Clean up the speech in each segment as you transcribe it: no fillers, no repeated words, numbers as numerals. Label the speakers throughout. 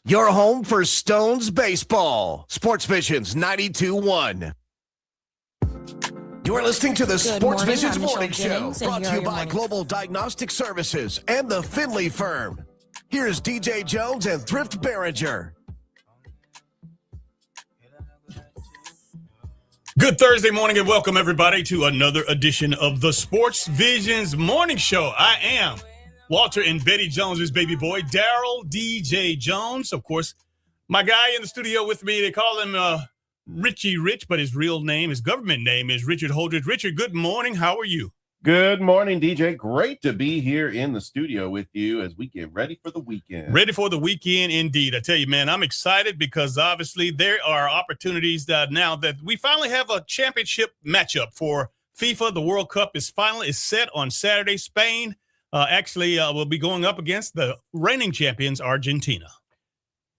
Speaker 1: Your home for Stones baseball. Sportsvisions 92.1. You're listening to the Sportsvisions Morning Show, brought to you by Global Diagnostic Services and the Finley Firm. Here's DJ Jones and Thrift Barringer.
Speaker 2: Good Thursday morning and welcome everybody to another edition of the Sportsvisions Morning Show. I am Walter and Betty Jones's baby boy, Daryl DJ Jones. Of course, my guy in the studio with me, they call him Richie Rich, but his real name, his government name is Richard Holdridge. Richard, good morning. How are you?
Speaker 3: Good morning, DJ. Great to be here in the studio with you as we get ready for the weekend.
Speaker 2: Ready for the weekend, indeed. I tell you, man, I'm excited because obviously there are opportunities now that we finally have a championship matchup for FIFA. The World Cup is set on Saturday. Spain will be going up against the reigning champions, Argentina.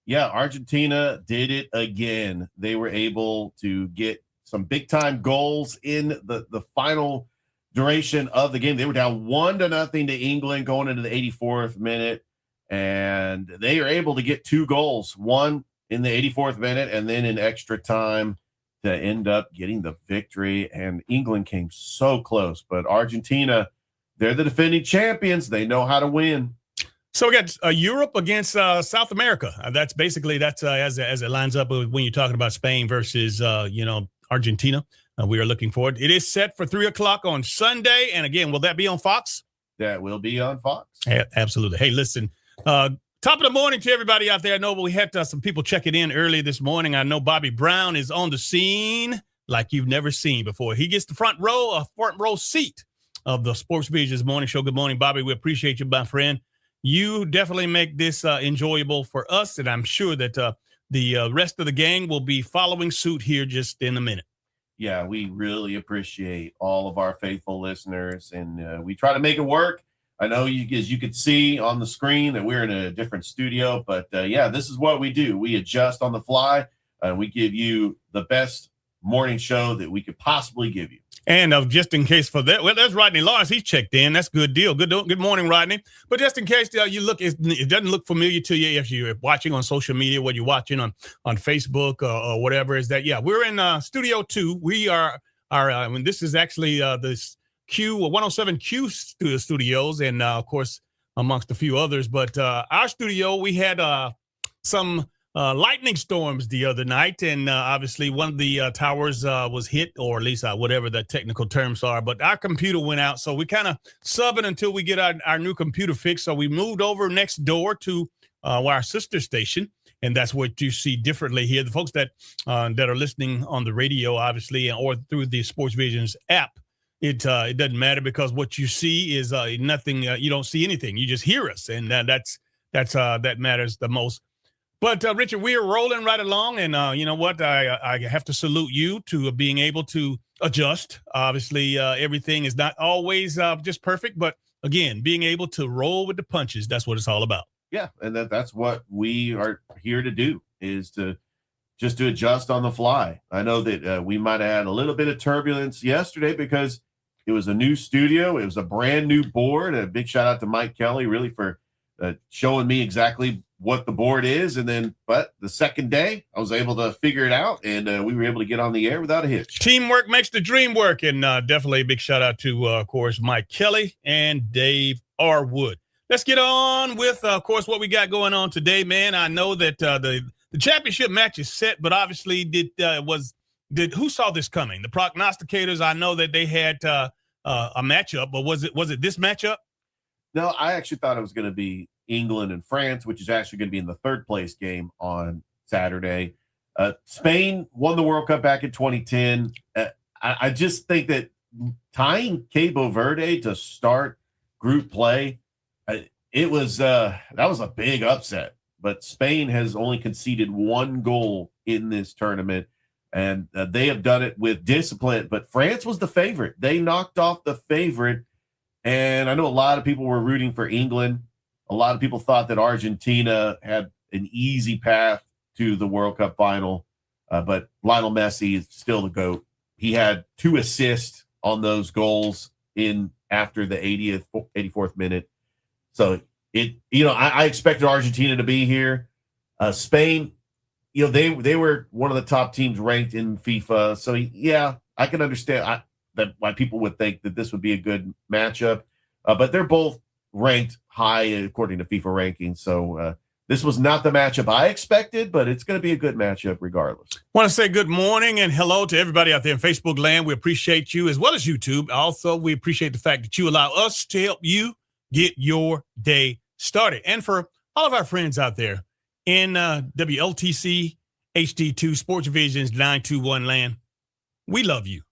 Speaker 3: Yeah, Argentina did it again. They were able to get some big-time goals in the final duration of the game. They were down 1-0 to England going into the 84th minute, and they are able to get 2 goals, one in the 84th minute and then in extra time to end up getting the victory. And England came so close, but Argentina, they're the defending champions. They know how to win.
Speaker 2: So we got Europe against South America. That's as it lines up when you're talking about Spain versus Argentina. We are looking forward. It is set for 3:00 on Sunday. And again, will that be on Fox?
Speaker 3: That will be on Fox.
Speaker 2: Yeah, absolutely. Hey, listen, top of the morning to everybody out there. I know we had some people checking in early this morning. I know Bobby Brown is on the scene like you've never seen before. He gets the front row seat of the Sportsvisions Morning Show. Good morning, Bobby. We appreciate you, my friend. You definitely make this enjoyable for us, and I'm sure that the rest of the gang will be following suit here just in a minute.
Speaker 3: Yeah, we really appreciate all of our faithful listeners, and we try to make it work. I know as you can see on the screen that we're in a different studio, but this is what we do. We adjust on the fly, and we give you the best morning show that we could possibly give you.
Speaker 2: And just in case for that, well, there's Rodney Lawrence. He's checked in. That's a good deal. Good morning, Rodney. But just in case you look, it doesn't look familiar to you if you're watching on social media, what you're watching on Facebook or whatever, is that, we're in Studio 2. We are this is actually this Q107Q studios, and of course, amongst a few others. But our studio, we had some lightning storms the other night, and obviously one of the towers was hit, or at least whatever the technical terms are, but our computer went out, so we kind of subbing until we get our new computer fixed. So we moved over next door to our sister station, and that's what you see differently here. The folks that are listening on the radio, obviously, or through the Sportsvisions app, it doesn't matter, because what you see is nothing. You don't see anything. You just hear us, and that matters the most. But, Richard, we are rolling right along, and you know what? I have to salute you to being able to adjust. Obviously, everything is not always just perfect, but, again, being able to roll with the punches, that's what it's all about.
Speaker 3: Yeah, and that's what we are here to do, is to adjust on the fly. I know that we might have had a little bit of turbulence yesterday because it was a new studio. It was a brand new board. A big shout out to Mike Kelly, really, for showing me exactly what the board is. But the second day I was able to figure it out, and we were able to get on the air without a hitch.
Speaker 2: Teamwork makes the dream work. And definitely a big shout out to, of course, Mike Kelly and Dave R. Wood. Let's get on with, of course, what we got going on today, man. I know that the championship match is set, but obviously who saw this coming? The prognosticators, I know that they had a matchup, but was it this matchup?
Speaker 3: No, I actually thought it was going to be England and France, which is actually going to be in the third place game on Saturday. Spain won the World Cup back in 2010. I just think that tying Cabo Verde to start group play, that was a big upset. But Spain has only conceded 1 goal in this tournament, and they have done it with discipline. But France was the favorite. They knocked off the favorite, and I know a lot of people were rooting for England. A lot of people thought that Argentina had an easy path to the World Cup final, but Lionel Messi is still the GOAT. He had 2 assists on those goals after the 84th minute. So I expected Argentina to be here. Spain, they were one of the top teams ranked in FIFA. So yeah, I can understand that why people would think that this would be a good matchup. But they're both ranked high according to FIFA rankings. So this was not the matchup I expected, but it's going to be a good matchup regardless.
Speaker 2: Want to say good morning and hello to everybody out there in Facebook land. We appreciate you as well as YouTube. Also, we appreciate the fact that you allow us to help you get your day started. And for all of our friends out there in WLTC HD2 Sportsviswions 921 land, we love you,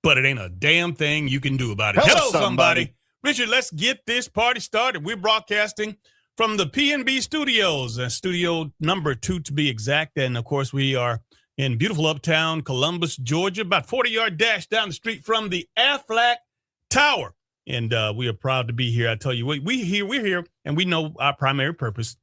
Speaker 2: but it ain't a damn thing you can do about it. Hello, somebody. Richard, let's get this party started. We're broadcasting from the PNB studios, studio number 2 to be exact. And of course, we are in beautiful uptown Columbus, Georgia, about 40-yard dash down the street from the Aflac Tower. And we are proud to be here. I tell you, we're here, and we know our primary purpose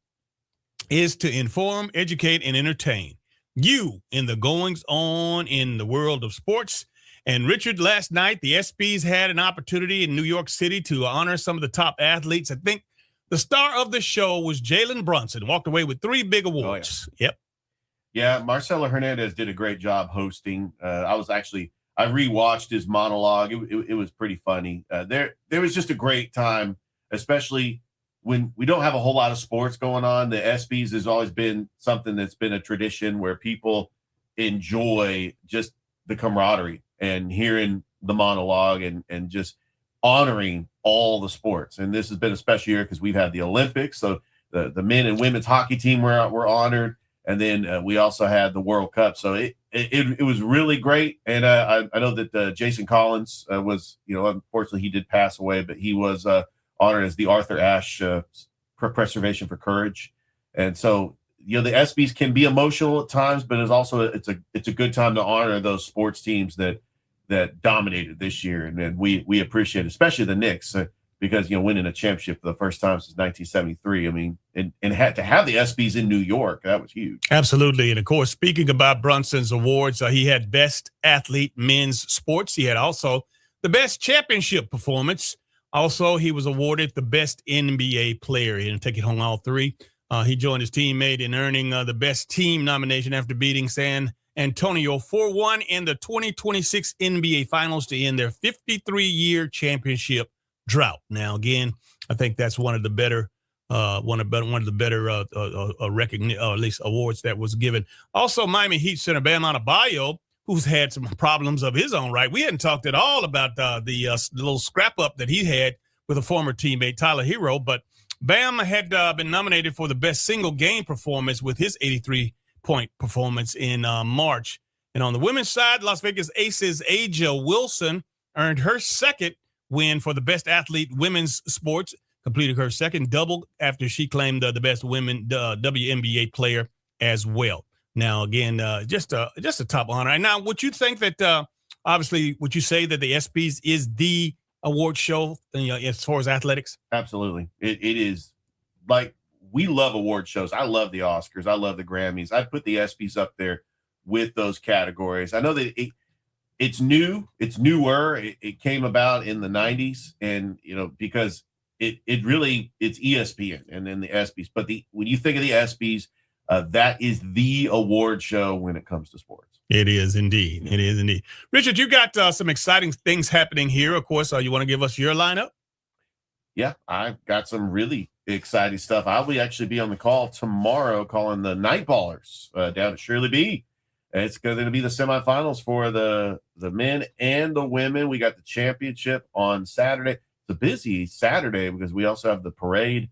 Speaker 2: is to inform, educate, and entertain you in the goings on in the world of sports. And Richard, last night, the ESPYs had an opportunity in New York City to honor some of the top athletes. I think the star of the show was Jalen Brunson, walked away with 3 big awards.
Speaker 3: Oh, yeah. Yep. Yeah, Marcelo Hernandez did a great job hosting. I rewatched his monologue. It was pretty funny. There was just a great time, especially when we don't have a whole lot of sports going on. The ESPYs has always been something that's been a tradition where people enjoy just the camaraderie and hearing the monologue and just honoring all the sports. And this has been a special year because we've had the Olympics. So the men and women's hockey team were honored. And then we also had the World Cup. So it was really great. And I know that Jason Collins was, unfortunately he did pass away, but he was honored as the Arthur Ashe Preservation for Courage. And so, the ESPYs can be emotional at times, but it's a good time to honor those sports teams that dominated this year. And we appreciate it, especially the Knicks, because, winning a championship for the first time since 1973. I mean, and had to have the ESPYs in New York. That was huge.
Speaker 2: Absolutely. And of course, speaking about Brunson's awards, he had best athlete men's sports. He had also the best championship performance. Also, he was awarded the best NBA player. He didn't take it home all 3. He joined his teammate in earning the best team nomination after beating San Antonio 4-1 in the 2026 NBA Finals to end their 53-year championship drought. Now, again, I think that's one of the better recognition, or at least awards that was given. Also, Miami Heat center Bam Adebayo, who's had some problems of his own right. We hadn't talked at all about the little scrap up that he had with a former teammate, Tyler Hero, but Bam had been nominated for the best single game performance with his 83-point performance in March. And on the women's side, Las Vegas Aces Aja Wilson earned her second win for the best athlete women's sports, completed her second double after she claimed the best women WNBA player as well. Now, again, just a top honor. And now, would you think that obviously, would you say that the ESPYs is the award show, as far as athletics?
Speaker 3: Absolutely. It is, like, we love award shows. I love the Oscars. I love the Grammys. I'd put the ESPYs up there with those categories. I know that it's new. It's newer. It came about in the 90s, and, because it's ESPN and then the ESPYs. But when you think of the ESPYs, that is the award show when it comes to sports.
Speaker 2: It is indeed. It is indeed. Richard, you got some exciting things happening here. Of course, you want to give us your lineup?
Speaker 3: Yeah, I've got some really exciting stuff. I will actually be on the call tomorrow calling the Night Ballers down at Shirley B. It's going to be the semifinals for the men and the women. We got the championship on Saturday. It's a busy Saturday because we also have the parade.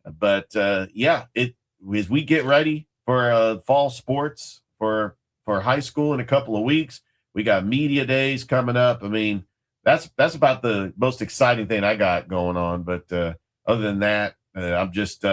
Speaker 3: But, as we get ready for fall sports for high school in a couple of weeks, we got media days coming up. I mean, that's about the most exciting thing I got going on. But other than that, I'm just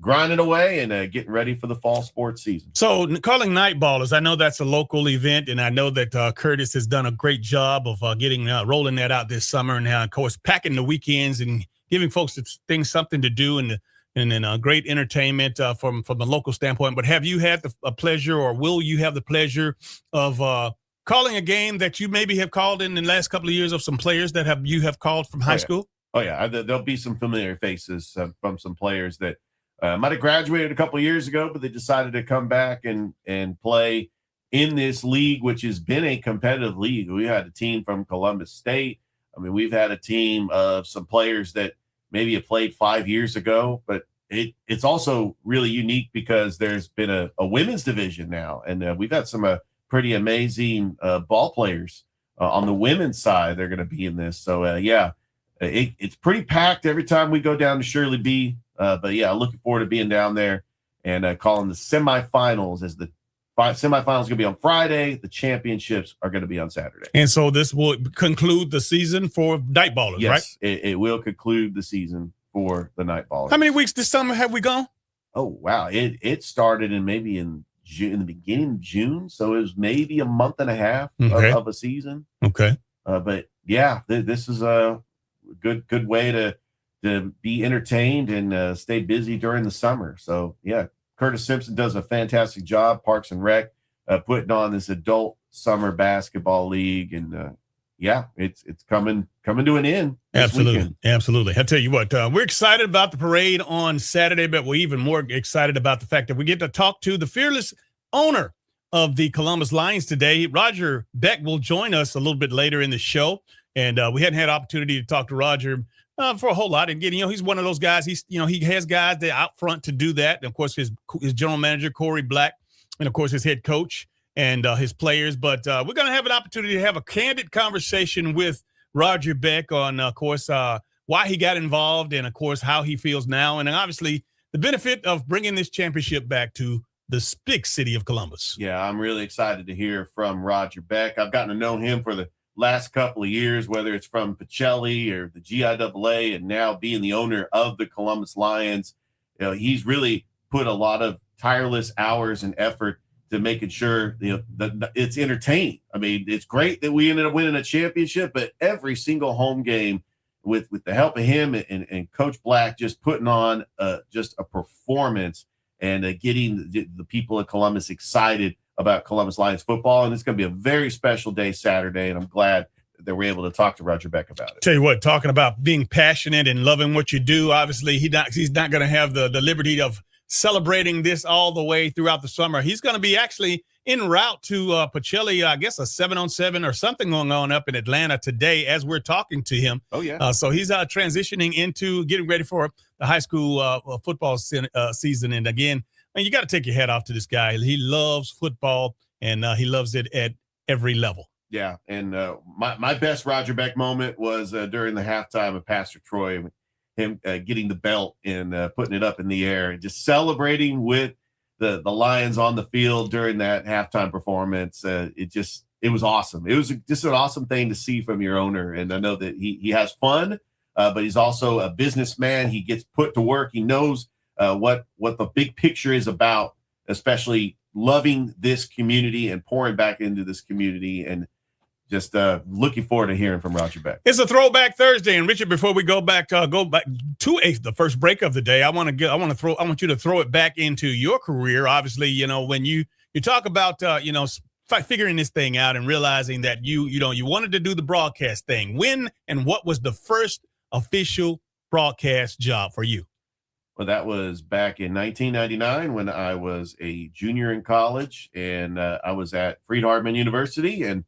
Speaker 3: grinding away and getting ready for the fall sports season.
Speaker 2: So calling Night Ballers, I know that's a local event, and I know that Curtis has done a great job of rolling that out this summer, and of course packing the weekends and giving folks something to do and then great entertainment from the local standpoint. But have you had the pleasure, or will you have the pleasure of calling a game that you maybe have called in the last couple of years of some players that you have called from high school?
Speaker 3: Oh, yeah. There'll be some familiar faces from some players that might have graduated a couple of years ago, but they decided to come back and play in this league, which has been a competitive league. We had a team from Columbus State. I mean, we've had a team of some players that maybe have played 5 years ago, but it's also really unique because there's been a women's division now, and we've had some pretty amazing ball players on the women's side. They're going to be in this. So, it's pretty packed every time we go down to Shirley B. But, looking forward to being down there and calling the semifinals as the semifinals going to be on Friday. The championships are going to be on Saturday.
Speaker 2: And so this will conclude the season for night ballers, right?
Speaker 3: Yes, it will conclude the season for the night ballers.
Speaker 2: How many weeks this summer have we gone?
Speaker 3: Oh, wow. It started in the beginning of June. So it was maybe a month and a half of a season.
Speaker 2: Okay.
Speaker 3: But yeah, this is a good way to be entertained and stay busy during the summer. So yeah, Curtis Simpson does a fantastic job, Parks and Rec, putting on this adult summer basketball league. And it's coming to an end.
Speaker 2: Absolutely. I'll tell you what, we're excited about the parade on Saturday, but we're even more excited about the fact that we get to talk to the fearless owner of the Columbus Lions today. Roger Beck will join us a little bit later in the show. And we hadn't had opportunity to talk to Roger for a whole lot. And again, he's one of those guys. He has guys that out front to do that. And of course, his general manager, Corey Black, and of course, his head coach and his players. But we're going to have an opportunity to have a candid conversation with Roger Beck on, of course, why he got involved and, of course, how he feels now. And obviously, the benefit of bringing this championship back to the big city of Columbus.
Speaker 3: Yeah, I'm really excited to hear from Roger Beck. I've gotten to know him for the last couple of years, whether it's from Pacelli or the GIAA and now being the owner of the Columbus Lions. He's really put a lot of tireless hours and effort to making sure that it's entertaining. I mean, it's great that we ended up winning a championship, but every single home game with the help of him and Coach Black just putting on just a performance and getting the people of Columbus excited about Columbus Lions football. And it's going to be a very special day Saturday, and I'm glad that we're able to talk to Roger Beck about it.
Speaker 2: Tell you what, talking about being passionate and loving what you do, obviously he's not going to have the liberty of celebrating this all the way throughout the summer. He's going to be actually en route to Pacelli, I guess a 7-on-7 or something going on up in Atlanta today as we're talking to him.
Speaker 3: Oh, yeah.
Speaker 2: So he's transitioning into getting ready for the high school football season. And again, man, you got to take your hat off to this guy. He loves football, and he loves it at every level.
Speaker 3: Yeah, and my best Roger Beck moment was during the halftime of Pastor Troy, him getting the belt and putting it up in the air and just celebrating with the Lions on the field during that halftime performance. It was awesome. It was just an awesome thing to see from your owner. And I know that he has fun, but he's also a businessman. He gets put to work. He knows what the big picture is about, especially loving this community and pouring back into this community. And just looking forward to hearing from Roger Beck.
Speaker 2: It's a Throwback Thursday, and Richard, before we go back to the first break of the day, I want you to throw it back into your career. Obviously, when you talk about figuring this thing out and realizing that you wanted to do the broadcast thing. When and what was the first official broadcast job for you?
Speaker 3: Well, that was back in 1999 when I was a junior in college, and I was at Fried-Hardeman University, and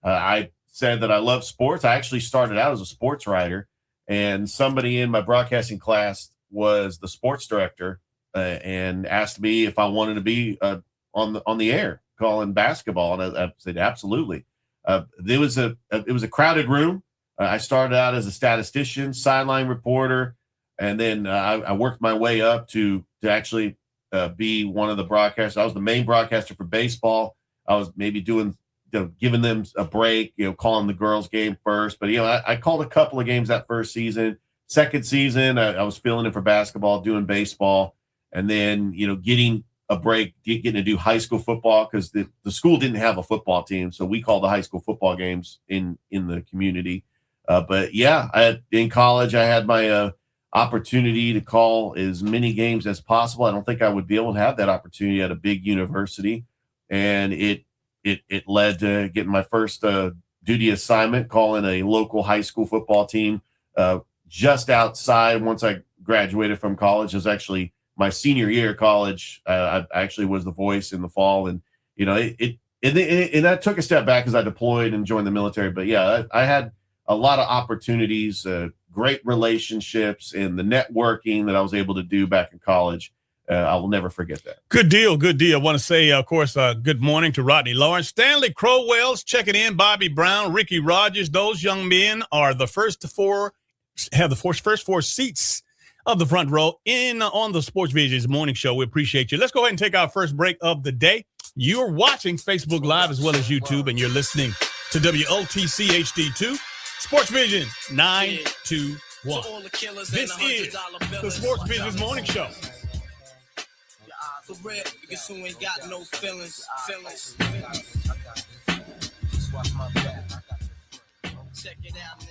Speaker 3: I said that I love sports. I actually started out as a sports writer, and somebody in my broadcasting class was the sports director and asked me if I wanted to be on the air calling basketball, and I said absolutely. It was a crowded room. I started out as a statistician, sideline reporter, and then I worked my way up to actually be one of the broadcasters. I was the main broadcaster for baseball. I was maybe giving them a break, calling the girls' game first. But, I called a couple of games that first season. Second season, I was filling in for basketball, doing baseball. And then, getting a break, getting to do high school football because the school didn't have a football team. So we called the high school football games in the community. But, yeah, in college, I had my opportunity to call as many games as possible. I don't think I would be able to have that opportunity at a big university. And it led to getting my first duty assignment, calling a local high school football team just outside. Once I graduated from college, it was actually my senior year of college. I actually was the voice in the fall, and and that took a step back as I deployed and joined the military. But yeah, I had a lot of opportunities, great relationships, and the networking that I was able to do back in college. I will never forget that.
Speaker 2: Good deal. Good deal. I want to say, of course, good morning to Rodney Lawrence, Stanley Crowell's checking in, Bobby Brown, Ricky Rogers. Those young men are the first four seats of the front row on the Sportsvisions morning show. We appreciate you. Let's go ahead and take our first break of the day. You're watching Facebook Live as well as YouTube, and you're listening to WOTC HD2, Sportsvision 921. This is the Sportsvisions morning show.
Speaker 4: For real, because who ain't got no feelings. Check it out now.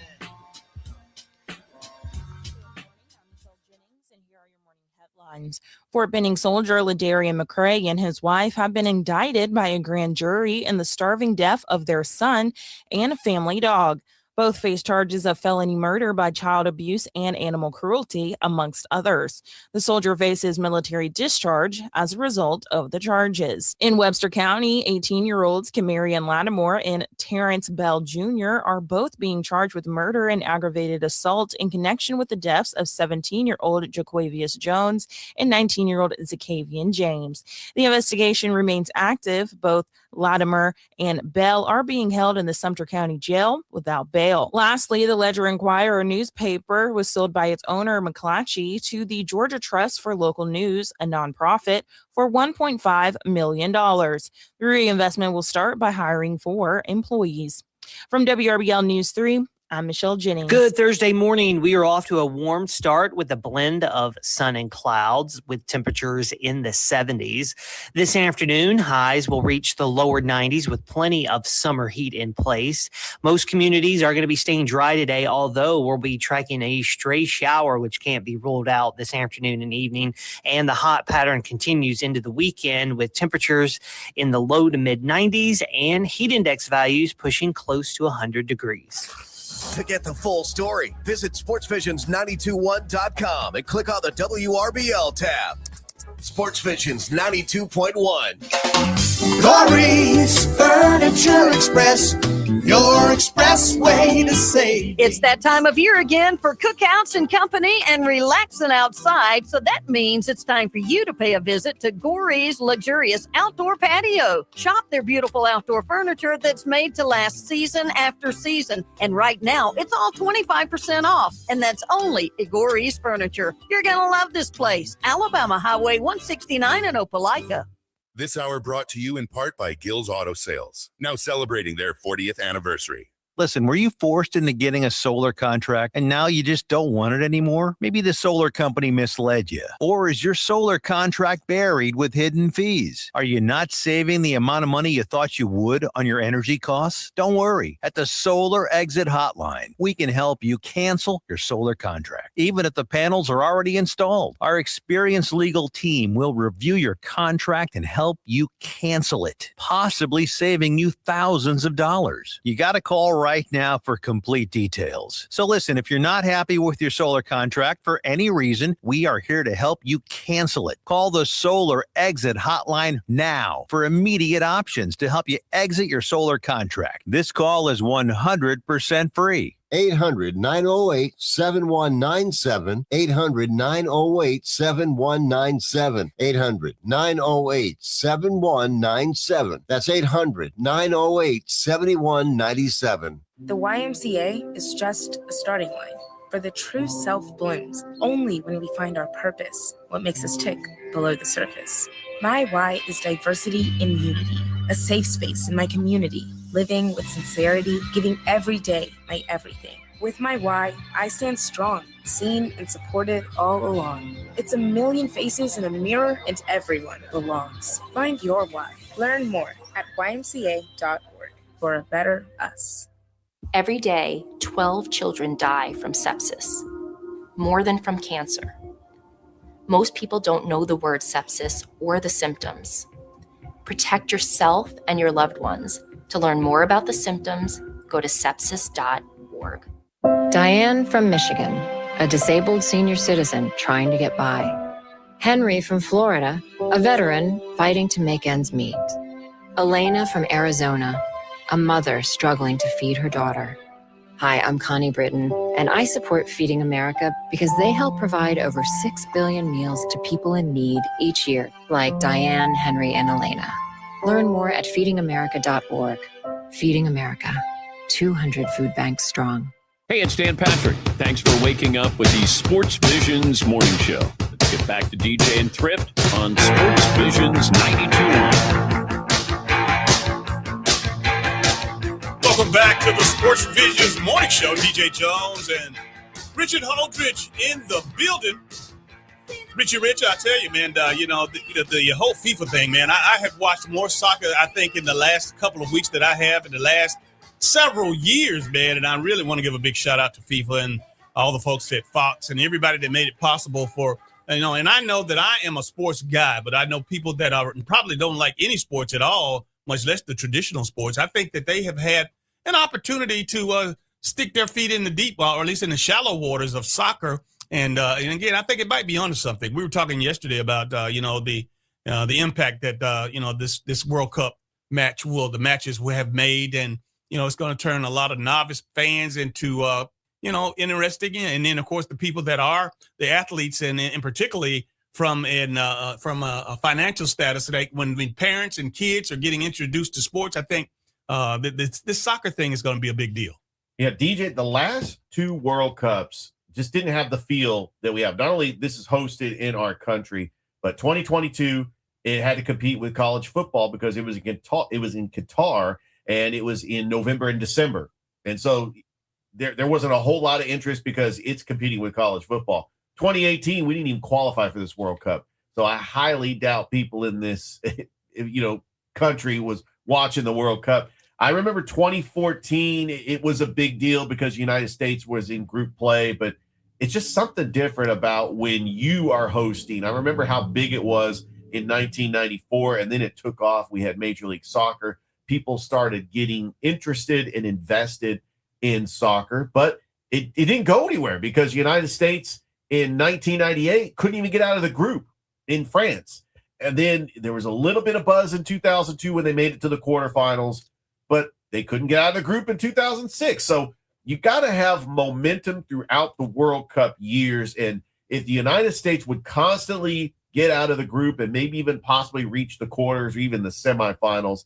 Speaker 5: Headlines. Fort Benning soldier Ladarian McCray and his wife have been indicted by a grand jury in the starving death of their son and a family dog. Both face charges of felony murder by child abuse and animal cruelty, amongst others. The soldier faces military discharge as a result of the charges. In Webster County, 18-year-olds Camarion Lattimore and Terrence Bell Jr. are both being charged with murder and aggravated assault in connection with the deaths of 17-year-old Jaquavius Jones and 19-year-old Zakavian James. The investigation remains active. Both Latimer and Bell are being held in the Sumter County Jail without bail. Lastly, the Ledger-Enquirer newspaper was sold by its owner, McClatchy, to the Georgia Trust for Local News, a nonprofit, for $1.5 million. The reinvestment will start by hiring 4 employees. From WRBL News 3, I'm Michelle Jennings.
Speaker 6: Good Thursday morning. We are off to a warm start with a blend of sun and clouds with temperatures in the 70s. This afternoon, highs will reach the lower 90s with plenty of summer heat in place. Most communities are going to be staying dry today, although we'll be tracking a stray shower, which can't be ruled out this afternoon and evening. And the hot pattern continues into the weekend with temperatures in the low to mid 90s and heat index values pushing close to 100 degrees.
Speaker 1: To get the full story, visit sportsvisions921.com and click on the WRBL tab. Sportsvisions 92.1.
Speaker 7: Lori's Furniture Express, your express way to save.
Speaker 8: It's that time of year again for cookouts and company and relaxing outside. So that means it's time for you to pay a visit to Gory's luxurious outdoor patio. Shop their beautiful outdoor furniture that's made to last season after season. And right now, it's all 25% off. And that's only at Gory's Furniture. You're going to love this place. Alabama Highway 169 in Opelika.
Speaker 9: This hour brought to you in part by Gill's Auto Sales, now celebrating their 40th anniversary.
Speaker 10: Listen, were you forced into getting a solar contract and now you just don't want it anymore? Maybe the solar company misled you. Or is your solar contract buried with hidden fees? Are you not saving the amount of money you thought you would on your energy costs? Don't worry. At the Solar Exit Hotline, we can help you cancel your solar contract, even if the panels are already installed. Our experienced legal team will review your contract and help you cancel it, possibly saving you thousands of dollars. You got to call right now for complete details. So listen, if you're not happy with your solar contract for any reason, we are here to help you cancel it. Call the Solar Exit Hotline now for immediate options to help you exit your solar contract. This call is 100% free.
Speaker 11: 800-908-7197. 800-908-7197. 800-908-7197. That's 800-908-7197.
Speaker 12: The YMCA is just a starting line, for the true self blooms only when we find our purpose, what makes us tick below the surface. My why is diversity and unity, a safe space in my community, living with sincerity, giving every day my everything. With my why, I stand strong, seen and supported all along. It's a million faces in a mirror and everyone belongs. Find your why. Learn more at ymca.org for a better us.
Speaker 13: Every day, 12 children die from sepsis, more than from cancer. Most people don't know the word sepsis or the symptoms. Protect yourself and your loved ones. To learn more about the symptoms, go to sepsis.org.
Speaker 14: Diane from Michigan, a disabled senior citizen trying to get by. Henry from Florida, a veteran fighting to make ends meet. Elena from Arizona, a mother struggling to feed her daughter. Hi, I'm Connie Britton, and I support Feeding America because they help provide over 6 billion meals to people in need each year, like Diane, Henry, and Elena. Learn more at feedingamerica.org. Feeding America, 200 food banks strong.
Speaker 15: Hey, it's Dan Patrick. Thanks for waking up with the Sportsvisions morning show. Let's get back to DJ and Thrift on Sportsvisions 92.1.
Speaker 2: Welcome back to the Sportsvisions morning show. DJ Jones and Richard Holdridge in the building. Richie Rich, I tell you, man, the whole FIFA thing, man, I have watched more soccer, I think, in the last couple of weeks that I have in the last several years, man, and I really want to give a big shout out to FIFA and all the folks at Fox and everybody that made it possible for, and I know that I am a sports guy, but I know people that probably don't like any sports at all, much less the traditional sports. I think that they have had an opportunity to stick their feet in the deep, or at least in the shallow waters of soccer. And again, I think it might be onto something. We were talking yesterday about, the impact that, this World Cup the matches will have made. And, it's going to turn a lot of novice fans into, interesting. And then, of course, the people that are the athletes and particularly from a financial status, like when parents and kids are getting introduced to sports, I think this soccer thing is going to be a big deal.
Speaker 3: Yeah, DJ, the last two World Cups just didn't have the feel that we have. Not only this is hosted in our country, but 2022, it had to compete with college football because it was in Qatar, and it was in November and December. And so there wasn't a whole lot of interest because it's competing with college football. 2018, we didn't even qualify for this World Cup. So I highly doubt people in this, country was watching the World Cup. I remember 2014, it was a big deal because the United States was in group play, but it's just something different about when you are hosting. I remember how big it was in 1994, and then it took off. We had Major League Soccer. People started getting interested and invested in soccer, but it didn't go anywhere because the United States in 1998 couldn't even get out of the group in France. And then there was a little bit of buzz in 2002 when they made it to the quarterfinals, but they couldn't get out of the group in 2006. So you got to have momentum throughout the World Cup years. And if the United States would constantly get out of the group and maybe even possibly reach the quarters or even the semifinals,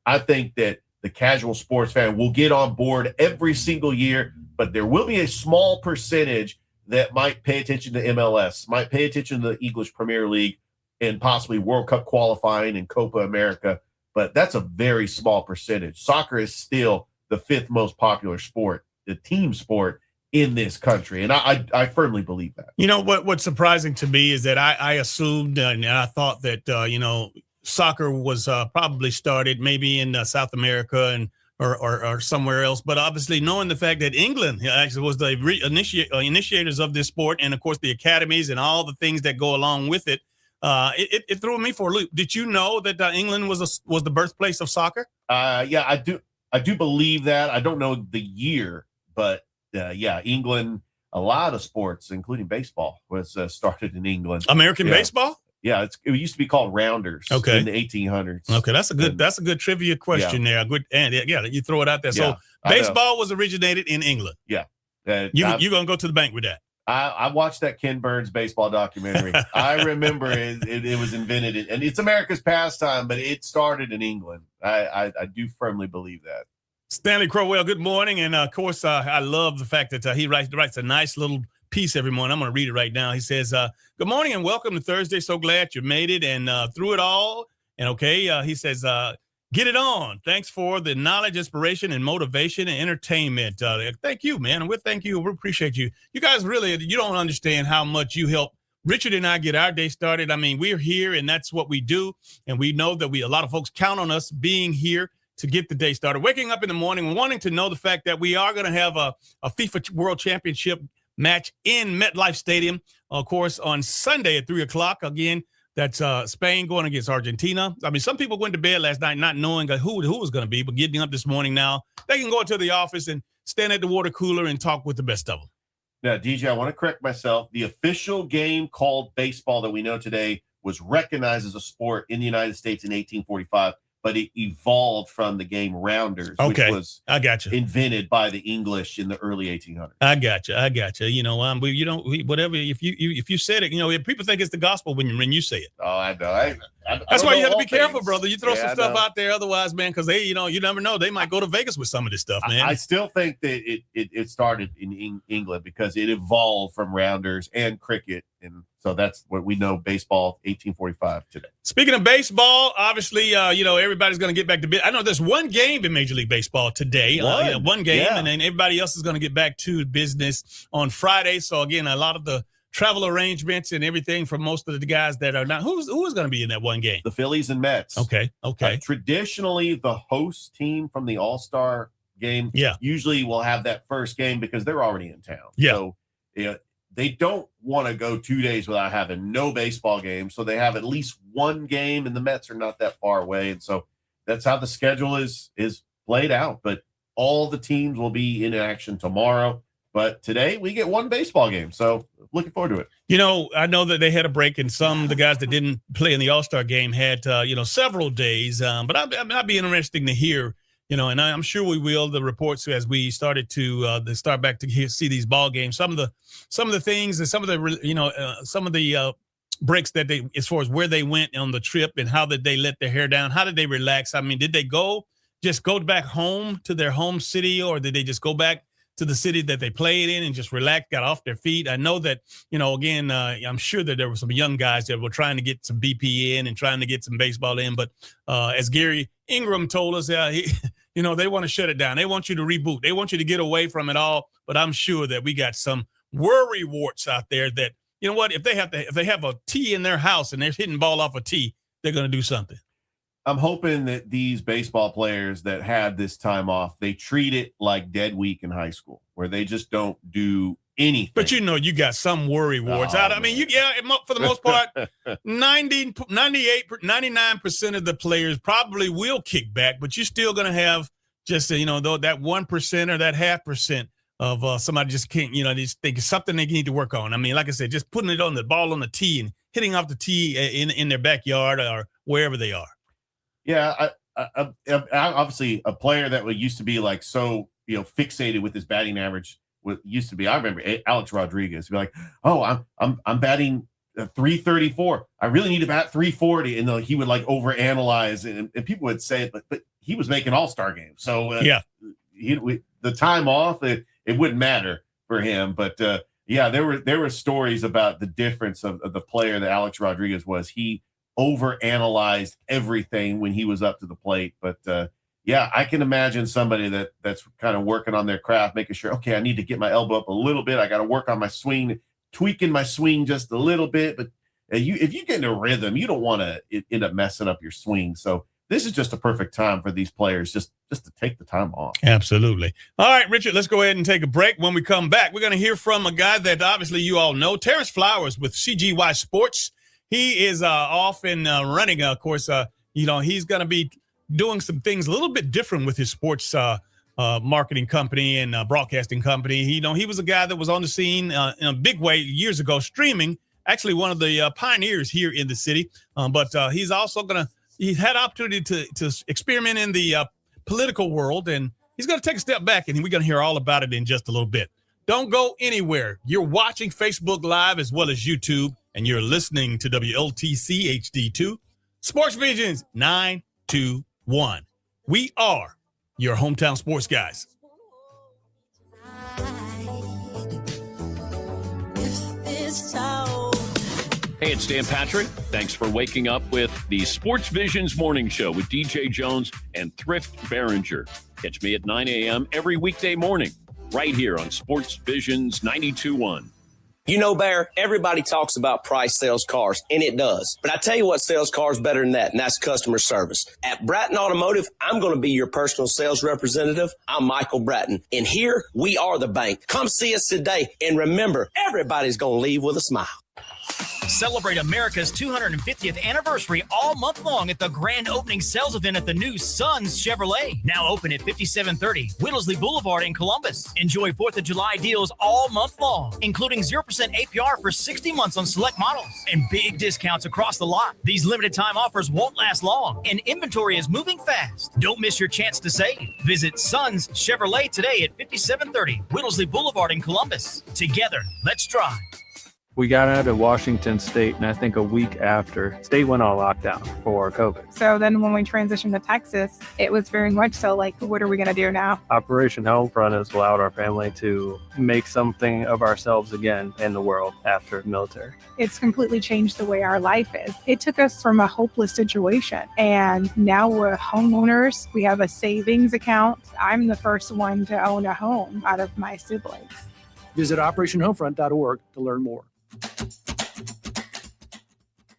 Speaker 3: I think that the casual sports fan will get on board every single year, but there will be a small percentage that might pay attention to MLS, might pay attention to the English Premier League and possibly World Cup qualifying and Copa America. But that's a very small percentage. Soccer is still the fifth most popular sport, the team sport in this country. And I firmly believe that.
Speaker 2: What's surprising to me is that I assumed and I thought that, soccer was probably started maybe in South America and or somewhere else. But obviously knowing the fact that England actually was the initiators of this sport, and, of course, the academies and all the things that go along with it, it threw me for a loop. Did you know that England was the birthplace of soccer?
Speaker 3: Yeah, I do believe that. I don't know the year, but England, a lot of sports, including baseball, was started in England.
Speaker 2: American baseball?
Speaker 3: Yeah, it used to be called rounders in the 1800s.
Speaker 2: Okay, that's a good trivia question there. Good, and you throw it out there. So baseball was originated in England.
Speaker 3: Yeah,
Speaker 2: you're gonna go to the bank with that.
Speaker 3: I watched that Ken Burns baseball documentary. I remember it was invented, and it's America's pastime, but it started in England. I do firmly believe that.
Speaker 2: Stanley Crowell, good morning. And, of course, I love the fact that he writes a nice little piece every morning. I'm going to read it right now. He says, good morning and welcome to Thursday. So glad you made it and through it all. And, he says, get it on. Thanks for the knowledge, inspiration, and motivation and entertainment. Thank you, man. We thank you. We appreciate you. You guys you don't understand how much you help Richard and I get our day started. I mean, we're here and that's what we do. And we know that a lot of folks count on us being here to get the day started. Waking up in the morning, wanting to know the fact that we are going to have a FIFA World Championship match in MetLife Stadium, of course, on Sunday at 3:00. Again, that's Spain going against Argentina. I mean, some people went to bed last night not knowing who was going to be, but getting up this morning now, they can go into the office and stand at the water cooler and talk with the best of them.
Speaker 3: Yeah, DJ, I want to correct myself. The official game called baseball that we know today was recognized as a sport in the United States in 1845, but it evolved from the game rounders, which was
Speaker 2: I got you.
Speaker 3: invented by the English in the early 1800s.
Speaker 2: I got you. You know, whatever. If you said it, you know, people think it's the gospel when you say it.
Speaker 3: Oh, I know.
Speaker 2: That's why you have to be careful, brother. You throw some stuff out there, otherwise, man, because you never know. They might go to Vegas with some of this stuff, man.
Speaker 3: I still think that it started in England because it evolved from rounders and cricket, and so that's what we know baseball 1845 today.
Speaker 2: Speaking of baseball, obviously, everybody's going to get back to business. I know there's one game in Major League Baseball today, one game, and then everybody else is going to get back to business on Friday. So again, a lot of the travel arrangements and everything for most of the guys that are not. Who is going to be in that one game?
Speaker 3: The Phillies and Mets.
Speaker 2: Okay.
Speaker 3: Traditionally, the host team from the All-Star game usually will have that first game because they're already in town.
Speaker 2: Yeah.
Speaker 3: So they don't want to go 2 days without having no baseball game. So they have at least one game, and the Mets are not that far away. And so that's how the schedule is played out. But all the teams will be in action tomorrow. But today we get one baseball game, so looking forward to it.
Speaker 2: You know, I know that they had a break, and some of the guys that didn't play in the All-Star game had, several days. But I'd be interesting to hear, and I'm sure we will, the reports as we started to start back to see these ball games. Some of the things and some of the breaks that they, as far as where they went on the trip and how did they let their hair down, how did they relax? I mean, did they just go back home to their home city, or did they just go back to the city that they played in and just relax, got off their feet? I know that, again, I'm sure that there were some young guys that were trying to get some BP in and trying to get some baseball in. But as Gary Ingram told us, they want to shut it down. They want you to reboot. They want you to get away from it all. But I'm sure that we got some worry warts out there that, you know what, if they have a tee in their house and they're hitting ball off a tee, they're going to do something.
Speaker 3: I'm hoping that these baseball players that had this time off, they treat it like dead week in high school, where they just don't do anything.
Speaker 2: But you got some worry warts out. I mean, for the most part, 99% of the players probably will kick back, but you're still going to have just, that 1% or that 0.5% of somebody just can't, just think it's something they need to work on. I mean, like I said, just putting it on the ball on the tee and hitting off the tee in their backyard or wherever they are.
Speaker 3: Yeah, I obviously a player that used to be like so fixated with his batting average. What used to be, I remember Alex Rodriguez be like, "Oh, I'm batting 334. I really need to bat 340," and he would like overanalyze, and people would say, but he was making All-Star games, so the time off it wouldn't matter for him. But there were stories about the difference of the player that Alex Rodriguez was. He overanalyzed everything when he was up to the plate. But I can imagine somebody that's kind of working on their craft, making sure, okay, I need to get my elbow up a little bit. I got to work on my swing, tweaking my swing just a little bit. But if you get in a rhythm, you don't want to end up messing up your swing. So this is just a perfect time for these players just to take the time off.
Speaker 2: Absolutely. All right, Richard, let's go ahead and take a break. When we come back, we're going to hear from a guy that obviously you all know, Terrence Flowers with CGY Sports. He is off and running. Of course, he's going to be doing some things a little bit different with his sports marketing company and broadcasting company. He was a guy that was on the scene in a big way years ago, streaming, actually one of the pioneers here in the city. But he's also he's had opportunity to experiment in the political world, and he's going to take a step back, and we're going to hear all about it in just a little bit. Don't go anywhere. You're watching Facebook Live as well as YouTube, and you're listening to WLTC HD2, Sportsvisions 921. We are your hometown sports guys.
Speaker 15: Hey, it's Dan Patrick. Thanks for waking up with the Sports Visions Morning Show with DJ Jones and Thrift Barringer. Catch me at 9 a.m. every weekday morning, right here on Sports Visions 92.1.
Speaker 16: You know, Bear, everybody talks about price sells cars, and it does. But I tell you what sells cars better than that, and that's customer service. At Bratton Automotive, I'm going to be your personal sales representative. I'm Michael Bratton, and here we are the bank. Come see us today, and remember, everybody's going to leave with a smile.
Speaker 17: Celebrate America's 250th anniversary all month long at the grand opening sales event at the new Suns Chevrolet. Now open at 5730 Whittlesley Boulevard in Columbus. Enjoy 4th of July deals all month long, including 0% APR for 60 months on select models and big discounts across the lot. These limited time offers won't last long and inventory is moving fast. Don't miss your chance to save. Visit Suns Chevrolet today at 5730 Whittlesley Boulevard in Columbus. Together, let's drive.
Speaker 18: We got out of Washington State, and I think a week after, state went on lockdown for COVID.
Speaker 19: So then when we transitioned to Texas, it was very much so like, what are we going to do now?
Speaker 18: Operation Homefront has allowed our family to make something of ourselves again in the world after the military.
Speaker 19: It's completely changed the way our life is. It took us from a hopeless situation, and now we're homeowners. We have a savings account. I'm the first one to own a home out of my siblings.
Speaker 20: Visit OperationHomefront.org to learn more.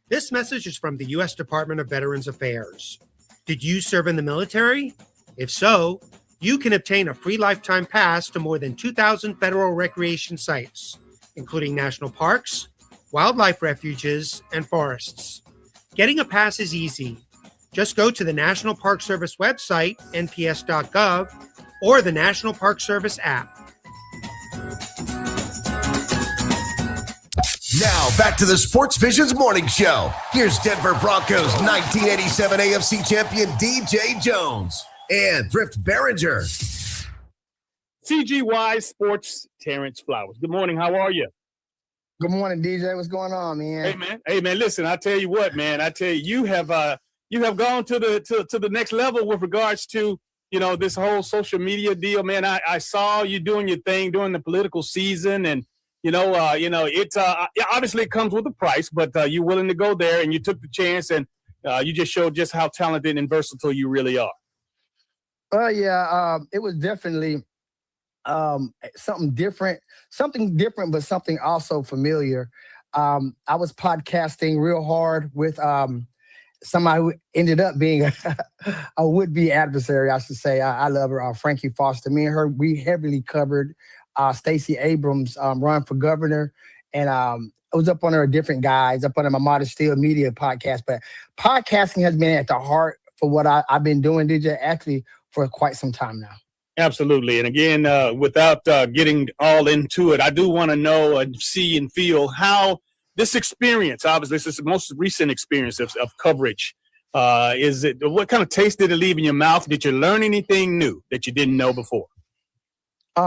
Speaker 21: This message is from the U.S. Department of Veterans Affairs. Did you serve in the military? If so, you can obtain a free lifetime pass to more than 2,000 federal recreation sites, including national parks, wildlife refuges, and forests. Getting a pass is easy. Just go to the National Park Service website, nps.gov, or the National Park Service app.
Speaker 1: Now, back to the Sports Visions Morning Show. Here's Denver Broncos 1987 AFC champion DJ Jones and Thrift Barringer.
Speaker 2: CGY Sports, Terrence Flowers. Good morning. How are you?
Speaker 22: Good morning, DJ. What's going on, man?
Speaker 2: Hey, man. Listen, I tell you what, man. I tell you, you have gone to the next level with regards to this whole social media deal, man. I saw you doing your thing during the political season, and it obviously it comes with a price, but you're willing to go there, and you took the chance, and you just showed just how talented and versatile you really are.
Speaker 22: It was definitely something different, but something also familiar. I was podcasting real hard with somebody who ended up being a would-be adversary, I should say. I love her, Frankie Foster. Me and her, we heavily covered Stacey Abrams' run for governor, and I was up under different guys, up under my Modest Steel Media podcast. But podcasting has been at the heart for what I've been doing, DJ, actually for quite some time now.
Speaker 2: Absolutely. And again, without getting all into it, I do want to know and see and feel how this experience, obviously this is the most recent experience of coverage. What kind of taste did it leave in your mouth? Did you learn anything new that you didn't know before?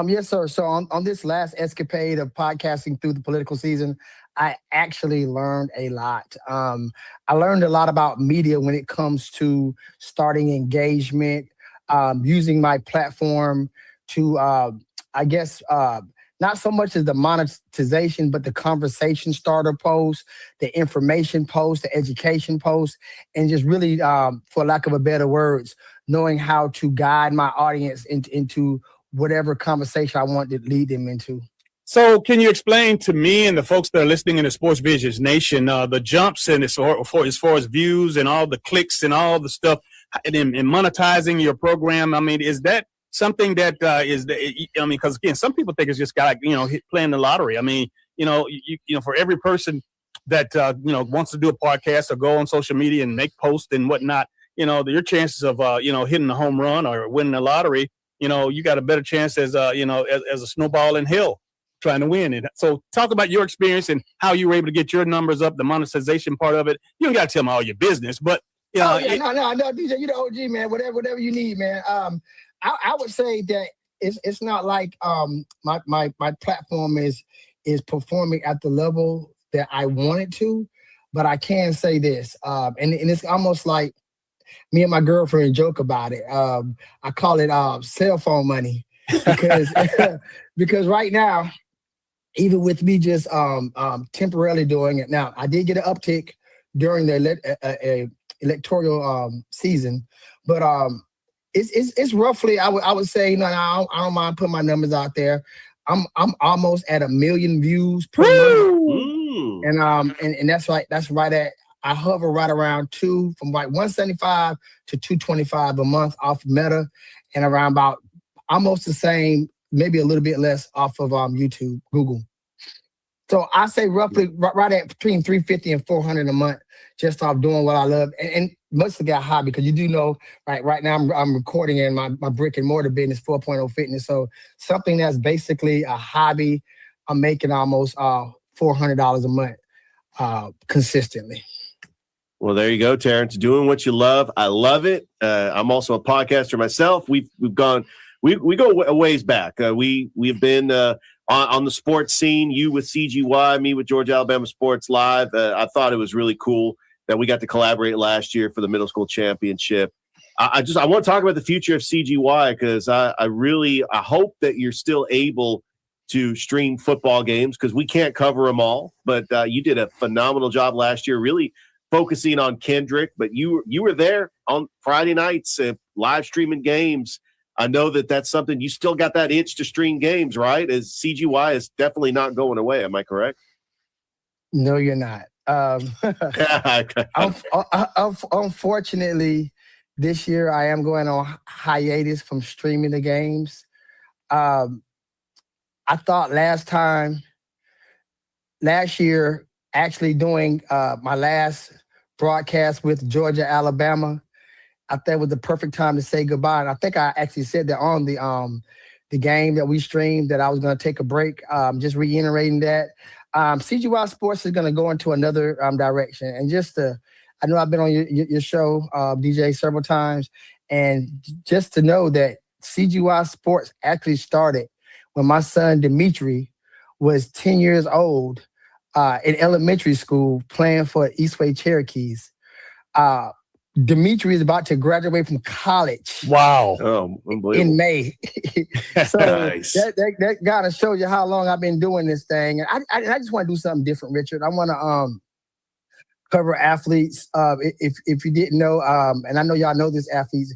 Speaker 22: Yes, sir. So on this last escapade of podcasting through the political season, I actually learned a lot. I learned a lot about media when it comes to starting engagement, using my platform to, not so much as the monetization, but the conversation starter post, the information post, the education post, and just really, for lack of a better words, knowing how to guide my audience into whatever conversation I want to lead them into.
Speaker 2: So can you explain to me and the folks that are listening in the Sports Visions Nation, the jumps and as far as views and all the clicks and all the stuff and monetizing your program? I mean, is that something that because again, some people think it's just got playing the lottery. I mean, for every person that wants to do a podcast or go on social media and make posts and whatnot, your chances of hitting a home run or winning the lottery, you got a better chance as a snowball in hell trying to win it. So talk about your experience and how you were able to get your numbers up, the monetization part of it. You don't got to tell them all your business, but
Speaker 22: no, DJ, you the OG, man. Whatever you need, man. I would say that it's not like my platform is performing at the level that I want it to, but I can say this, and it's almost like me and my girlfriend joke about it. I call it cell phone money because right now, even with me just temporarily doing it now, I did get an uptick during the electoral season, but it's roughly I would say I don't mind putting my numbers out there. I'm almost at 1 million views per month, and that's right at. I hover right around from like 175 to 225 a month off Meta, and around about almost the same, maybe a little bit less off of YouTube, Google. So I say roughly right at between $350 and $400 a month, just off doing what I love, and mostly got a hobby, because you do know, right now I'm recording in my brick and mortar business, 4.0 Fitness. So something that's basically a hobby, I'm making almost $400 a month consistently.
Speaker 3: Well, there you go, Terrence. Doing what you love. I love it. I'm also a podcaster myself. We go a ways back. We've been on the sports scene. You with CGY, me with Georgia Alabama Sports Live. I thought it was really cool that we got to collaborate last year for the middle school championship. I want to talk about the future of CGY, because I hope that you're still able to stream football games, because we can't cover them all. But you did a phenomenal job last year, really focusing on Kendrick. But you were there on Friday nights, live streaming games. I know that's something you still got, that itch to stream games, right? As CGY is definitely not going away. Am I correct?
Speaker 22: No, you're not. Unfortunately, this year I am going on hiatus from streaming the games. I thought last year, actually doing my last broadcast with Georgia, Alabama, I thought it was the perfect time to say goodbye. And I think I actually said that on the game that we streamed, that I was going to take a break. Just reiterating that. CGY Sports is going to go into another direction. And I know I've been on your show, DJ, several times. And just to know that CGY Sports actually started when my son, Dimitri, was 10 years old in elementary school playing for Eastway Cherokees. Dimitri is about to graduate from college.
Speaker 2: Wow.
Speaker 3: Oh, unbelievable.
Speaker 22: In May. So
Speaker 3: nice.
Speaker 22: that kind of shows you how long I've been doing this thing. And I just want to do something different, Richard. I want to cover athletes. If you didn't know, and I know y'all know this athletes,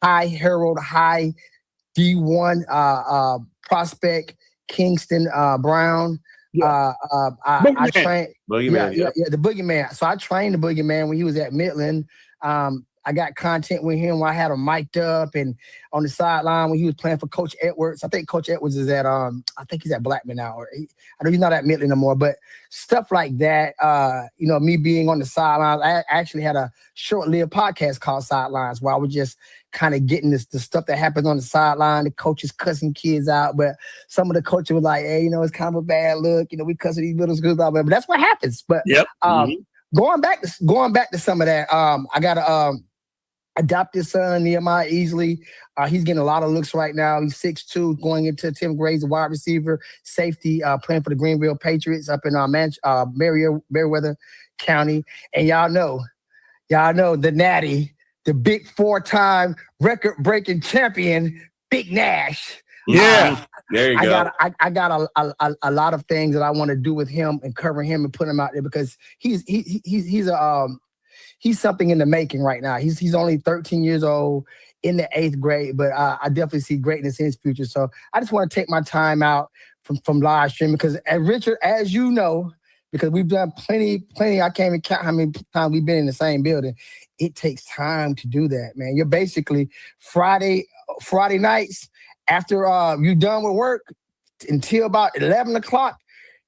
Speaker 22: High Herald, High D1 prospect, Kingston Brown. I trained the Boogeyman. So I trained the Boogeyman when he was at Midland. I got content with him when I had him mic'd up and on the sideline when he was playing for Coach Edwards. I think Coach Edwards is at I think he's at Blackman now. I know he's not at Midland anymore, but stuff like that. Me being on the sidelines, I actually had a short-lived podcast called Sidelines, where I was just kind of getting the stuff that happens on the sideline, the coaches cussing kids out, but some of the coaches were like, hey, it's kind of a bad look. We cussing these little schools out, but that's what happens. But going back to some of that, I got a adopted son, Nehemiah Easley. He's getting a lot of looks right now. He's 6'2", going into 10th grade as a wide receiver, safety, playing for the Greenville Patriots up in Meriwether County. And y'all know the Natty, the big 4-time record-breaking champion, Big Nash.
Speaker 3: Yeah, there you go.
Speaker 22: I got a lot of things that I want to do with him and cover him and put him out there, because he's something in the making right now. He's only 13 years old in the 8th grade, but I definitely see greatness in his future. So I just want to take my time out from live streaming, because, and Richard, as you know, because we've done plenty, I can't even count how many times we've been in the same building. It takes time to do that, man. You're basically Friday nights after you're done with work until about 11 o'clock,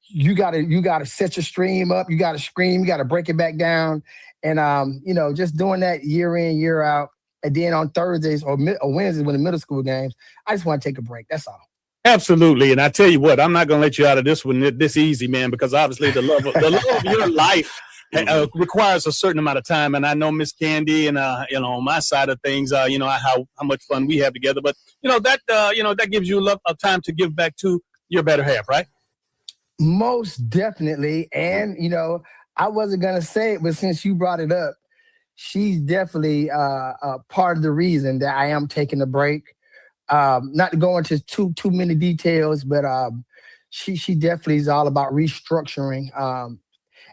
Speaker 22: you gotta set your stream up. You gotta scream. You gotta break it back down. And, just doing that year in, year out. And then on Thursdays or Wednesdays when the middle school games, I just want to take a break. That's all.
Speaker 2: Absolutely. And I tell you what, I'm not going to let you out of this one this easy, man, because obviously the love of your life requires a certain amount of time. And I know Miss Candy and, on my side of things, how much fun we have together. But, that gives you a lot of time to give back to your better half, right?
Speaker 22: Most definitely. And, I wasn't going to say it, but since you brought it up, she's definitely part of the reason that I am taking a break. Not to go into too many details, but she definitely is all about restructuring.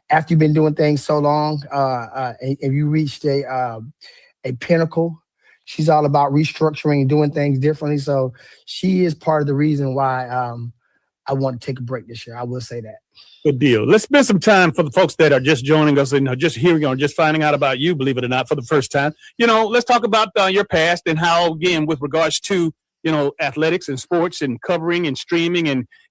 Speaker 22: After you've been doing things so long, if you reached a pinnacle, she's all about restructuring and doing things differently. So she is part of the reason why I want to take a break this year. I will say that.
Speaker 2: Good deal. Let's spend some time for the folks that are just joining us and just hearing or just finding out about you, believe it or not, for the first time. Let's talk about your past and how, again, with regards to athletics and sports and covering and streaming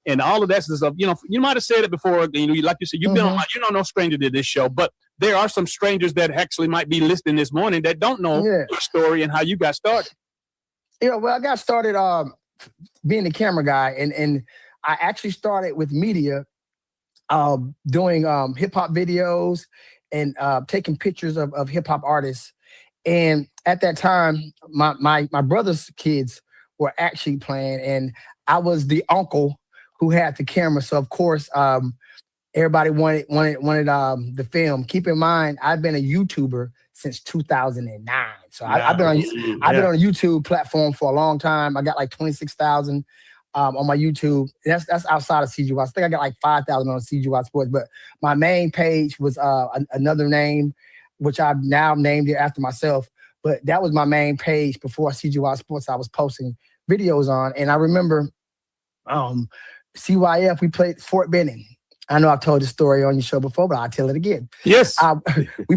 Speaker 2: and all of that stuff. You might have said it before. Like you said, you've been on. You're no stranger to this show, but there are some strangers that actually might be listening this morning that don't know your story and how you got started.
Speaker 22: Well, I got started being the camera guy, and I actually started with media, doing hip hop videos and taking pictures of hip hop artists. And at that time, my brother's kids were actually playing, and I was the uncle who had the camera. So of course, everybody wanted the film. Keep in mind, I've been a YouTuber since 2009. So I've been on a YouTube platform for a long time. I got like 26,000 on my YouTube. That's outside of CGY. I think I got like 5,000 on CGY Sports. But my main page was another name, which I've now named it after myself. But that was my main page before CGY Sports. I was posting videos on, and I remember CYF. We played Fort Benning. I know I've told this story on your show before, but I'll tell it again.
Speaker 2: Yes,
Speaker 22: we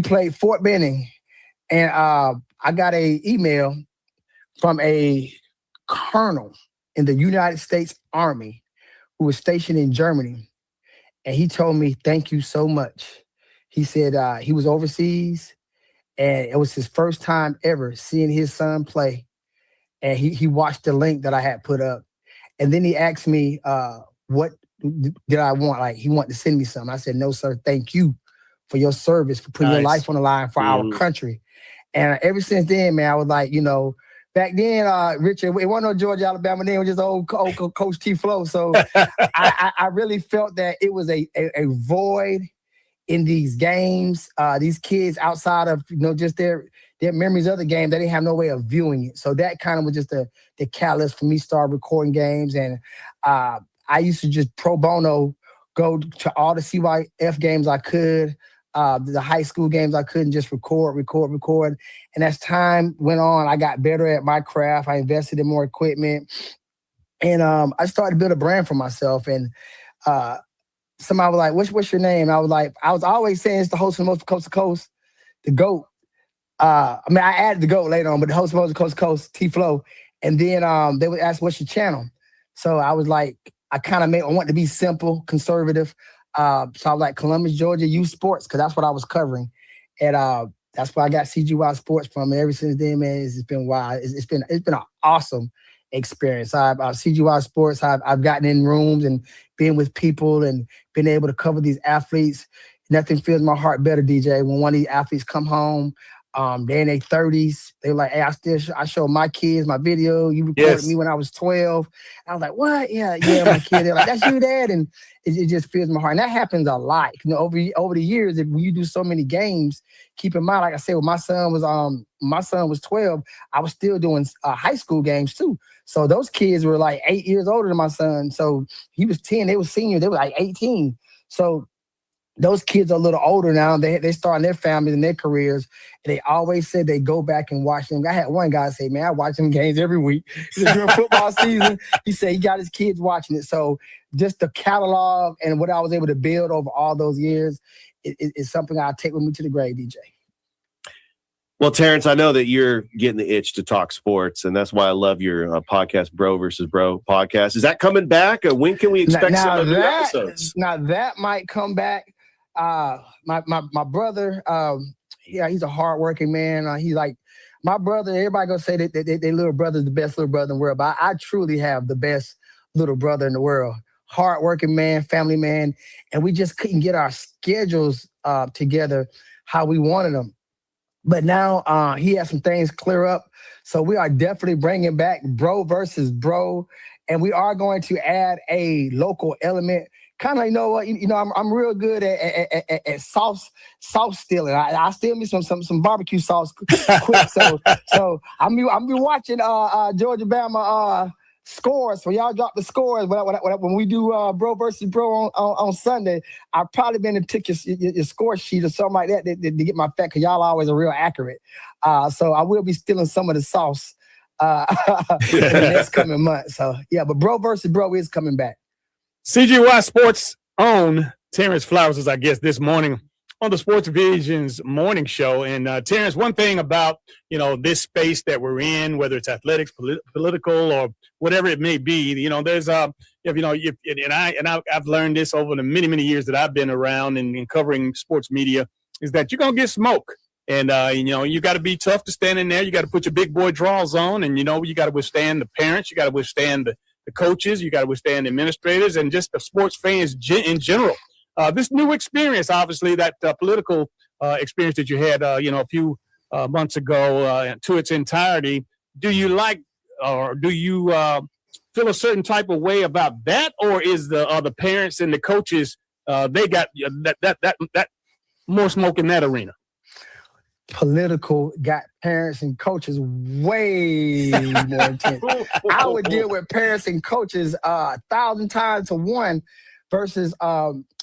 Speaker 22: played Fort Benning, and I got an email from a colonel in the United States Army who was stationed in Germany, and he told me, "Thank you so much." He said he was overseas, and it was his first time ever seeing his son play, and he watched the link that I had put up, and then he asked me what did I want. Like, he wanted to send me something. I said, "No, sir, thank you for your service, for putting your life on the line for our country." And ever since then, man, I was like, back then, Richard, it wasn't no Georgia, Alabama name, it was just old Coach T Flow. So I really felt that it was a void in these games. These kids, outside of just their memories of the game, they didn't have no way of viewing it. So that kind of was just the catalyst for me start recording games. And I used to just pro bono go to all the CYF games I could, the high school games I couldn't, just record. And as time went on, I got better at my craft. I invested in more equipment, and I started to build a brand for myself. And somebody was like, "What's your name?" I was like, I was always saying it's the host of Most Coast to Coast, the GOAT. I added the GOAT later on, but the host of Most Coast to Coast, T Flow. And then they would ask, "What's your channel?" So I was like, I wanted to be simple, conservative. So I was like, Columbus, Georgia Youth Sports, because that's what I was covering. And that's where I got CGY Sports from. And ever since then, man, it's been wild. It's been an awesome experience. CGY Sports, I've gotten in rooms and been with people and been able to cover these athletes. Nothing fills my heart better, DJ, when one of these athletes come home, they're in their 30s. They were like, "Hey, I showed my kids my video. You recorded me when I was 12. I was like, "What? Yeah, my kid." They're like, "That's you, Dad." And it just fills my heart. And that happens a lot. Over the years, when you do so many games, keep in mind, like I said, when my son was 12, I was still doing high school games too. So those kids were like 8 years older than my son. So he was 10. They were seniors. They were like 18. So those kids are a little older now. They starting their families and their careers. And they always said they go back and watch them. I had one guy say, "Man, I watch them games every week." During football season, he said he got his kids watching it. So just the catalog and what I was able to build over all those years is something I'll take with me to the grave, DJ.
Speaker 3: Well, Terrence, I know that you're getting the itch to talk sports, and that's why I love your podcast, Bro versus Bro podcast. Is that coming back? Or when can we expect some of the episodes?
Speaker 22: Now that might come back. My brother, he's a hardworking man. He's like my brother. Everybody gonna say that their little brother's the best little brother in the world, but I truly have the best little brother in the world. Hardworking man, family man, and we just couldn't get our schedules together how we wanted them. But now he has some things clear up, so we are definitely bringing back Bro versus Bro, and we are going to add a local element. Kind of, I'm real good at sauce stealing. I steal me some barbecue sauce quick. So I'm be watching Georgia Bama scores. So y'all drop the scores when we do Bro versus Bro on Sunday. I've probably been and took your score sheet or something like that to get my fact, because y'all always are real accurate. So I will be stealing some of the sauce in the next coming month. So yeah, but Bro versus Bro is coming back.
Speaker 2: CGY Sports own Terrence Flowers is our guest this morning. on the Sportsvisions morning show. And Terrence, one thing about, this space that we're in, whether it's athletics, political, or whatever it may be, there's I've learned this over the many, many years that I've been around and covering sports media, is that you're going to get smoke. And, you got to be tough to stand in there. You got to put your big boy draws on, and, you got to withstand the parents. You got to withstand the coaches. You got to withstand the administrators and just the sports fans in general. This new experience, obviously, that political experience that you had, a few months ago to its entirety, do you like or do you feel a certain type of way about that? Or is the parents and the coaches, they got that more smoke in that arena?
Speaker 22: Political got parents and coaches way more intense. I would deal with parents and coaches 1,000 times to 1 versus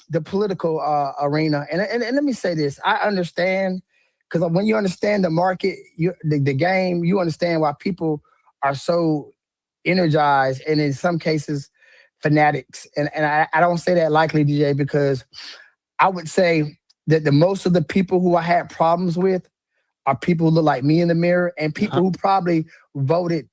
Speaker 22: the political arena. And let me say this. I understand, because when you understand the market, the game, you understand why people are so energized and in some cases fanatics. And I don't say that lightly, DJ, because I would say that the most of the people who I had problems with are people who look like me in the mirror and people who probably voted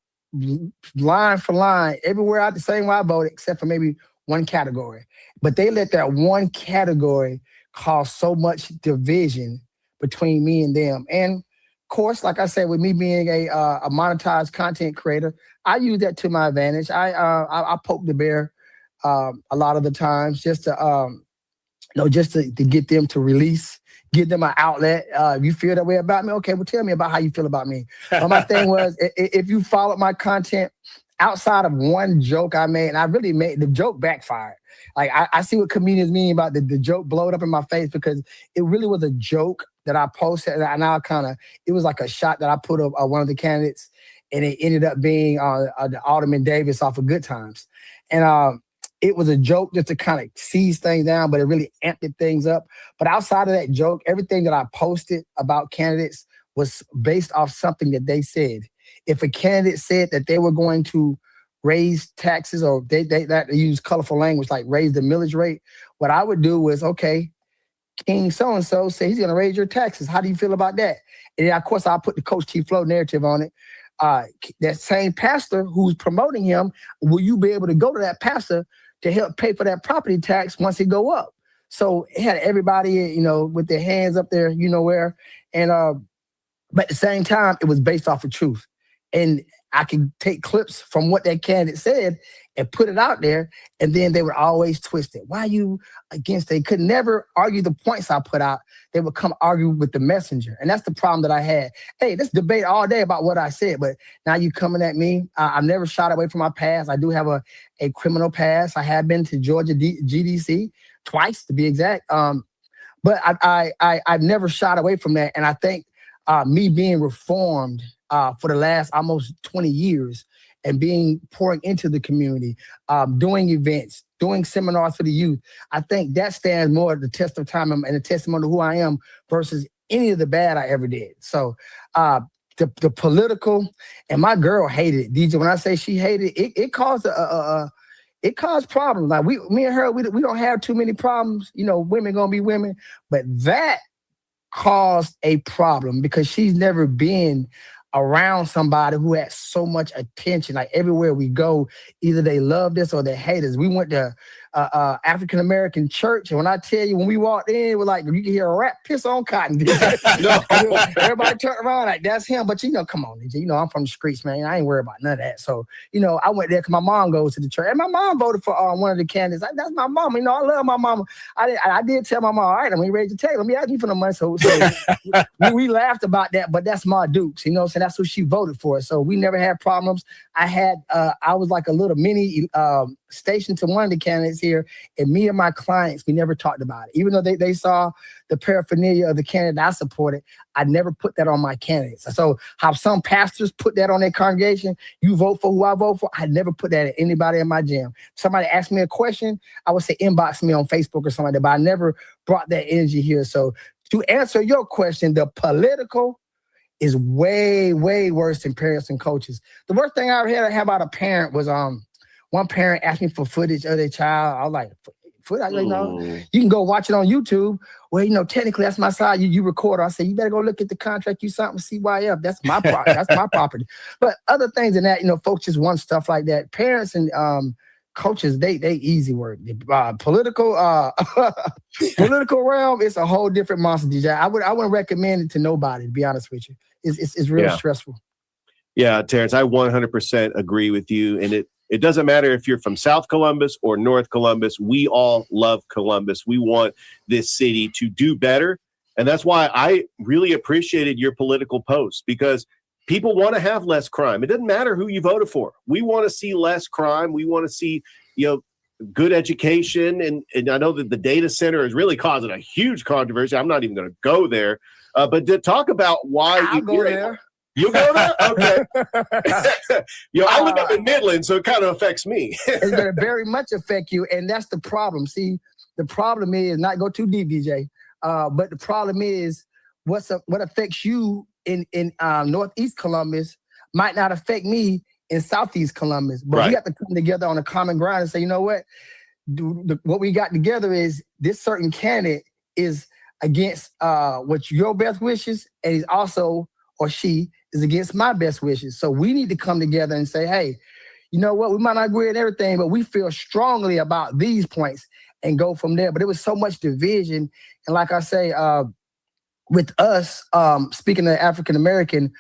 Speaker 22: line for line everywhere out the same way I voted, except for maybe one category. But they let that one category cause so much division between me and them. And of course, like I said, with me being a monetized content creator, I use that to my advantage. I poke the bear a lot of the times just to get them to release, give them an outlet. If you feel that way about me, okay, well, tell me about how you feel about me. My thing was, if you followed my content outside of one joke I made, and I really made the joke backfired. Like I see what comedians mean about the joke blowed up in my face, because it really was a joke that I posted, and it was like a shot that I put up one of the candidates, and it ended up being the Alderman Davis off of Good Times. And it was a joke just to kind of seize things down, but it really amped things up. But outside of that joke, everything that I posted about candidates was based off something that they said. If a candidate said that they were going to raise taxes, or they use colorful language like raise the millage rate, what I would do was, okay, King so-and-so say he's going to raise your taxes. How do you feel about that? And then, of course, I'll put the Coach T Flow narrative on it. That same pastor who's promoting him, will you be able to go to that pastor to help pay for that property tax once it go up? So it had everybody, with their hands up there, where. And but at the same time, it was based off of truth. And I could take clips from what that candidate said and put it out there, and then they would always twist it. Why are you against it? They could never argue the points I put out. They would come argue with the messenger. And that's the problem that I had. Hey, let's debate all day about what I said, but now you coming at me. I've never shied away from my past. I do have a criminal past. I have been to Georgia GDC twice, to be exact. But I've never shied away from that. And I think me being reformed for the last almost 20 years and pouring into the community, doing events, doing seminars for the youth, I think that stands more the test of time and a testimony to who I am versus any of the bad I ever did. So the political, and my girl hated it. DJ, when I say she hated it, it caused it caused problems. Like me and her, we don't have too many problems. Women gonna be women, but that caused a problem because she's never been around somebody who had so much attention. Like everywhere we go, either they loved us or they hate us. We went to African-American church, and when I tell you, when we walked in, we're like, you can hear a rat piss on cotton. Everybody turned around like, that's him. But come on, DJ, I'm from the streets, man. I ain't worried about none of that. So, I went there because my mom goes to the church, and my mom voted for one of the candidates. That's my mom. I love my mama. I did tell my mom, all right, I'm going to raise the table. Let me ask you for the money. So we laughed about that, but that's Ma Dukes, so that's who she voted for. So we never had problems. I was like a little mini station to one of the candidates here, and me and my clients, we never talked about it. Even though they saw the paraphernalia of the candidate I supported, I never put that on my candidates. So how some pastors put that on their congregation, you vote for who I vote for, I never put that at anybody in my gym. Somebody asked me a question, I would say inbox me on Facebook or something like that, but I never brought that energy here. So to answer your question, the political is way, way worse than parents and coaches. The worst thing I ever had about a parent was one parent asked me for footage of their child. I was like, foot. You can go watch it on YouTube. Well, technically that's my side. You record. I say, you better go look at the contract. You something CYF. That's my that's my property. But other things than that, folks just want stuff like that. Parents and coaches, they easy work. Political realm, it's a whole different monster, DJ. I wouldn't recommend it to nobody, to be honest with you. It's real stressful.
Speaker 4: Yeah, Terrence, I 100% agree with you. And it doesn't matter if you're from South Columbus or North Columbus. We all love Columbus. We want this city to do better. And that's why I really appreciated your political post, because people want to have less crime. It doesn't matter who you voted for. We want to see less crime. We want to see, good education. And I know that the data center is really causing a huge controversy. I'm not even going to go there. But to talk about why
Speaker 22: I'll go there.
Speaker 4: You go there? Okay. I live up in Midland, so it kind of affects me.
Speaker 22: It's going to very much affect you, and that's the problem. See, the problem is, not go too deep, DJ, but the problem is what affects you in Northeast Columbus might not affect me in Southeast Columbus. But we have to come together on a common ground and say, you know what? What we got together is this certain candidate is against what your best wishes, and he's also, or she, is against my best wishes. So we need to come together and say, hey, you know what? We might not agree on everything, but we feel strongly about these points and go from there. But it was so much division. And like I say, with us, speaking of African-American,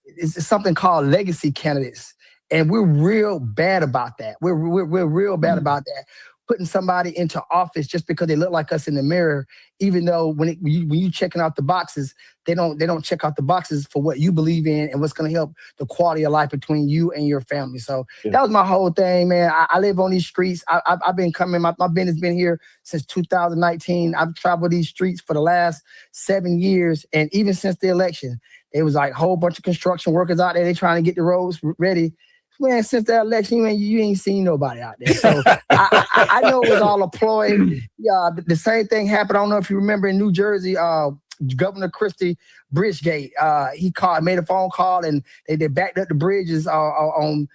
Speaker 22: it's something called legacy candidates. And we're real bad about that. We're real bad about that. Putting somebody into office just because they look like us in the mirror, even though when you checking out the boxes, they don't check out the boxes for what you believe in and what's going to help the quality of life between you and your family. So that was my whole thing, man. I live on these streets. I've been coming. My business been here since 2019. I've traveled these streets for the last 7 years, and even since the election, there was like a whole bunch of construction workers out there. They trying to get the roads ready. Man, since that election, you ain't seen nobody out there. So I know it was all a ploy. The same thing happened. I don't know if you remember in New Jersey, Governor Christie Bridgegate. He made a phone call, and they backed up the bridges on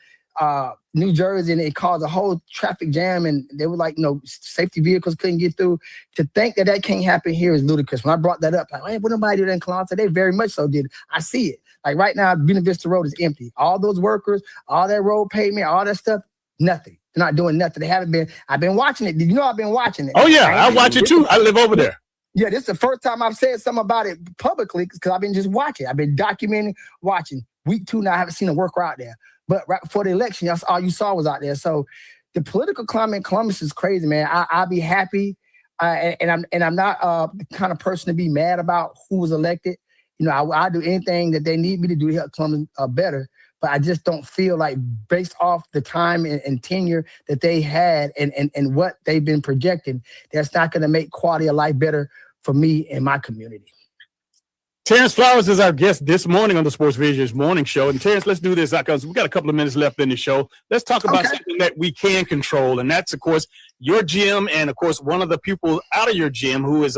Speaker 22: New Jersey, and it caused a whole traffic jam. And they were like, safety vehicles couldn't get through. To think that can't happen here is ludicrous. When I brought that up, like, hey, what nobody do that in Columbus? They very much so did. I see it. Like right now, Buena Vista Road is empty. All those workers, all that road pavement, all that stuff, nothing. They're not doing nothing. They haven't been. I've been watching it. Did you know I've been watching it?
Speaker 2: Oh, yeah. I watch it too. I live over there.
Speaker 22: Yeah, this is the first time I've said something about it publicly because I've been just watching. I've been documenting, watching. Week 2 now, I haven't seen a worker out there. But right before the election, that's all you saw was out there. So the political climate in Columbus is crazy, man. I'll be happy. And I'm not the kind of person to be mad about who was elected. I do anything that they need me to do to help Columbus better, but I just don't feel like, based off the time and tenure that they had and what they've been projecting, that's not going to make quality of life better for me and my community.
Speaker 2: Terrence Flowers is our guest this morning on the Sportsvisions Morning Show. And Terrence, let's do this because we got a couple of minutes left in the show. Let's talk about something that we can control, and that's, of course, your gym, and of course, one of the people out of your gym who is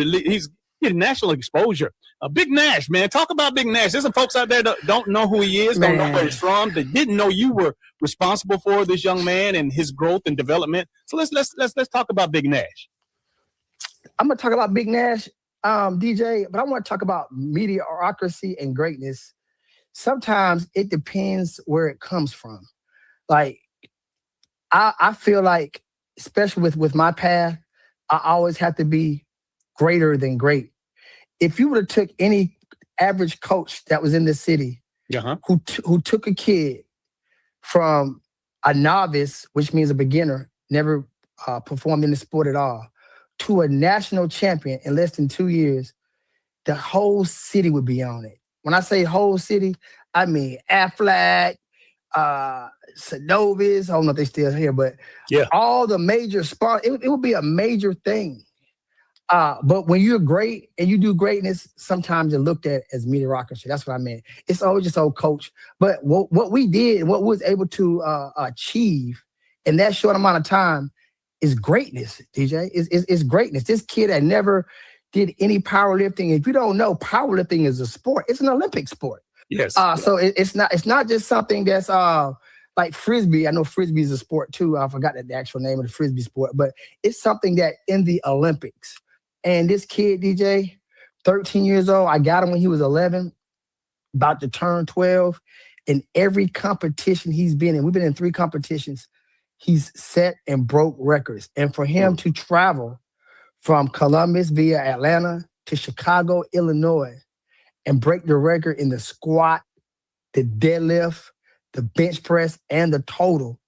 Speaker 2: he's getting national exposure. Big Nash, man. Talk about Big Nash. There's some folks out there that don't know who he is, don't know where he's from. They didn't know you were responsible for this young man and his growth and development. So let's talk about Big Nash.
Speaker 22: I'm gonna talk about Big Nash, DJ, but I want to talk about mediocrity and greatness. Sometimes it depends where it comes from. Like I feel like, especially with my path, I always have to be greater than great. If you would have took any average coach that was in the city who took a kid from a novice, which means a beginner, never performed in the sport at all, to a national champion in less than 2 years, the whole city would be on it. When I say whole city, I mean Aflac, Sanovis, I don't know if they're still here, but all the major sponsors, it would be a major thing. But when you're great and you do greatness, sometimes you're looked at as mediocrity. That's what I meant. It's always just old coach. But what we did, what we was able to achieve in that short amount of time is greatness, DJ. It's greatness. This kid had never did any powerlifting. If you don't know, powerlifting is a sport. It's an Olympic sport.
Speaker 2: Yes.
Speaker 22: So it's not just something that's like Frisbee. I know Frisbee is a sport too. I forgot the actual name of the Frisbee sport, but it's something that in the Olympics. And this kid, DJ, 13 years old, I got him when he was 11, about to turn 12. In every competition he's been in, we've been in 3 competitions, he's set and broke records. And for him to travel from Columbus via Atlanta to Chicago, Illinois, and break the record in the squat, the deadlift, the bench press, and the total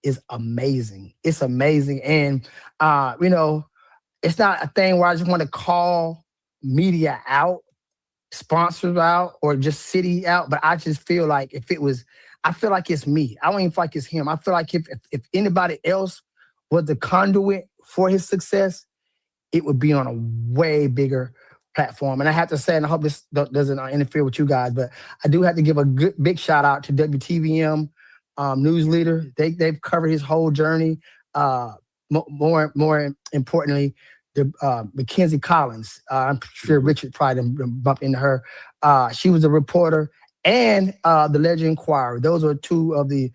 Speaker 22: is amazing. It's amazing. And, it's not a thing where I just want to call media out, sponsors out, or just city out, but I just feel like I feel like it's me. I don't even feel like it's him. I feel like if anybody else was the conduit for his success, it would be on a way bigger platform. And I have to say, and I hope this doesn't interfere with you guys, but I do have to give a big shout out to WTVM news leader. They've covered his whole journey. More importantly, the Mackenzie Collins. I'm sure Richard probably bumped into her. She was a reporter, and the Legend Inquirer. Those are 2 of the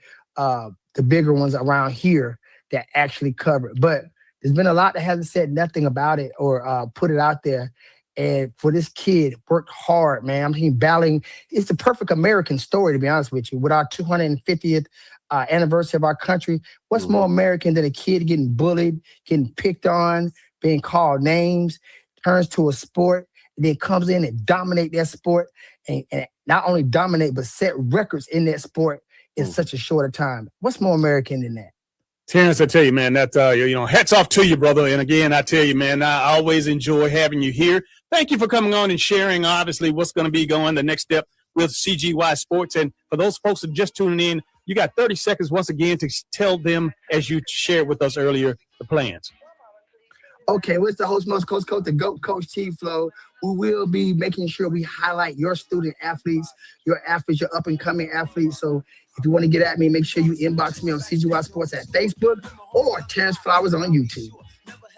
Speaker 22: bigger ones around here that actually cover it. But there's been a lot that hasn't said nothing about it or put it out there. And for this kid, worked hard, man. I mean, battling. It's the perfect American story, to be honest with you. With our 250th anniversary of our country, what's more American than a kid getting bullied, getting picked on, being called names, turns to a sport, and then comes in and dominate that sport, and not only dominate, but set records in that sport in such a short a time. What's more American than that?
Speaker 2: Terrence, I tell you, man, that hats off to you, brother. And again, I tell you, man, I always enjoy having you here. Thank you for coming on and sharing, obviously, what's going to be going the next step with CGY Sports. And for those folks that are just tuning in, you got 30 seconds once again to tell them, as you shared with us earlier, the plans.
Speaker 22: Okay, what's the host, most coach, the GOAT Coach T-Flow, who will be making sure we highlight your student athletes, your up-and-coming athletes. So if you want to get at me, make sure you inbox me on CGY Sports at Facebook or Terrence Flowers on YouTube.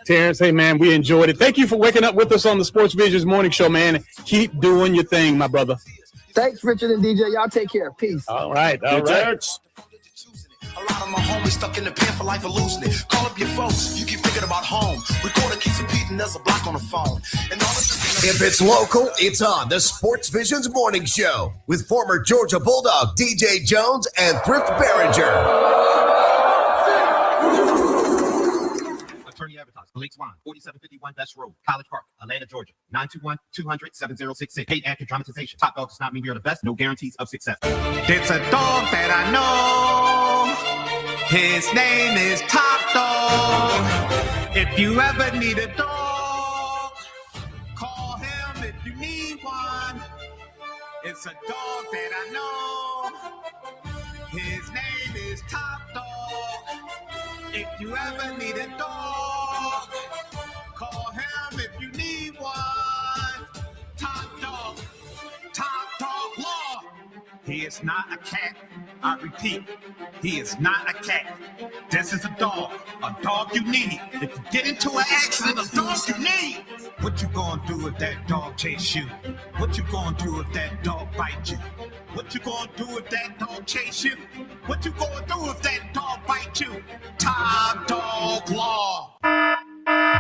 Speaker 2: Terrence, hey, man, we enjoyed it. Thank you for waking up with us on the Sports Visions Morning Show, man. Keep doing your thing, my brother.
Speaker 22: Thanks, Richard and DJ. Y'all take care. Peace.
Speaker 2: All right. Terrence.
Speaker 7: A lot of my homies stuck in the pen for life of losing it. Call up your folks, you keep thinking about home. Recorder keeps repeating, there's a block on the phone. And all
Speaker 1: If it's local, it's on the Sports Visions Morning Show with former Georgia Bulldog DJ Jones and Thrift Barringer.
Speaker 5: Attorney advertised. Lake Swan, 4751 Best Road, College Park, Atlanta, Georgia. 921-200-7066. Paid actor dramatization. Top dog does not mean we are the best. No guarantees of success.
Speaker 7: It's a dog that I know. His name is Top Dog. If you ever need a dog, call him if you need one. It's a dog that I know. His name is Top Dog. If you ever need a dog, call him if you need one. Top Dog. Top Dog Law. He is not a cat. I repeat, he is not a cat. This is a dog you need. If you get into an accident, a dog you need. What you gonna do if that dog chase you? What you gonna do if that dog bite you? What you gonna do if that dog chase you? What you gonna do if that dog bite you? Top Dog Law.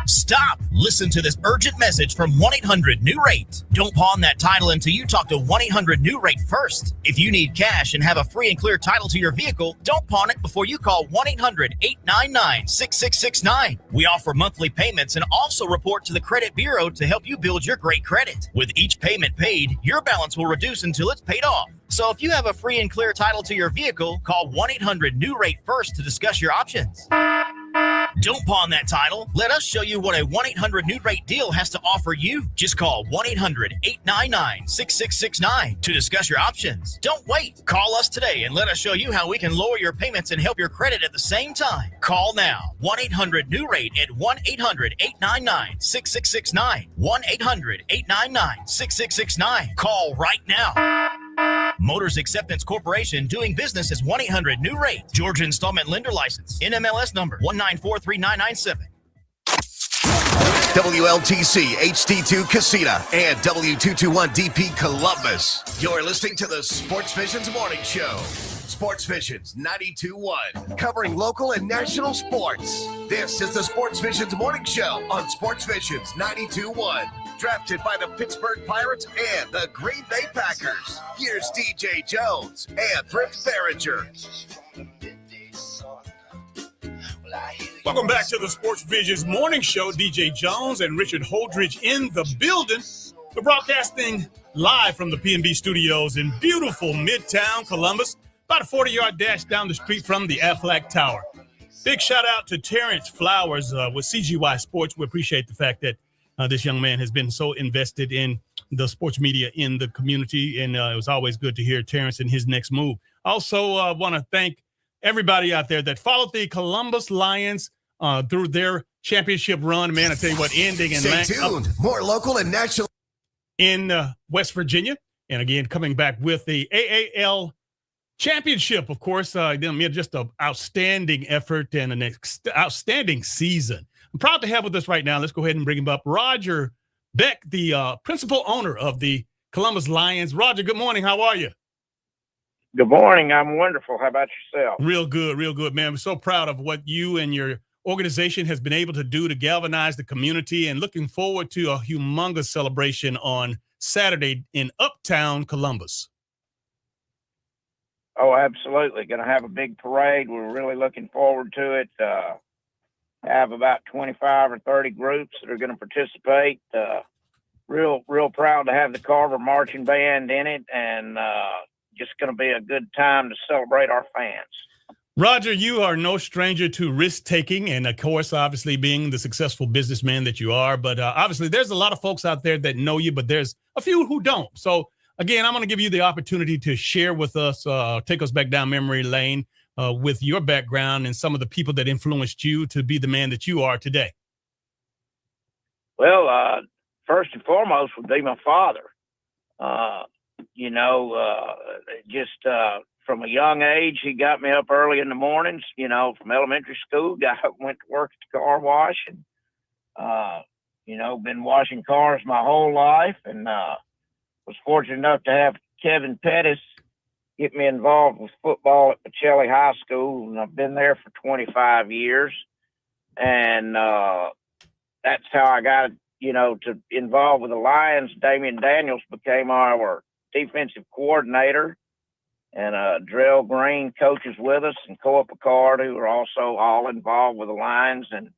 Speaker 17: Stop! Listen to this urgent message from 1-800-NEW-RATE. Don't pawn that title until you talk to 1-800-NEW-RATE first. If you need cash and have a free and clear title to your vehicle, don't pawn it before you call 1-800-899-6669. We offer monthly payments and also report to the credit bureau to help you build your great credit. With each payment paid, your balance will reduce until it's paid off. So if you have a free and clear title to your vehicle, call 1-800-NEW-RATE first to discuss your options. Don't pawn that title. Let us show you what a 1-800-NEW-RATE deal has to offer you. Just call 1-800-899-6669 to discuss your options. Don't wait. Call us today and let us show you how we can lower your payments and help your credit at the same time. Call now. 1-800-NEW-RATE at 1-800-899-6669. 1-800-899-6669. Call right now. Motors Acceptance Corporation, doing business as 1-800-NEW-RATE. Georgia Installment Lender License. NMLS number 1943997.
Speaker 1: WLTC HD2 Casita and W221DP Columbus. You're listening to the Sports Visions Morning Show. Sportsvisions 92.1, covering local and national sports. This is the Sportsvisions Morning Show on Sportsvisions 92.1. Drafted by the Pittsburgh Pirates and the Green Bay Packers. Here's DJ Jones and Thrift Barringer.
Speaker 2: Welcome back to the Sportsvisions Morning Show. DJ Jones and Richard Holdridge in the building. We're broadcasting live from the P&B studios in beautiful Midtown Columbus, about a 40-yard dash down the street from the Aflac Tower. Big shout out to Terrence Flowers with CGY Sports. We appreciate the fact that this young man has been so invested in the sports media in the community, and it was always good to hear Terrence in his next move. Also, want to thank everybody out there that followed the Columbus Lions through their championship run. Man, I tell you what, ending in
Speaker 1: Stay tuned. More local and national
Speaker 2: in West Virginia, and again coming back with the AAL championship. Of course, just an outstanding effort and an outstanding season. I'm proud to have with us right now. Let's go ahead and bring him up. Roger Beck, the principal owner of the Columbus Lions. Roger, good morning. How are you?
Speaker 6: Good morning. I'm wonderful. How about yourself?
Speaker 2: Real good, man. We're so proud of what you and your organization has been able to do to galvanize the community, and looking forward to a humongous celebration on Saturday in Uptown Columbus.
Speaker 6: Oh, absolutely. Going to have a big parade. We're really looking forward to it. Have about 25 or 30 groups that are going to participate. Real proud to have the Carver Marching Band in it, and just going to be a good time to celebrate our fans.
Speaker 2: Roger, you are no stranger to risk-taking, and of course, obviously being the successful businessman that you are. But obviously, there's a lot of folks out there that know you, but there's a few who don't. So again, I'm going to give you the opportunity to share with us, take us back down memory lane with your background and some of the people that influenced you to be the man that you are today.
Speaker 6: Well, first and foremost would be my father. From a young age, he got me up early in the mornings, from elementary school. Went to work at the car wash, and, been washing cars my whole life, and was fortunate enough to have Kevin Pettis get me involved with football at Pacelli High School, and I've been there for 25 years. And that's how I got, to involved with the Lions. Damian Daniels became our defensive coordinator, and Drell Green coaches with us, and Coa Picard, who are also all involved with the Lions, and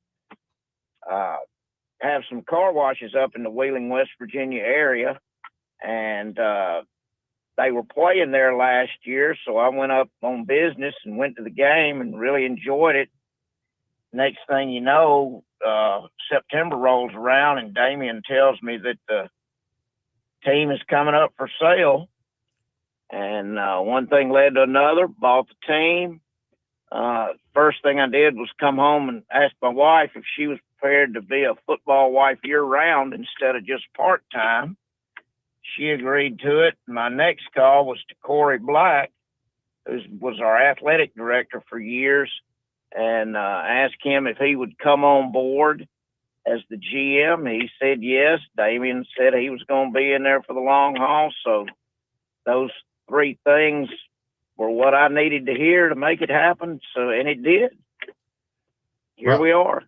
Speaker 6: have some car washes up in the Wheeling, West Virginia area. And they were playing there last year, so I went up on business and went to the game and really enjoyed it. Next thing you know, September rolls around, and Damian tells me that the team is coming up for sale. And one thing led to another, bought the team. First thing I did was come home and ask my wife if she was prepared to be a football wife year-round instead of just part-time. She agreed to it. My next call was to Corey Black, who was our athletic director for years, and asked him if he would come on board as the GM. He said yes. Damian said he was going to be in there for the long haul. So those three things were what I needed to hear to make it happen. So, and it did. Here we are.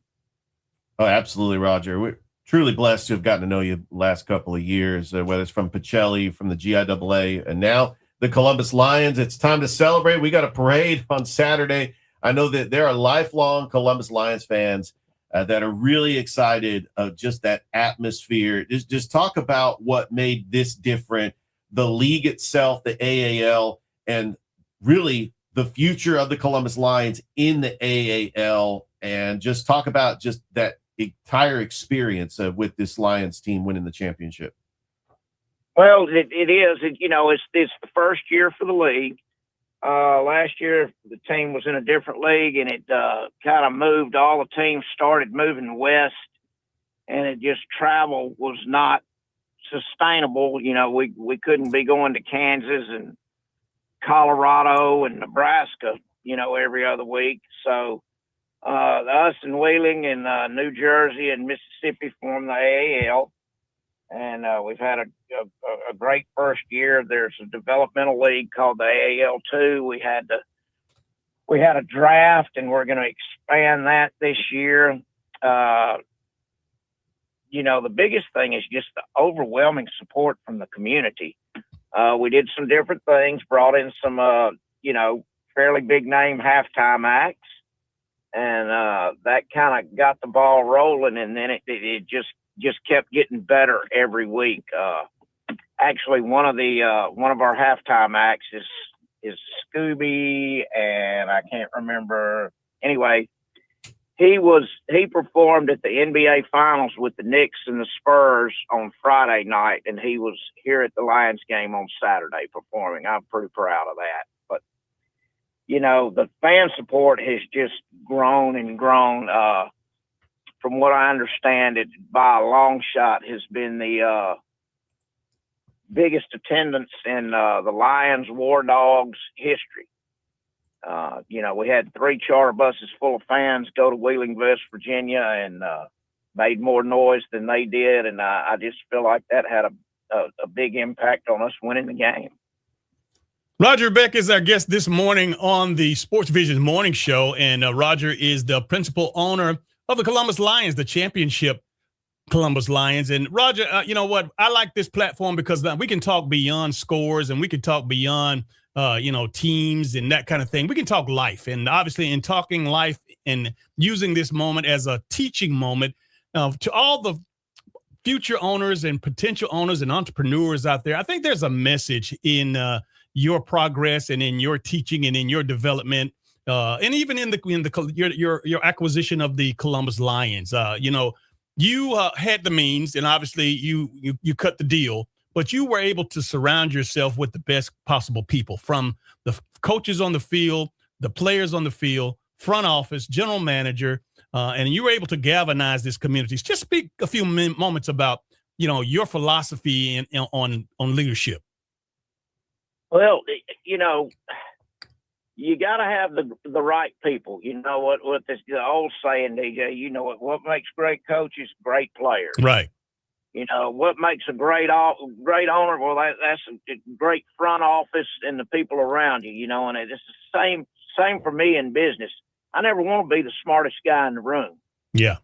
Speaker 3: Oh, absolutely, Roger. We're truly blessed to have gotten to know you the last couple of years, whether it's from Pacelli, from the GIAA, and now the Columbus Lions. It's time to celebrate. We got a parade on Saturday. I know that there are lifelong Columbus Lions fans that are really excited of just that atmosphere. Just talk about what made this different, the league itself, the AAL, and really the future of the Columbus Lions in the AAL, and just talk about just that entire experience with this Lions team winning the championship.
Speaker 6: Well, it is. It's the first year for the league. Last year, the team was in a different league, and it kind of moved. All the teams started moving west, and it just travel was not sustainable. We couldn't be going to Kansas and Colorado and Nebraska, every other week. So us and Wheeling and New Jersey and Mississippi formed the AAL. and we've had a great first year. There's a developmental league called the AAL2. We had a draft, and we're going to expand that this year. The biggest thing is just the overwhelming support from the community. We did some different things, brought in some, fairly big name halftime acts, and that kind of got the ball rolling, and then it just kept getting better every week. Actually, one of our halftime acts is Scooby, and I can't remember. Anyway, he performed at the NBA Finals with the Knicks and the Spurs on Friday night, and he was here at the Lions game on Saturday performing. I'm pretty proud of that. But the fan support has just grown and grown. From what I understand, it by a long shot has been the biggest attendance in the Lions War Dogs history. We had 3 charter buses full of fans go to Wheeling, West Virginia, and made more noise than they did. And I just feel like that had a big impact on us winning the game.
Speaker 2: Roger Beck is our guest this morning on the Sports Visions Morning Show, and Roger is the principal owner of the Columbus Lions, the championship Columbus Lions. And Roger, you know what? I like this platform because we can talk beyond scores, and we can talk beyond teams and that kind of thing. We can talk life, and obviously in talking life and using this moment as a teaching moment to all the future owners and potential owners and entrepreneurs out there. I think there's a message in your progress and in your teaching and in your development, and even in your acquisition of the Columbus Lions. You had the means, and obviously you cut the deal, but you were able to surround yourself with the best possible people, from the coaches on the field, the players on the field, front office, general manager, and you were able to galvanize this community. Just speak a few moments about, your philosophy on leadership.
Speaker 6: Well, you got to have the right people. You know what the old saying, DJ, what makes great coaches, great players.
Speaker 2: Right.
Speaker 6: What makes a great owner? Well, that's a great front office and the people around you, and it's the same for me in business. I never want to be the smartest guy in the room.
Speaker 2: Yeah.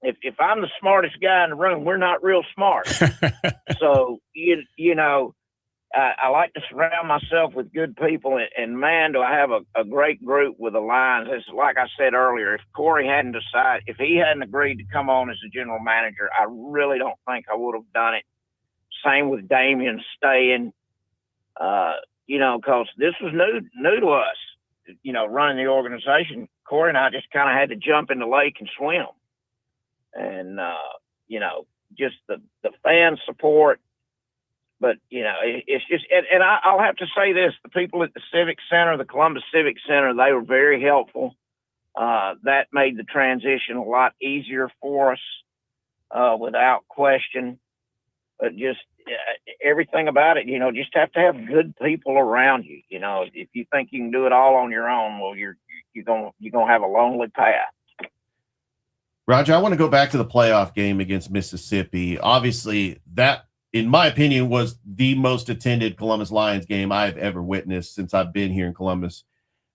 Speaker 6: If I'm the smartest guy in the room, we're not real smart. So, I like to surround myself with good people, and man, do I have a great group with the Lions. It's like I said earlier, if Corey hadn't decided, if he hadn't agreed to come on as a general manager, I really don't think I would have done it. Same with Damian staying, because this was new to us, running the organization. Corey and I just kind of had to jump in the lake and swim. And, just the fan support. But, it's just, and I'll have to say this, the people at the Civic Center, the Columbus Civic Center, they were very helpful. That made the transition a lot easier for us, without question. But just everything about it, just have to have good people around you. If you think you can do it all on your own, well, you're gonna have a lonely path.
Speaker 3: Roger, I want to go back to the playoff game against Mississippi. Obviously, that, in my opinion, was the most attended Columbus Lions game I've ever witnessed since I've been here in Columbus.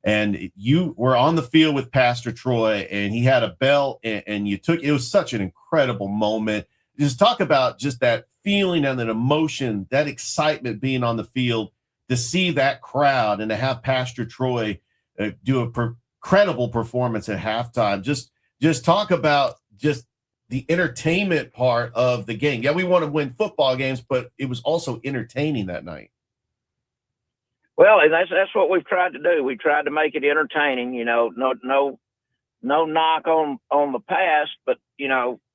Speaker 3: And you were on the field with Pastor Troy, and he had a belt, and it was such an incredible moment. Just talk about just that feeling and that emotion, that excitement being on the field, to see that crowd and to have Pastor Troy do a credible performance at halftime. Just talk about just the entertainment part of the game. Yeah, we want to win football games, but it was also entertaining that night.
Speaker 6: Well, that's what we've tried to do. We tried to make it entertaining. No knock on the past, but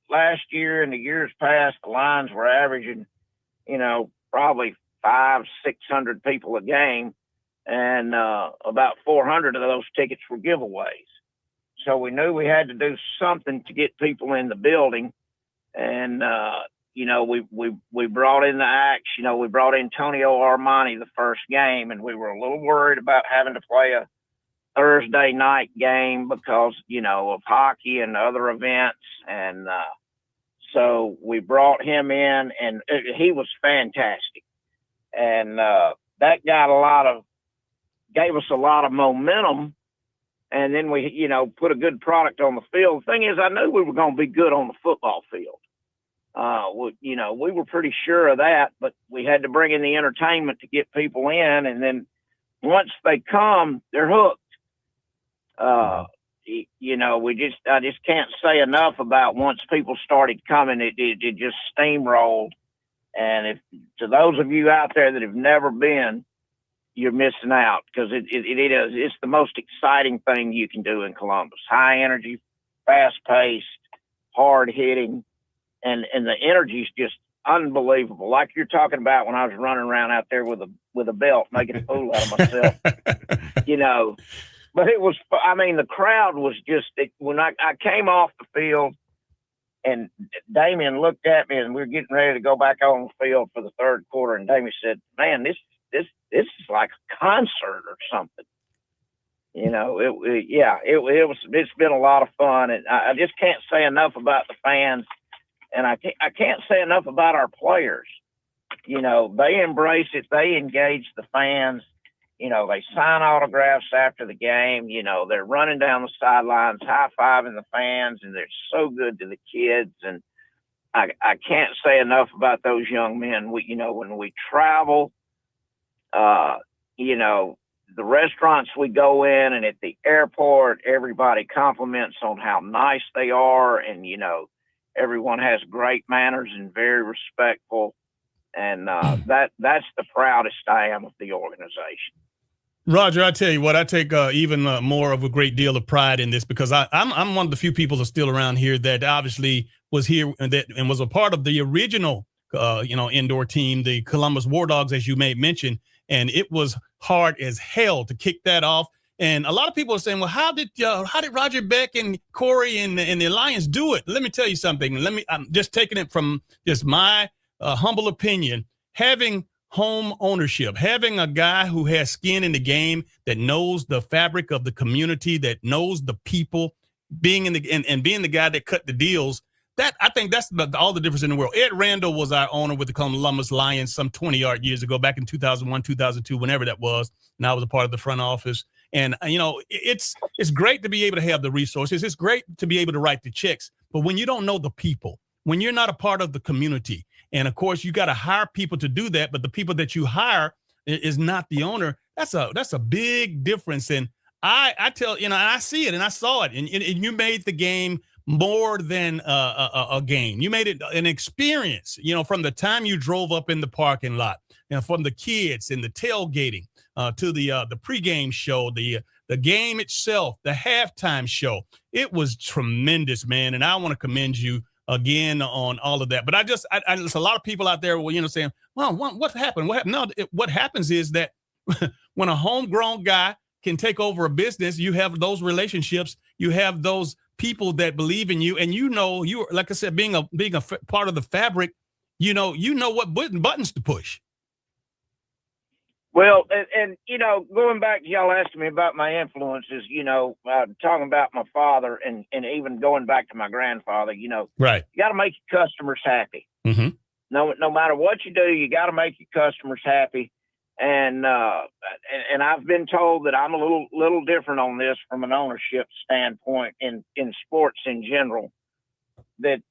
Speaker 6: last year and the years past, the Lions were averaging, probably 500-600 people a game, and about 400 of those tickets were giveaways. So we knew we had to do something to get people in the building. And, we brought in the acts. We brought in Antonio Armani the first game, and we were a little worried about having to play a Thursday night game because, of hockey and other events. And So we brought him in, and he was fantastic. And that gave us a lot of momentum. And then we, put a good product on the field. The thing is, I knew we were going to be good on the football field. We were pretty sure of that, but we had to bring in the entertainment to get people in. And then once they come, they're hooked. I just can't say enough about once people started coming, it just steamrolled. And to those of you out there that have never been, you're missing out, because it's the most exciting thing you can do in Columbus. High energy, fast paced, hard hitting, and the energy is just unbelievable. Like you're talking about when I was running around out there with a belt, making a fool out of myself, But it was, the crowd was just, when I came off the field and Damien looked at me and we were getting ready to go back on the field for the third quarter, and Damien said, "Man, this is like a concert or something." It's been a lot of fun, and I just can't say enough about the fans, and I can't say enough about our players. They embrace it. They engage the fans. They sign autographs after the game. They're running down the sidelines, high-fiving the fans, and they're so good to the kids. And I can't say enough about those young men. When we travel, the restaurants we go in and at the airport, everybody compliments on how nice they are. And, everyone has great manners and very respectful. And that's the proudest I am of the organization.
Speaker 2: Roger, I tell you what, I take even more of a great deal of pride in this, because I'm one of the few people that are still around here that obviously was here and was a part of the original, indoor team, the Columbus War Dogs, as you may mention, and it was hard as hell to kick that off. And a lot of people are saying, well, how did Roger Beck and Corey and the Alliance do it? Let me tell you something. I'm just taking it from just my humble opinion, having home ownership, having a guy who has skin in the game, that knows the fabric of the community, that knows the people, being in and being the guy that cut the deals. That, I think that's all the difference in the world. Ed Randall was our owner with the Columbus Lions some 20-odd years ago, back in 2001, 2002, whenever that was. And I was a part of the front office. And, it's great to be able to have the resources. It's great to be able to write the checks. But when you don't know the people, when you're not a part of the community, and of course you got to hire people to do that, but the people that you hire is not the owner, that's a big difference. And I tell, I see it and I saw it. And you made the game more than a game. You made it an experience, from the time you drove up in the parking lot, from the kids and the tailgating to the pregame show, the game itself, the halftime show. It was tremendous, man. And I want to commend you again on all of that. But there's a lot of people out there, saying, well, what happened? What happened? No, what happens is that when a homegrown guy can take over a business, you have those relationships, you have those people that believe in you, and you, like I said, being a part of the fabric, you know what buttons to push.
Speaker 6: Well, and going back to y'all asking me about my influences, talking about my father and even going back to my grandfather,
Speaker 2: right.
Speaker 6: You got to make your customers happy.
Speaker 2: Mm-hmm.
Speaker 6: No matter what you do, you got to make your customers happy. And I've been told that I'm a little different on this from an ownership standpoint in sports in general, that,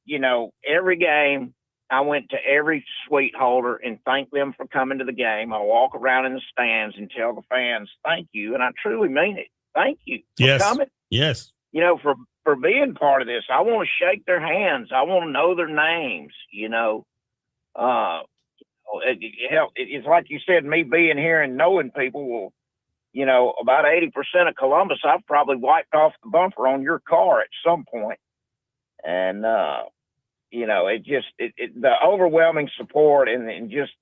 Speaker 6: every game, I went to every suite holder and thanked them for coming to the game. I walk around in the stands and tell the fans, thank you. And I truly mean it. Thank you for coming.
Speaker 2: Yes.
Speaker 6: For being part of this. I want to shake their hands. I want to know their names, It's like you said, me being here and knowing people about 80% of Columbus, I've probably wiped off the bumper on your car at some point. And, the overwhelming support and just,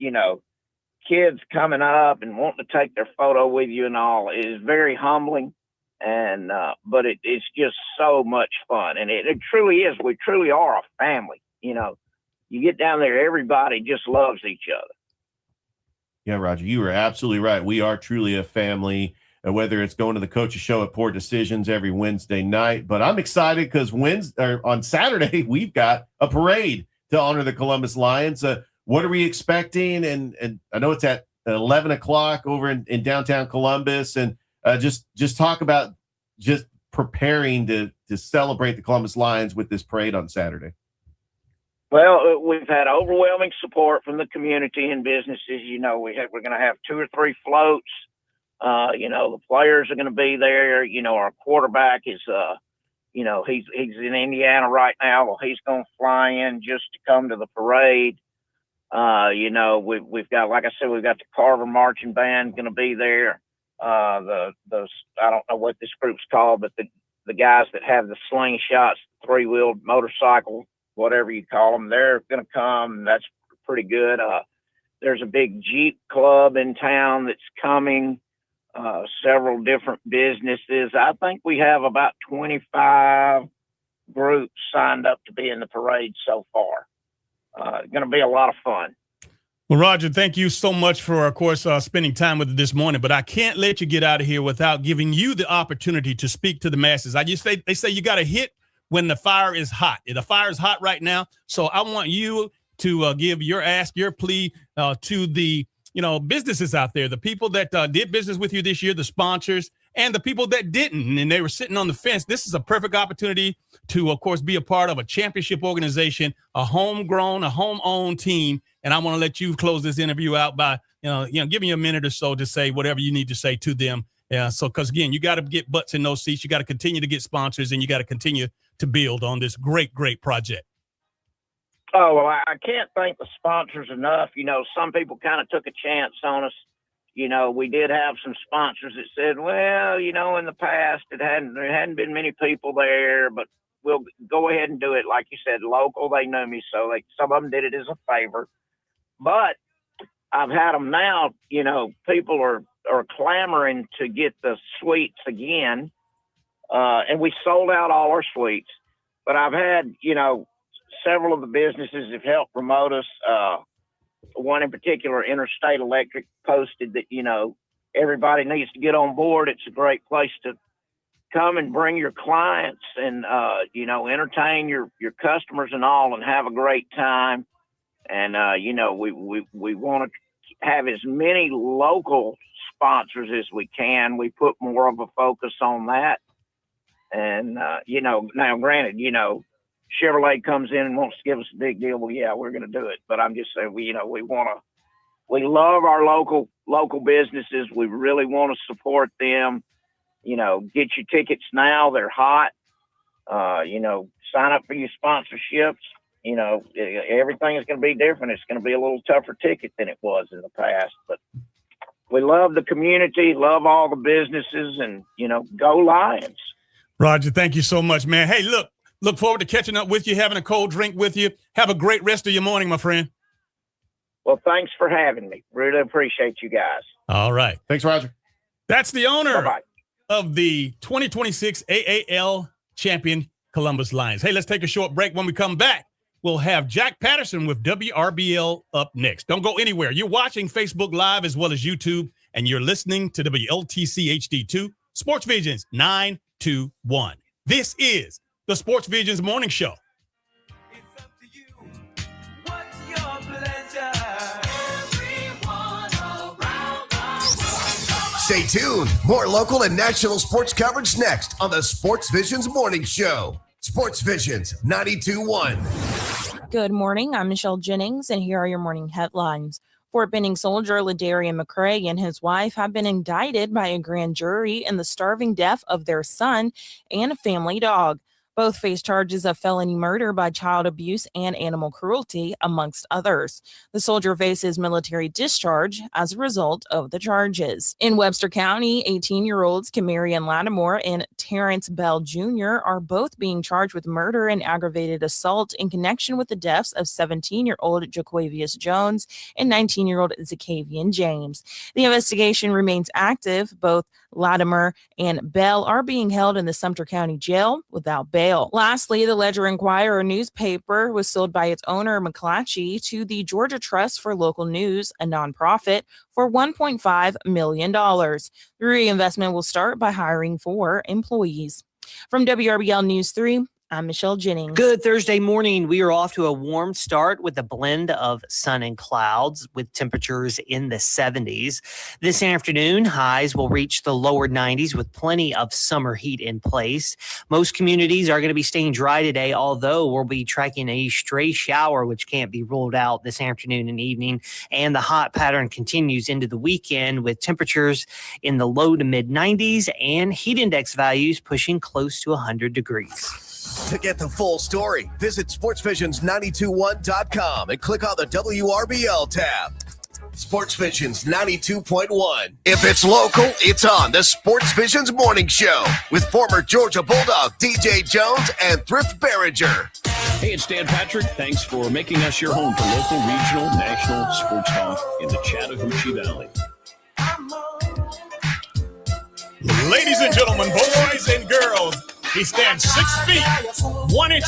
Speaker 6: kids coming up and wanting to take their photo with you and all is very humbling. And, but it's just so much fun. And it truly is. We truly are a family. You get down there, everybody just loves each other.
Speaker 3: Yeah, Roger, you were absolutely right. We are truly a family, whether it's going to the coach's show at Poor Decisions every Wednesday night. But I'm excited because on Saturday, we've got a parade to honor the Columbus Lions. What are we expecting? And I know it's at 11 o'clock over in downtown Columbus, and just talk about just preparing to celebrate the Columbus Lions with this parade on Saturday.
Speaker 6: Well, we've had overwhelming support from the community and businesses. You know, we're going to have 2 or 3 floats. You know, the players are going to be there. You know, our quarterback is, you know, he's in Indiana right now. Well, he's going to fly in just to come to the parade. You know, we've got, like I said, we've got the Carver Marching Band going to be there. I don't know what this group's called, but the guys that have the slingshots, 3-wheeled motorcycle, whatever you call them, they're going to come. That's pretty good. There's a big Jeep club in town that's coming. Several different businesses. I think we have about 25 groups signed up to be in the parade so far. Going to be a lot of fun.
Speaker 2: Well, Roger, thank you so much for, of course, spending time with us this morning. But I can't let you get out of here without giving you the opportunity to speak to the masses. They say you got to hit when the fire is hot. The fire is hot right now. So I want you to give your ask, your plea to the businesses out there, the people that did business with you this year, the sponsors, and the people that didn't, and they were sitting on the fence. This is a perfect opportunity to, of course, be a part of a championship organization, a homegrown, a home-owned team. And I want to let you close this interview out by, giving you a minute or so to say whatever you need to say to them. Because again, you got to get butts in those seats. You got to continue to get sponsors, and you got to continue to build on this great, great project.
Speaker 6: Oh, well, I can't thank the sponsors enough. You know, some people kind of took a chance on us. You know, we did have some sponsors that said, well, you know, in the past there hadn't been many people there, but we'll go ahead and do it. Like you said, local, they knew me, so some of them did it as a favor. But I've had them now, you know, people are clamoring to get the suites again. And we sold out all our suites. But I've had, you know, several of the businesses have helped promote us. One in particular, Interstate Electric, posted that, you know, everybody needs to get on board. It's a great place to come and bring your clients and, you know, entertain your customers and all, and have a great time. And, you know, we want to have as many local sponsors as we can. We put more of a focus on that. And, you know, now granted, you know, Chevrolet comes in and wants to give us a big deal. Well, yeah, we're going to do it. But I'm just saying, we love our local businesses. We really want to support them. You know, get your tickets now. They're hot. You know, sign up for your sponsorships. You know, everything is going to be different. It's going to be a little tougher ticket than it was in the past. But we love the community, love all the businesses, and, you know, go Lions.
Speaker 2: Roger, thank you so much, man. Hey, look forward to catching up with you, having a cold drink with you. Have a great rest of your morning, my friend.
Speaker 6: Well, thanks for having me. Really appreciate you guys.
Speaker 2: All right.
Speaker 3: Thanks, Roger.
Speaker 2: That's the owner
Speaker 6: Bye-bye.
Speaker 2: of the 2026 AAL champion Columbus Lions. Hey, let's take a short break. When we come back, we'll have Jack Patterson with WRBL up next. Don't go anywhere. You're watching Facebook Live as well as YouTube, and you're listening to WLTC HD2, Sports Visions 921. This is the Sports Visions Morning Show.
Speaker 1: Stay tuned. More local and national sports coverage next on the Sports Visions Morning Show. Sports Visions 92.1.
Speaker 8: Good morning. I'm Michelle Jennings, and here are your morning headlines. Fort Benning soldier Ladarian McCrae and his wife have been indicted by a grand jury in the starving death of their son and a family dog. Both face charges of felony murder by child abuse and animal cruelty, amongst others. The soldier faces military discharge as a result of the charges. In Webster County, 18-year-olds Kamarian Lattimore and Terrence Bell Jr. are both being charged with murder and aggravated assault in connection with the deaths of 17-year-old Jaquavius Jones and 19-year-old Zacavian James. The investigation remains active. Both Latimer and Bell are being held in the Sumter County Jail without bail. Lastly, the Ledger-Enquirer newspaper was sold by its owner, McClatchy, to the Georgia Trust for Local News, a nonprofit, for $1.5 million. The reinvestment will start by hiring 4 employees. From WRBL News 3, I'm Michelle Jennings.
Speaker 9: Good Thursday morning. We are off to a warm start with a blend of sun and clouds with temperatures in the 70s. This afternoon, highs will reach the lower 90s with plenty of summer heat in place. Most communities are going to be staying dry today, although we'll be tracking a stray shower, which can't be ruled out this afternoon and evening. And the hot pattern continues into the weekend with temperatures in the low to mid 90s and heat index values pushing close to 100 degrees.
Speaker 1: To get the full story, visit sportsvisions921.com and click on the WRBL tab. Sports Visions 92.1. If it's local, it's on the Sports Visions Morning Show with former Georgia Bulldog DJ Jones and Thrift Barringer.
Speaker 15: Hey, it's Dan Patrick. Thanks for making us your home for local, regional, national sports talk in the Chattahoochee Valley.
Speaker 2: Ladies and gentlemen, boys and girls, he stands 6 feet, 1 inch,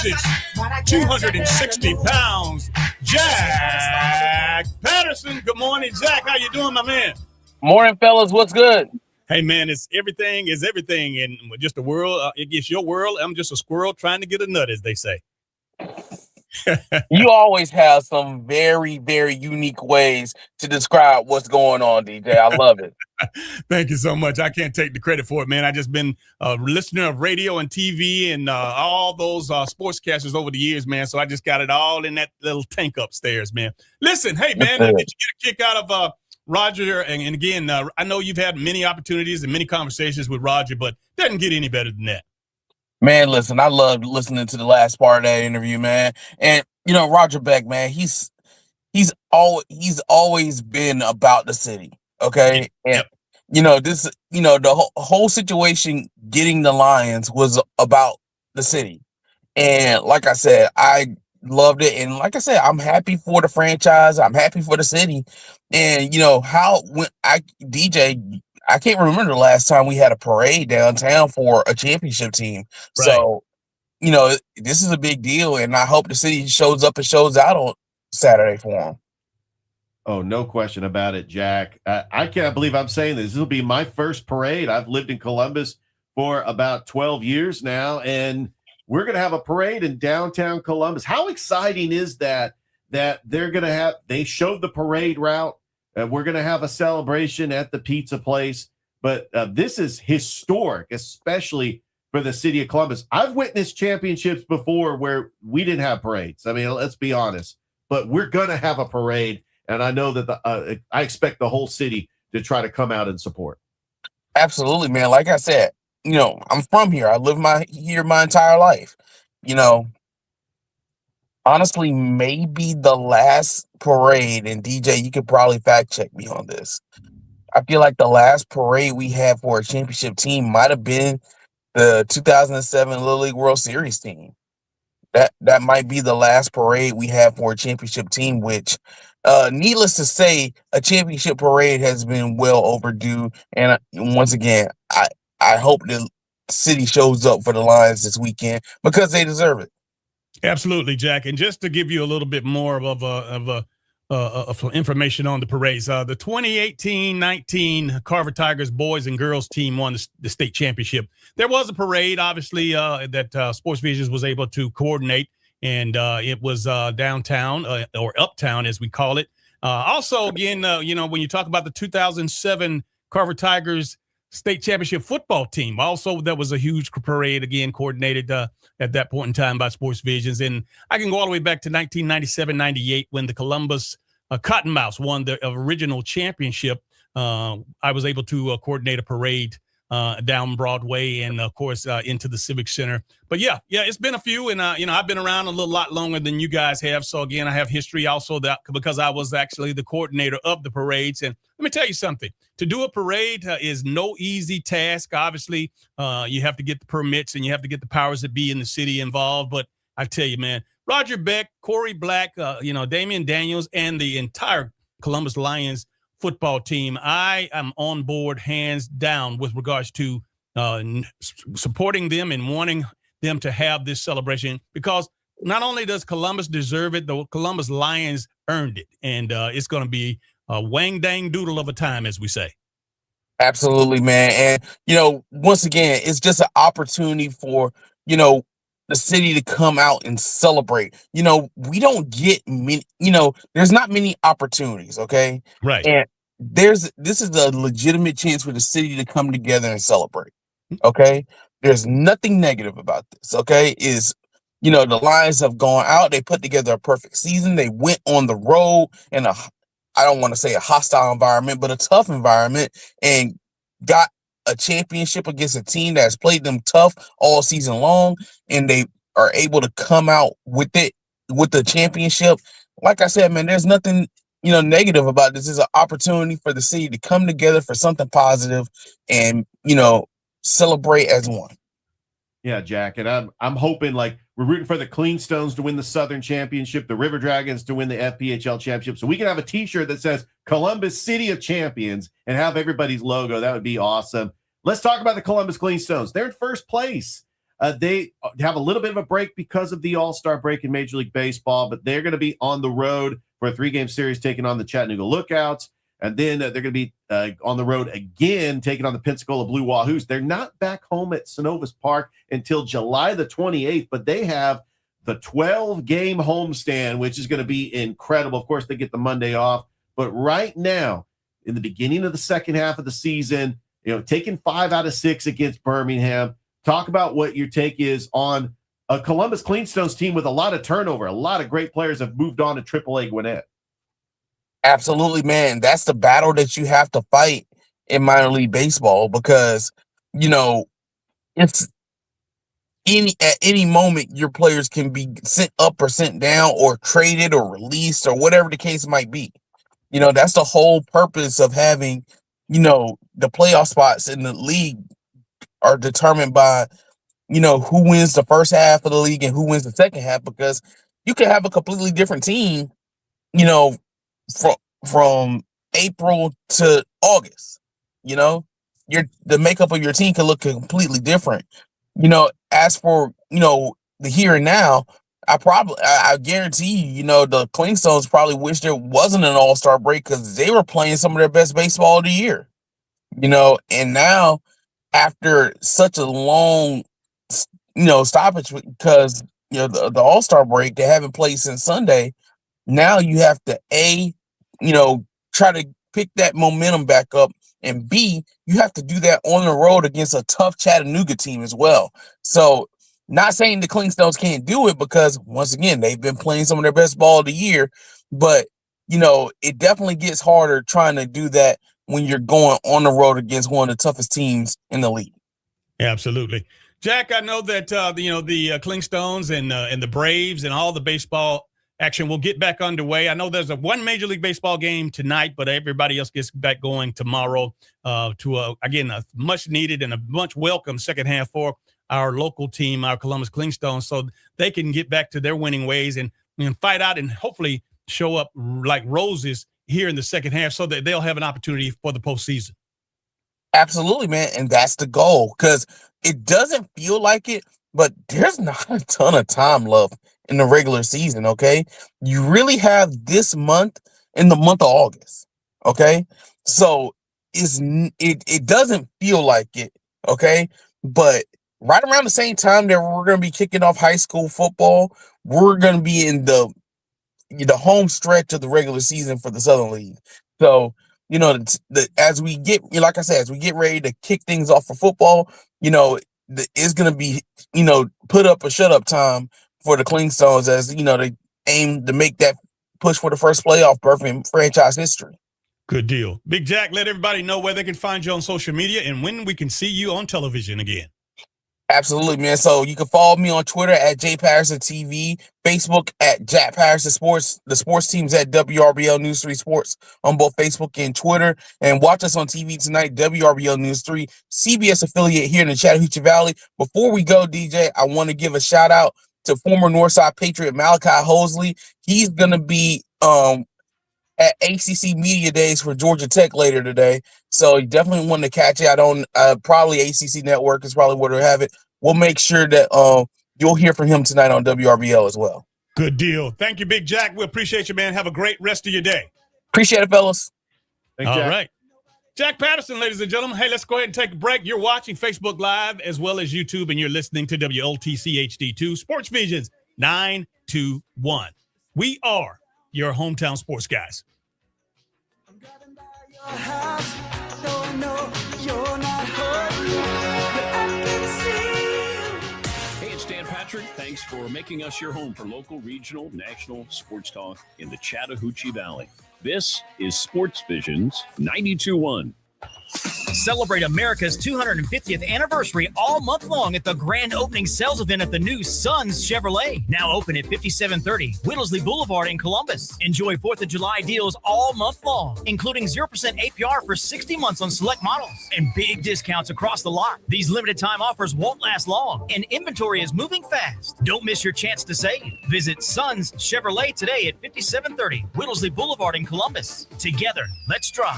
Speaker 2: 260 pounds. Jack Patterson. Good morning, Jack. How you doing, my man?
Speaker 10: Morning, fellas. What's good?
Speaker 2: Hey, man, it's everything is everything. And just a world, it's your world. I'm just a squirrel trying to get a nut, as they say.
Speaker 10: You always have some very, very unique ways to describe what's going on, DJ. I love it.
Speaker 2: Thank you so much. I can't take the credit for it, man. I just been a listener of radio and TV and all those sportscasters over the years, man. So I just got it all in that little tank upstairs, man. Listen, hey, man, did you get a kick out of Roger? And again, I know you've had many opportunities and many conversations with Roger, but doesn't get any better than that.
Speaker 10: Man, listen, I loved listening to the last part of that interview, man. And, you know, Roger Beck, man, he's always been about the city. Okay. And, you know, this, you know, the whole situation getting the Lions was about the city. And like I said, I loved it. And like I said, I'm happy for the franchise. I'm happy for the city. And, you know, I can't remember the last time we had a parade downtown for a championship team. Right. So, you know, this is a big deal. And I hope the city shows up and shows out on Saturday for them.
Speaker 3: Oh, no question about it, Jack. I can't believe I'm saying this. This will be my first parade. I've lived in Columbus for about 12 years now, and we're going to have a parade in downtown Columbus. How exciting is that they're going to have – they showed the parade route. We're going to have a celebration at the pizza place. But this is historic, especially for the city of Columbus. I've witnessed championships before where we didn't have parades. I mean, let's be honest. But we're going to have a parade. And I know that I expect the whole city to try to come out and support.
Speaker 10: Absolutely, man. Like I said, you know, I'm from here. I live here my entire life. You know, honestly, maybe the last parade, and DJ, you could probably fact check me on this. I feel like the last parade we had for a championship team might have been the 2007 Little League World Series team. That might be the last parade we had for a championship team, which needless to say, a championship parade has been well overdue. And once again, I hope the city shows up for the Lions this weekend because they deserve it.
Speaker 2: Absolutely, Jack. And just to give you a little bit more of information on the parades, the 2018-19 Carver Tigers boys and girls team won the state championship. There was a parade, obviously, that Sports Visions was able to coordinate. And it was downtown or uptown, as we call it. Also, again, you know, when you talk about the 2007 Carver Tigers state championship football team, also that was a huge parade, again, coordinated at that point in time by Sports Visions. And I can go all the way back to 1997-98 when the Columbus Cottonmouths won the original championship. I was able to coordinate a parade down Broadway and, of course, into the Civic Center. But, yeah, it's been a few. And, you know, I've been around a lot longer than you guys have. So, again, I have history also that because I was actually the coordinator of the parades. And let me tell you something. To do a parade is no easy task. Obviously, you have to get the permits and you have to get the powers that be in the city involved. But I tell you, man, Roger Beck, Corey Black, you know, Damian Daniels, and the entire Columbus Lions football team, I am on board hands down with regards to supporting them and wanting them to have this celebration, because not only does Columbus deserve it, the Columbus Lions earned it. And it's going to be a wang dang doodle of a time, as we say.
Speaker 10: Absolutely, man. And, you know, once again, it's just an opportunity for, you know, the city to come out and celebrate. We don't get many, there's not many opportunities, okay?
Speaker 2: Right.
Speaker 10: And this is a legitimate chance for the city to come together and celebrate. Okay? There's nothing negative about this, okay? The Lions have gone out, they put together a perfect season. They went on the road in I don't want to say a hostile environment, but a tough environment, and got a championship against a team that's played them tough all season long, and they are able to come out with the championship. Like I said, man, there's nothing negative about this. Is an opportunity for the city to come together for something positive and celebrate as one.
Speaker 3: Yeah, Jack, and I'm hoping, like, we're rooting for the Cleanstones to win the Southern Championship, the River Dragons to win the FPHL Championship, so we can have a T-shirt that says Columbus City of Champions and have everybody's logo. That would be awesome. Let's talk about the Columbus Cleanstones. They're in first place. They have a little bit of a break because of the All-Star break in Major League Baseball, but they're going to be on the road for a 3-game series taking on the Chattanooga Lookouts. And then they're going to be on the road again, taking on the Pensacola Blue Wahoos. They're not back home at Synovus Park until July the 28th, but they have the 12-game homestand, which is going to be incredible. Of course, they get the Monday off. But right now, in the beginning of the second half of the season, taking 5 out of 6 against Birmingham. Talk about what your take is on a Columbus Cleanstones team with a lot of turnover. A lot of great players have moved on to AAA Gwinnett.
Speaker 10: Absolutely, man. That's the battle that you have to fight in minor league baseball, because, it's at any moment your players can be sent up or sent down or traded or released or whatever the case might be. That's the whole purpose of having, the playoff spots in the league are determined by, who wins the first half of the league and who wins the second half, because you can have a completely different team, from April to August. The makeup of your team can look completely different. As for the here and now, I guarantee you, the Cleanstones probably wish there wasn't an All-Star break, because they were playing some of their best baseball of the year. And now, after such a long stoppage, because the All-Star break, they haven't played since Sunday. Now you have to try to pick that momentum back up, and B, you have to do that on the road against a tough Chattanooga team as well. So, not saying the Cleanstones can't do it, because once again, they've been playing some of their best ball of the year, but it definitely gets harder trying to do that when you're going on the road against one of the toughest teams in the league.
Speaker 2: Absolutely. Jack, I know that the Cleanstones and the Braves and all the baseball action will get back underway. I know there's one Major League Baseball game tonight, but everybody else gets back going tomorrow to a much needed and a much welcome second half for our local team, our Columbus Cleanstones, so they can get back to their winning ways and fight out and hopefully show up like roses here in the second half, so that they'll have an opportunity for the postseason.
Speaker 10: Absolutely, man. And that's the goal, because it doesn't feel like it, but there's not a ton of time left in the regular season. Okay. You really have this month in the month of August. Okay. So it doesn't feel like it. Okay. But right around the same time that we're going to be kicking off high school football, we're going to be in the home stretch of the regular season for the Southern League. So, as we get, like I said, as we get ready to kick things off for football, it's going to be, put up or shut up time for the Cleanstones, as, they aim to make that push for the first playoff berth in franchise history.
Speaker 2: Good deal. Big Jack, let everybody know where they can find you on social media and when we can see you on television again.
Speaker 10: Absolutely, man. So you can follow me on Twitter at JPattersonTV, Facebook at Jack Patterson Sports, the sports teams at WRBL News 3 Sports on both Facebook and Twitter. And watch us on TV tonight, WRBL News 3, CBS affiliate here in the Chattahoochee Valley. Before we go, DJ, I want to give a shout out to former Northside Patriot Malachi Hosley. He's going to be at ACC Media Days for Georgia Tech later today. So you definitely want to catch it. I don't, probably ACC Network is probably where they'll have it. We'll make sure that you'll hear from him tonight on WRBL as well.
Speaker 2: Good deal. Thank you, Big Jack. We appreciate you, man. Have a great rest of your day.
Speaker 10: Appreciate it, fellas.
Speaker 2: All right. Jack Patterson, ladies and gentlemen. Hey, let's go ahead and take a break. You're watching Facebook Live as well as YouTube, and you're listening to WLTC HD2 Sports Visions 921. We are your hometown sports guys.
Speaker 15: Hey, it's Dan Patrick. Thanks for making us your home for local, regional, national sports talk in the Chattahoochee Valley. This is Sports Visions 92.1.
Speaker 17: Celebrate America's 250th anniversary all month long at the grand opening sales event at the new Suns Chevrolet. Now open at 5730 Whittlesley Boulevard in Columbus. Enjoy 4th of July deals all month long, including 0% APR for 60 months on select models and big discounts across the lot. These limited time offers won't last long and inventory is moving fast. Don't miss your chance to save. Visit Suns Chevrolet today at 5730 Whittlesley Boulevard in Columbus. Together, let's drive.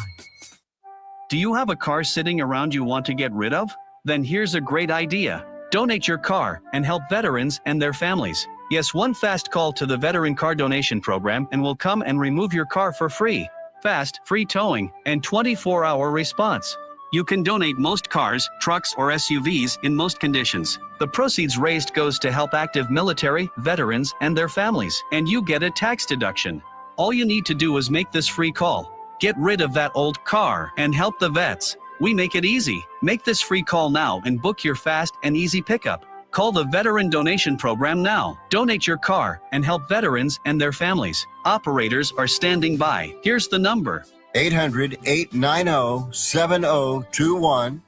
Speaker 11: Do you have a car sitting around you want to get rid of? Then here's a great idea. Donate your car and help veterans and their families. Yes, one fast call to the Veteran Car Donation Program and we'll come and remove your car for free. Fast, free towing, and 24-hour response. You can donate most cars, trucks, or SUVs in most conditions. The proceeds raised goes to help active military, veterans, and their families, and you get a tax deduction. All you need to do is make this free call. Get rid of that old car and help the vets. We make it easy. Make this free call now and book your fast and easy pickup. Call the Veteran Donation Program now. Donate your car and help veterans and their families. Operators are standing by. Here's the number.
Speaker 12: 800-890-7021.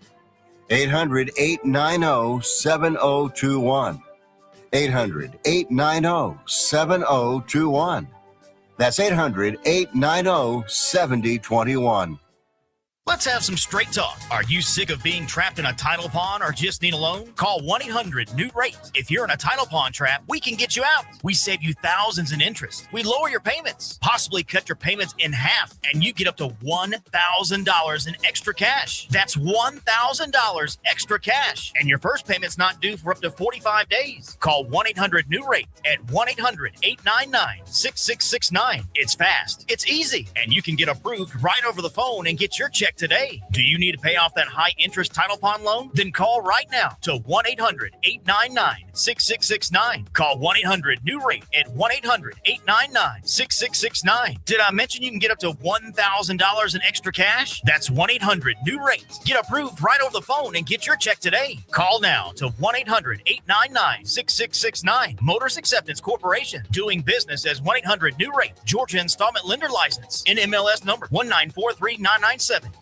Speaker 12: 800-890-7021. 800-890-7021. That's 800-890-7021.
Speaker 17: Let's have some straight talk. Are you sick of being trapped in a title pawn or just need a loan? Call 1-800-NEW-RATE. If you're in a title pawn trap, we can get you out. We save you thousands in interest. We lower your payments, possibly cut your payments in half, and you get up to $1,000 in extra cash. That's $1,000 extra cash. And your first payment's not due for up to 45 days. Call 1-800-NEW-RATE at 1-800-899-6669. It's fast, it's easy, and you can get approved right over the phone and get your check today. Do you need to pay off that high interest title pawn loan? Then call right now to 1-800-899-6669. Call 1-800-NEW-RATE at 1-800-899-6669. Did I mention you can get up to $1,000 in extra cash? That's 1-800-NEW-RATE. Get approved right over the phone and get your check today. Call now to 1-800-899-6669. Motors Acceptance Corporation. Doing business as 1-800-NEW-RATE. Georgia Installment Lender License. NMLS number 1943997.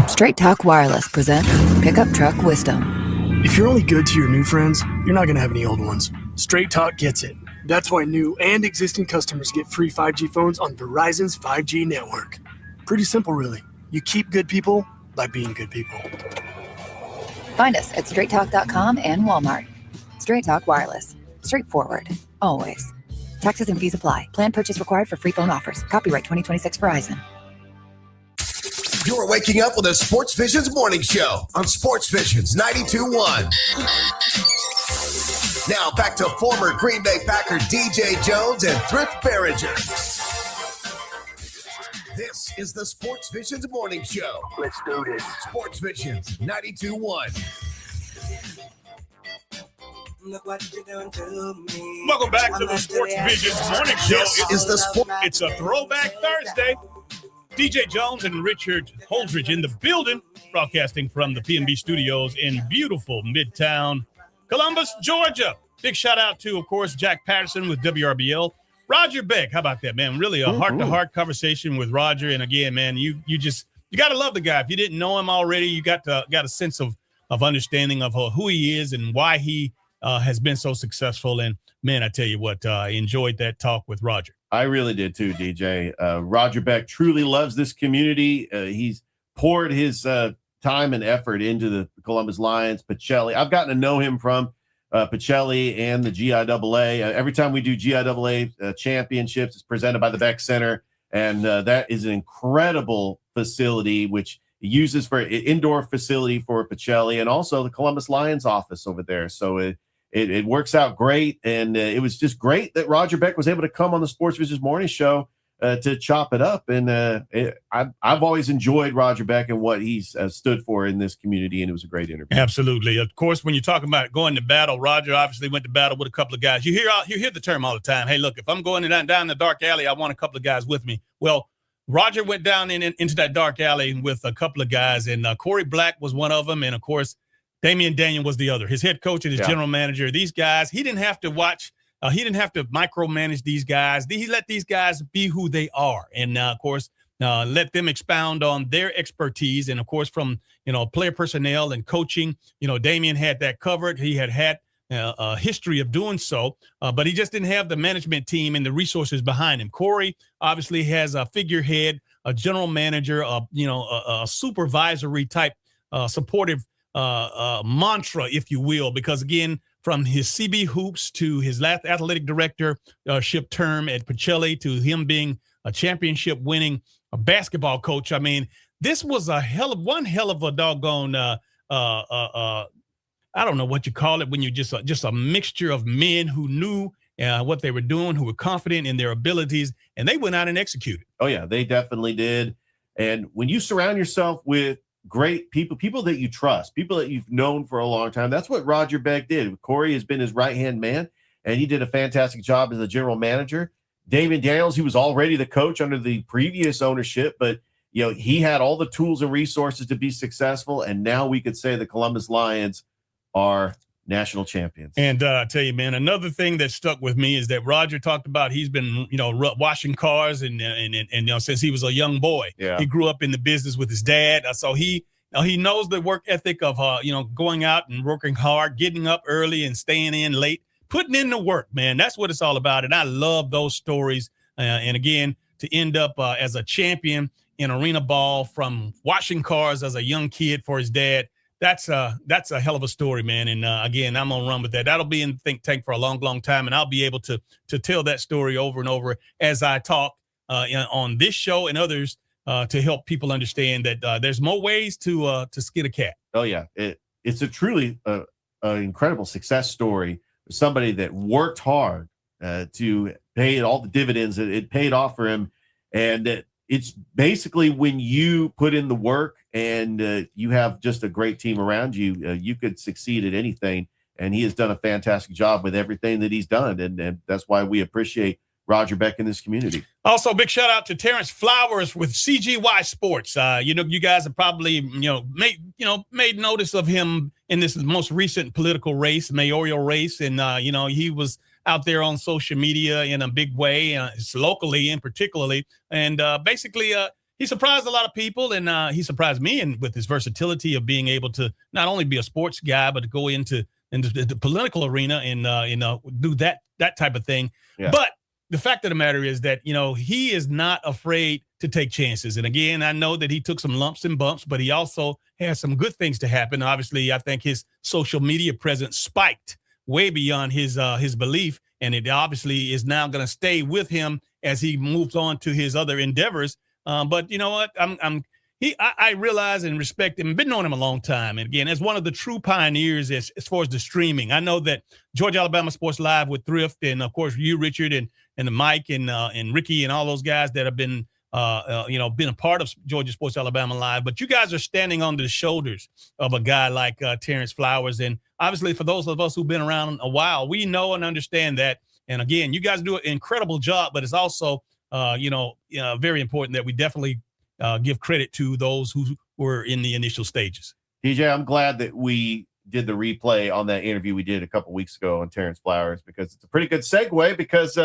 Speaker 14: Straight Talk Wireless presents Pickup Truck Wisdom.
Speaker 20: If you're only good to your new friends, you're not going to have any old ones. Straight Talk gets it. That's why new and existing customers get free 5G phones on Verizon's 5G network. Pretty simple, really. You keep good people by being good people.
Speaker 14: Find us at straighttalk.com and Walmart. Straight Talk Wireless. Straightforward. Always. Taxes and fees apply. Plan purchase required for free phone offers. Copyright 2026 Verizon.
Speaker 1: You're waking up with a Sports Visions morning show on Sports Visions 92.1. Now back to former Green Bay Packer DJ Jones and Thrift Barringer. This is the Sports Visions morning show.
Speaker 10: Let's do this.
Speaker 1: Sports Visions 92.1.
Speaker 23: Look what you're doing to me.
Speaker 2: Welcome back to the Sports Visions morning show. It's a Throwback Thursday. DJ Jones and Richard Holdridge in the building, broadcasting from the PNB studios in beautiful Midtown Columbus, Georgia. Big shout out to, of course, Jack Patterson with WRBL. Roger Beck, how about that, man? Really a heart-to-heart conversation with Roger. And again, man, you got to love the guy. If you didn't know him already, you got a sense of understanding of who he is and why he has been so successful. And man, I tell you what, I enjoyed that talk with Roger.
Speaker 3: I really did too, DJ. Roger Beck truly loves this community. He's poured his time and effort into the Columbus Lions. Pacelli, I've gotten to know him from Pacelli and the GIAA. Every time we do GIAA championships, it's presented by the Beck Center, and that is an incredible facility, which he uses for indoor facility for Pacelli and also the Columbus Lions office over there. So it works out great, and it was just great that Roger Beck was able to come on the Sports Visions morning show to chop it up. And I've always enjoyed Roger Beck and what he's stood for in this community, and it was a great interview.
Speaker 2: Absolutely. Of course, when you're talking about going to battle, Roger obviously went to battle with a couple of guys. You hear the term all the time. Hey, look, if I'm going down the dark alley, I want a couple of guys with me. Well, Roger went down into that dark alley with a couple of guys, and Corey Black was one of them, and of course, Damian Daniel was the other. His head coach and his general manager. These guys, he didn't have to watch. He didn't have to micromanage these guys. He let these guys be who they are, and of course, let them expound on their expertise. And of course, from player personnel and coaching, Damian had that covered. He had a history of doing so, but he just didn't have the management team and the resources behind him. Corey obviously has a figurehead, a general manager, a supervisory type, supportive mantra, if you will, because again, from his CB Hoops to his last athletic directorship term at Pacelli to him being a championship winning basketball coach. I mean, this was one hell of a doggone, I don't know what you call it when you're just a mixture of men who knew what they were doing, who were confident in their abilities, and they went out and executed.
Speaker 3: Oh yeah, they definitely did. And when you surround yourself with great people that you trust, people that you've known for a long time, that's what Roger Beck did. Corey has been his right-hand man, and he did a fantastic job as a general manager. David Daniels, he was already the coach under the previous ownership, but he had all the tools and resources to be successful, and now we could say the Columbus Lions are national champions.
Speaker 2: And I tell you, man, another thing that stuck with me is that Roger talked about he's been, washing cars and since he was a young boy.
Speaker 3: Yeah.
Speaker 2: He grew up in the business with his dad. So he knows the work ethic of, going out and working hard, getting up early and staying in late, putting in the work, man. That's what it's all about. And I love those stories. And again, to end up as a champion in arena ball from washing cars as a young kid for his dad, that's a hell of a story, man. And again, I'm gonna run with that. That'll be in the think tank for a long, long time, and I'll be able to tell that story over and over as I talk on this show and others to help people understand that there's more ways to skin a cat.
Speaker 3: Oh yeah, it's a truly incredible success story. Somebody that worked hard to pay all the dividends that it paid off for him, and it's basically when you put in the work and you have just a great team around you, you could succeed at anything. And he has done a fantastic job with everything that he's done. And that's why we appreciate Roger Beck in this community.
Speaker 2: Also, big shout out to Terrence Flowers with CGY Sports. You guys have probably, made notice of him in this most recent political race, mayoral race. And, he was out there on social media in a big way, locally and particularly. And basically, he surprised a lot of people, and he surprised me with his versatility of being able to not only be a sports guy, but to go into the political arena and do that type of thing.
Speaker 3: Yeah.
Speaker 2: But the fact of the matter is that, he is not afraid to take chances. And again, I know that he took some lumps and bumps, but he also has some good things to happen. Obviously, I think his social media presence spiked way beyond his belief, and it obviously is now going to stay with him as he moves on to his other endeavors. But you know what? I realize and respect him. Been knowing him a long time, and again, as one of the true pioneers as far as the streaming. I know that Georgia Alabama Sports Live with Thrift, and of course you, Richard, and the Mike and Ricky and all those guys that have been been a part of Georgia Sports Alabama Live. But you guys are standing on the shoulders of a guy like Terrence Flowers, and obviously for those of us who've been around a while, we know and understand that. And again, you guys do an incredible job, but it's also very important that we definitely give credit to those who were in the initial stages.
Speaker 3: DJ, I'm glad that we did the replay on that interview we did a couple weeks ago on Terrence Flowers, because it's a pretty good segue, because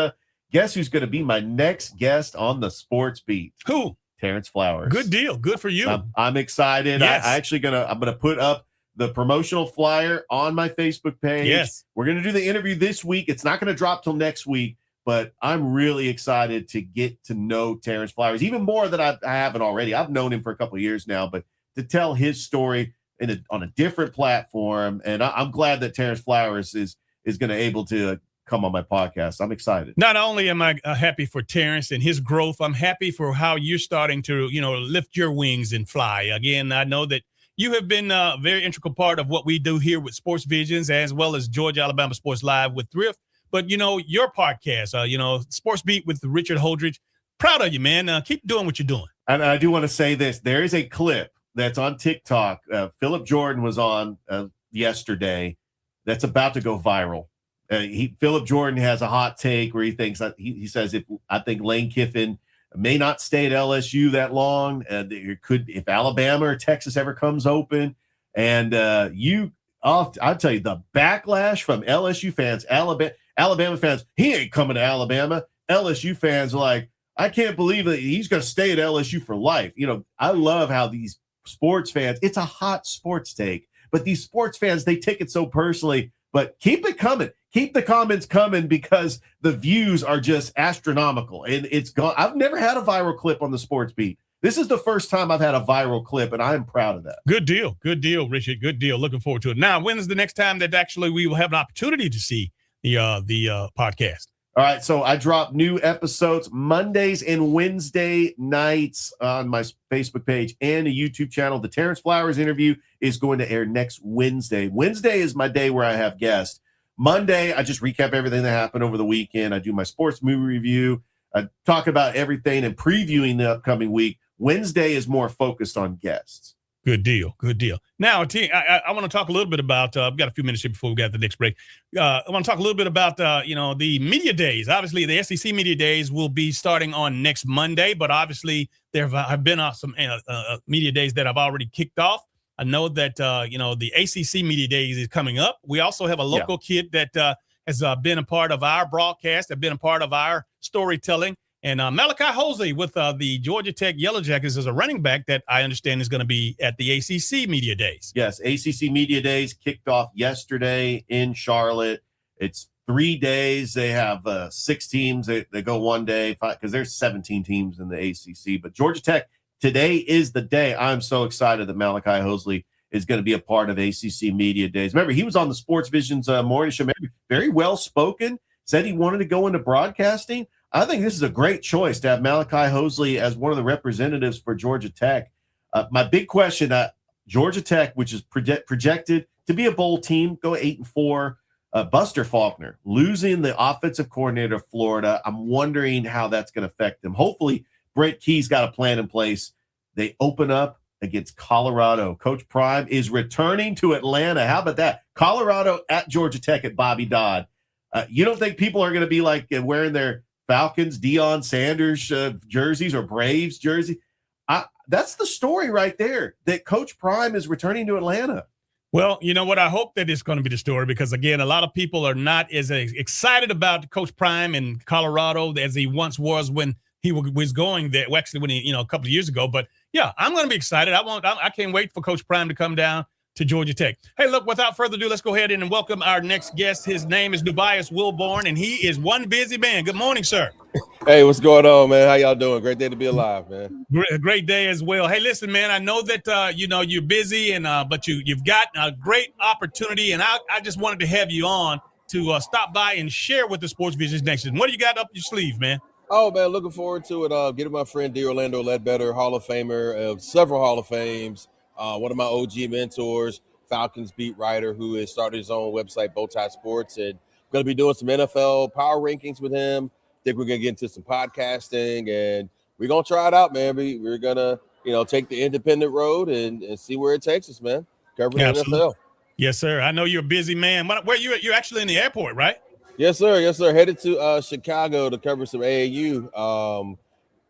Speaker 3: guess who's going to be my next guest on the Sports Beat?
Speaker 2: Who?
Speaker 3: Terrence Flowers.
Speaker 2: Good deal. Good for you.
Speaker 3: I'm excited.
Speaker 2: Yes.
Speaker 3: I'm gonna put up the promotional flyer on my Facebook page.
Speaker 2: Yes.
Speaker 3: We're going to do the interview this week. It's not going to drop till next week, but I'm really excited to get to know Terrence Flowers even more than I haven't already. I've known him for a couple of years now, but to tell his story on a different platform. And I'm glad that Terrence Flowers is going to able to come on my podcast. I'm excited.
Speaker 2: Not only am I happy for Terrence and his growth, I'm happy for how you're starting to, lift your wings and fly. Again, I know that you have been a very integral part of what we do here with Sportsvisions, as well as Georgia Alabama Sports Live with Thrift. But, your podcast, Sports Beat with Richard Holdridge, proud of you, man. Keep doing what you're doing.
Speaker 3: And I do want to say this. There is a clip that's on TikTok. Philip Jordan was on yesterday that's about to go viral. Philip Jordan has a hot take where he thinks he says I think Lane Kiffin may not stay at LSU that long. It could if Alabama or Texas ever comes open. And I'll tell you the backlash from LSU fans, Alabama fans. He ain't coming to Alabama. LSU fans are like, I can't believe that he's going to stay at LSU for life. You know, I love how these sports fans. It's a hot sports take, but these sports fans they take it so personally. But keep it coming. Keep the comments coming because the views are just astronomical. And it's gone. I've never had a viral clip on the Sports Beat. This is the first time I've had a viral clip, and I'm proud of that.
Speaker 2: Good deal. Good deal, Richard. Good deal. Looking forward to it. Now, when is the next time that actually we will have an opportunity to see the podcast?
Speaker 3: All right, so I drop new episodes Mondays and Wednesday nights on my Facebook page and a YouTube channel. The Terrence Flowers interview is going to air next Wednesday. Wednesday is my day where I have guests. Monday, I just recap everything that happened over the weekend. I do my sports movie review. I talk about everything and previewing the upcoming week. Wednesday is more focused on guests.
Speaker 2: Good deal. Good deal. Now, I want to talk a little bit about, we've got a few minutes here before we got the next break. I want to talk a little bit about, the media days. Obviously, the SEC media days will be starting on next Monday, but obviously there have been some media days that have already kicked off. I know that, the ACC media days is coming up. We also have a local kid that has been a part of our broadcast, have been a part of our storytelling. And Malachi Hosley with the Georgia Tech Yellow Jackets is a running back that I understand is going to be at the ACC Media Days.
Speaker 3: Yes, ACC Media Days kicked off yesterday in Charlotte. It's 3 days. They have 6 teams. They go one day because there's 17 teams in the ACC. But Georgia Tech, today is the day. I'm so excited that Malachi Hosley is going to be a part of ACC Media Days. Remember, he was on the Sportsvisions morning show. Very well-spoken. Said he wanted to go into broadcasting. I think this is a great choice to have Malachi Hosley as one of the representatives for Georgia Tech. My big question, Georgia Tech, which is projected to be a bowl team, go 8-4. Buster Faulkner losing the offensive coordinator of Florida. I'm wondering how that's going to affect them. Hopefully, Brent Key's got a plan in place. They open up against Colorado. Coach Prime is returning to Atlanta. How about that? Colorado at Georgia Tech at Bobby Dodd. You don't think people are going to be like wearing their Falcons, Deion Sanders jerseys or Braves jersey? That's the story right there, that Coach Prime is returning to Atlanta.
Speaker 2: Well, you know what? I hope that it's going to be the story because, again, a lot of people are not as excited about Coach Prime in Colorado as he once was when he was going there. Well, actually, when he, a couple of years ago. But, yeah, I'm going to be excited. I can't wait for Coach Prime to come down to Georgia Tech. Hey, look, without further ado, let's go ahead and welcome our next guest. His name is Nubyjas Wilborn, and he is one busy man. Good morning, sir.
Speaker 13: Hey, what's going on, man? How y'all doing? Great day to be alive, man.
Speaker 2: Great day as well. Hey, listen, man, I know that, you're busy, and but you've got a great opportunity, and I just wanted to have you on to stop by and share with the Sportsvisions Nation. What do you got up your sleeve, man?
Speaker 13: Oh, man, looking forward to it. Getting my friend D. Orlando Ledbetter, Hall of Famer of several Hall of Fames. One of my OG mentors, Falcons beat writer, who has started his own website, Bowtie Sports, and going to be doing some NFL power rankings with him. Think we're going to get into some podcasting, and we're going to try it out, man. We're going to, take the independent road and see where it takes us, man. Covering the NFL.
Speaker 2: Yes, sir. I know you're a busy man. Where you're actually in the airport, right?
Speaker 13: Yes, sir. Yes, sir. Headed to Chicago to cover some AAU.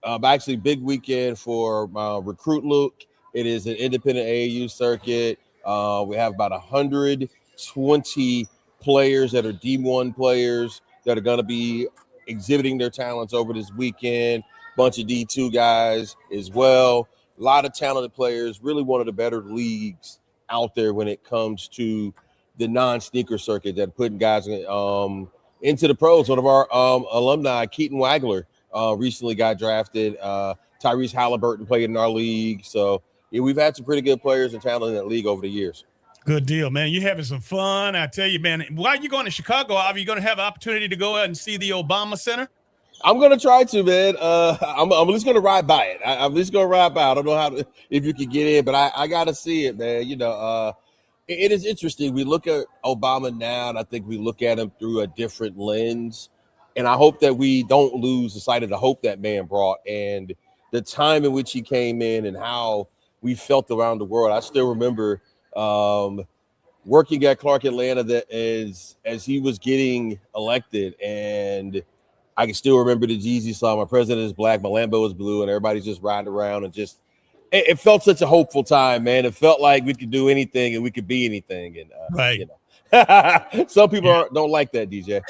Speaker 13: Actually, big weekend for Recruit Look. It is an independent AAU circuit. We have about 120 players that are D1 players that are going to be exhibiting their talents over this weekend. Bunch of D2 guys as well. A lot of talented players. Really one of the better leagues out there when it comes to the non-sneaker circuit that are putting guys into the pros. One of our alumni, Keaton Wagler, recently got drafted. Tyrese Halliburton played in our league. So, yeah, we've had some pretty good players and talent in that league over the years.
Speaker 2: Good deal, man. You're having some fun. I tell you, man, while you're going to Chicago, are you going to have an opportunity to go out and see the Obama Center?
Speaker 13: I'm going to try to, man. I'm at least going to ride by it. I'm at least going to ride by it. I don't know if you can get in, but I got to see it, man. It is interesting. We look at Obama now, and I think we look at him through a different lens. And I hope that we don't lose the sight of the hope that man brought and the time in which he came in and how we felt around the world. I still remember working at Clark Atlanta that as he was getting elected, and I can still remember the Jeezy song, "My president is black, my Lambo is blue," and everybody's just riding around and just it felt such a hopeful time, man. It felt like we could do anything and we could be anything. And
Speaker 2: right.
Speaker 13: You know, some people don't like that, DJ.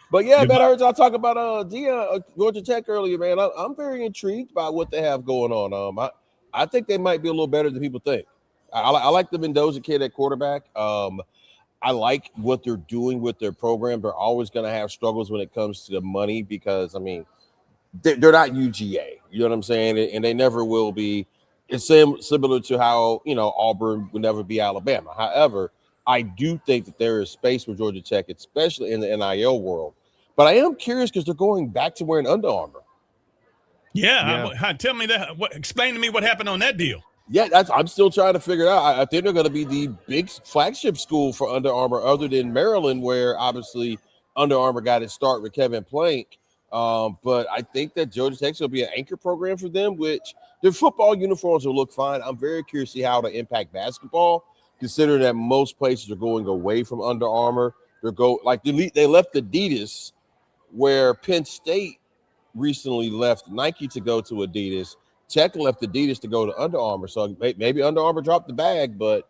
Speaker 13: But yeah, man, I heard y'all talk about Georgia Tech earlier, man. I'm very intrigued by what they have going on. I think they might be a little better than people think. I like the Mendoza kid at quarterback. I like what they're doing with their program. They're always going to have struggles when it comes to the money because, I mean, they're not UGA. You know what I'm saying? And they never will be. It's similar to how, Auburn would never be Alabama. However, I do think that there is space for Georgia Tech, especially in the NIL world. But I am curious because they're going back to wearing Under Armour.
Speaker 2: Yeah. Tell me that. Explain to me what happened on that deal.
Speaker 13: Yeah, I'm still trying to figure it out. I think they're going to be the big flagship school for Under Armour other than Maryland, where obviously Under Armour got its start with Kevin Plank. But I think that Georgia Tech will be an anchor program for them, which their football uniforms will look fine. I'm very curious to see how to impact basketball, considering that most places are going away from Under Armour. They left Adidas, where Penn State recently left Nike to go to Adidas. Tech left Adidas to go to Under Armour. So maybe Under Armour dropped the bag, but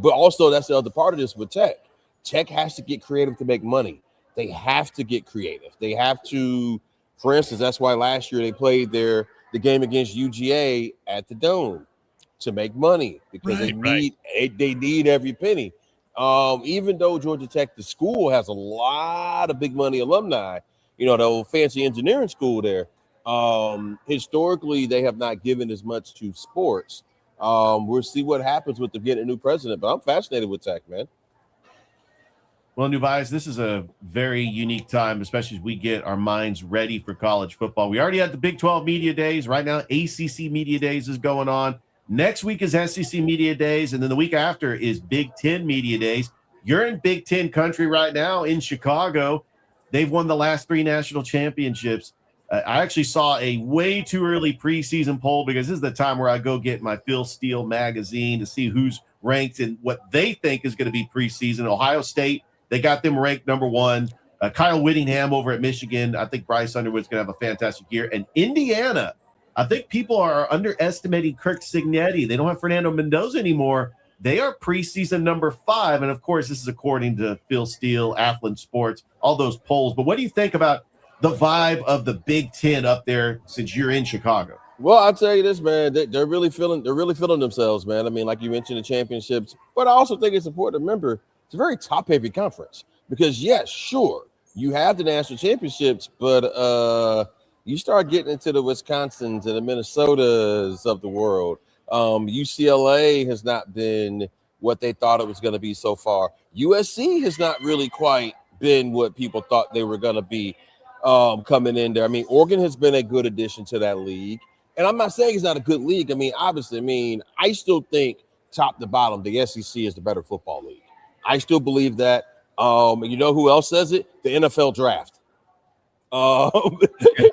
Speaker 13: also that's the other part of this with Tech. Tech has to get creative to make money. They have to get creative. They have to, for instance, that's why last year they played the game against UGA at the Dome to make money because they need every penny. Even though Georgia Tech, the school, has a lot of big money alumni, the old fancy engineering school there. Historically, they have not given as much to sports. We'll see what happens with them getting a new president, but I'm fascinated with Tech, man.
Speaker 3: Well, Nubyjas, this is a very unique time, especially as we get our minds ready for college football. We already had the Big 12 Media Days. Right now, ACC Media Days is going on. Next week is SEC Media Days, and then the week after is Big 10 Media Days. You're in Big 10 country right now in Chicago. They've won the last 3 national championships. I actually saw a way too early preseason poll because this is the time where I go get my Phil Steele magazine to see who's ranked and what they think is going to be preseason. Ohio State, they got them ranked number 1. Kyle Whittingham over at Michigan. I think Bryce Underwood's going to have a fantastic year. And Indiana, I think people are underestimating Kirk Cignetti. They don't have Fernando Mendoza anymore. They are preseason number 5. And, of course, this is according to Phil Steele, Athlon Sports, all those polls. But what do you think about the vibe of the Big 10 up there since you're in Chicago?
Speaker 13: Well, I'll tell you this, man. They're really feeling themselves, man. I mean, like you mentioned, the championships. But I also think it's important to remember it's a very top-heavy conference because, yes, sure, you have the national championships, but you start getting into the Wisconsins and the Minnesotas of the world. UCLA has not been what they thought it was going to be so far. USC has not really quite been what people thought they were going to be coming in there. I mean, Oregon has been a good addition to that league. And I'm not saying it's not a good league. I mean, obviously, I still think top to bottom, the SEC is the better football league. I still believe that. You know who else says it? The NFL draft.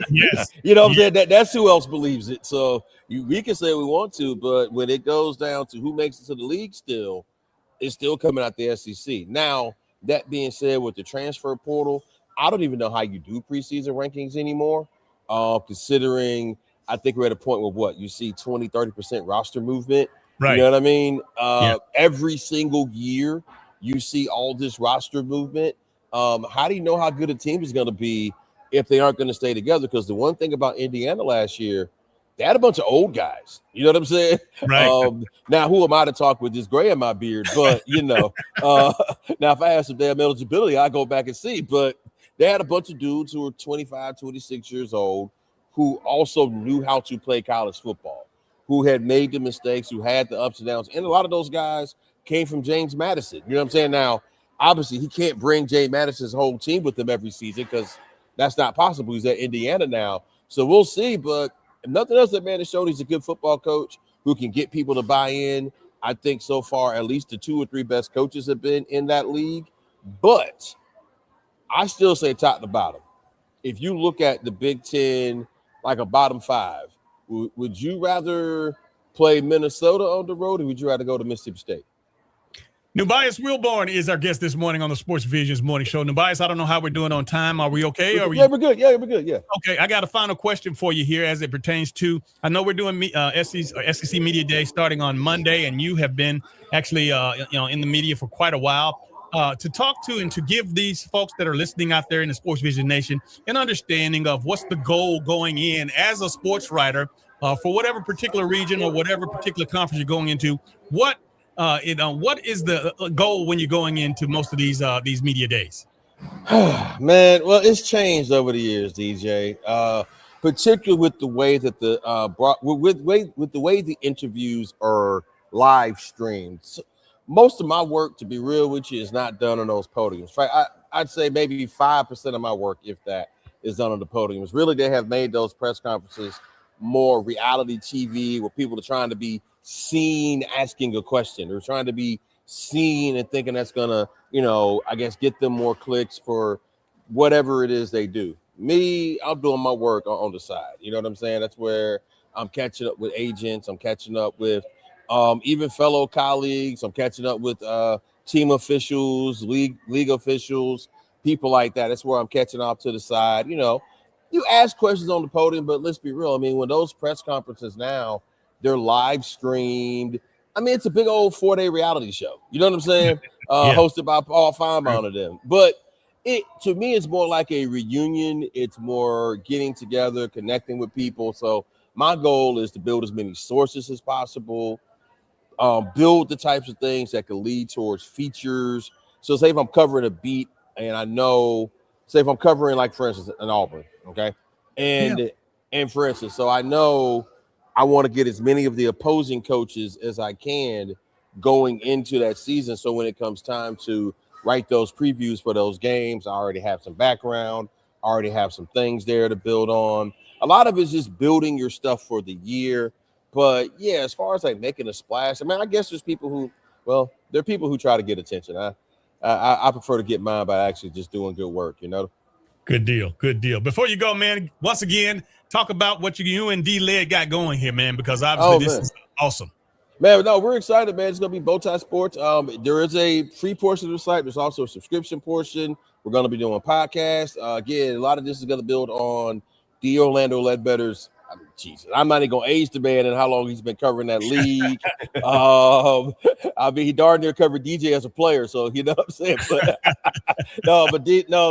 Speaker 2: Yes.
Speaker 13: You know what I'm saying? That's who else believes it. So we can say we want to, but when it goes down to who makes it to the league it's still coming out the SEC. Now, that being said, with the transfer portal, I don't even know how you do preseason rankings anymore, considering I think we're at a point where you see 20, 30% roster movement.
Speaker 2: Right.
Speaker 13: You know what I mean? Every single year you see all this roster movement. How do you know how good a team is going to be if they aren't going to stay together? Because the one thing about Indiana last year, they had a bunch of old guys. You know what I'm saying?
Speaker 2: Right.
Speaker 13: Now, who am I to talk with this gray in my beard? But, now if I have some damn eligibility, I go back and see. But they had a bunch of dudes who were 25, 26 years old who also knew how to play college football, who had made the mistakes, who had the ups and downs. And a lot of those guys came from James Madison. You know what I'm saying? Now, obviously, he can't bring James Madison's whole team with him every season because that's not possible. He's at Indiana now. So we'll see. But if nothing else, that man has shown he's a good football coach who can get people to buy in. I think so far, at least the 2 or 3 best coaches have been in that league. But I still say top to bottom. If you look at the Big Ten, like a bottom 5, would you rather play Minnesota on the road, or would you rather go to Mississippi State?
Speaker 2: Nubyjas Wilborn is our guest this morning on the Sports Visions Morning Show. Nubyjas, I don't know how we're doing on time. Are we okay?
Speaker 13: We're good. Yeah, we're good. Yeah.
Speaker 2: Okay, I got a final question for you here as it pertains to, I know we're doing SEC Media Day starting on Monday, and you have been actually in the media for quite a while. To talk to and to give these folks that are listening out there in the Sports Vision Nation an understanding of what's the goal going in as a sports writer for whatever particular region or whatever particular conference you're going into. What is the goal when you're going into most of these media days?
Speaker 13: Man, well, it's changed over the years, DJ. Particularly with the way that with the way the interviews are live streamed. Most of my work, to be real with you, is not done on those podiums. Right? I'd say maybe 5% of my work, if that, is done on the podiums. Really, they have made those press conferences more reality TV, where people are trying to be seen asking a question. They're trying to be seen and thinking that's gonna, I guess, get them more clicks for whatever it is they do. Me, I'm doing my work on the side. You know what I'm saying? That's where I'm catching up with agents. I'm catching up with even fellow colleagues. I'm catching up with team officials, league officials, people like that. That's where I'm catching up to the side. You ask questions on the podium, but let's be real. I mean, when those press conferences now, they're live streamed. I mean, it's a big old 4-day reality show. You know what I'm saying? Hosted by Paul Feinbaum and them. But to me, it's more like a reunion. It's more getting together, connecting with people. So my goal is to build as many sources as possible, build the types of things that can lead towards features. So say if I'm covering a beat and I know, say if I'm covering, like, for instance, an Auburn, okay? And for instance, so I know I want to get as many of the opposing coaches as I can going into that season. So when it comes time to write those previews for those games, I already have some background, I already have some things there to build on. A lot of it's just building your stuff for the year. But yeah, as far as like making a splash, I mean, I guess there's people who, there are people who try to get attention. I prefer to get mine by actually just doing good work,
Speaker 2: Good deal. Good deal. Before you go, man, once again, talk about what you and D-Led got going here, man, because obviously this is awesome.
Speaker 13: Man, no, we're excited, man. It's going to be Bowtie Sports. There is a free portion of the site. There's also a subscription portion. We're going to be doing podcasts. Again, a lot of this is going to build on the Orlando Ledbetter's. I mean, Jesus, I'm not even going to age the man and how long he's been covering that league. I mean, he darn near covered DJ as a player, so you know what I'm saying? But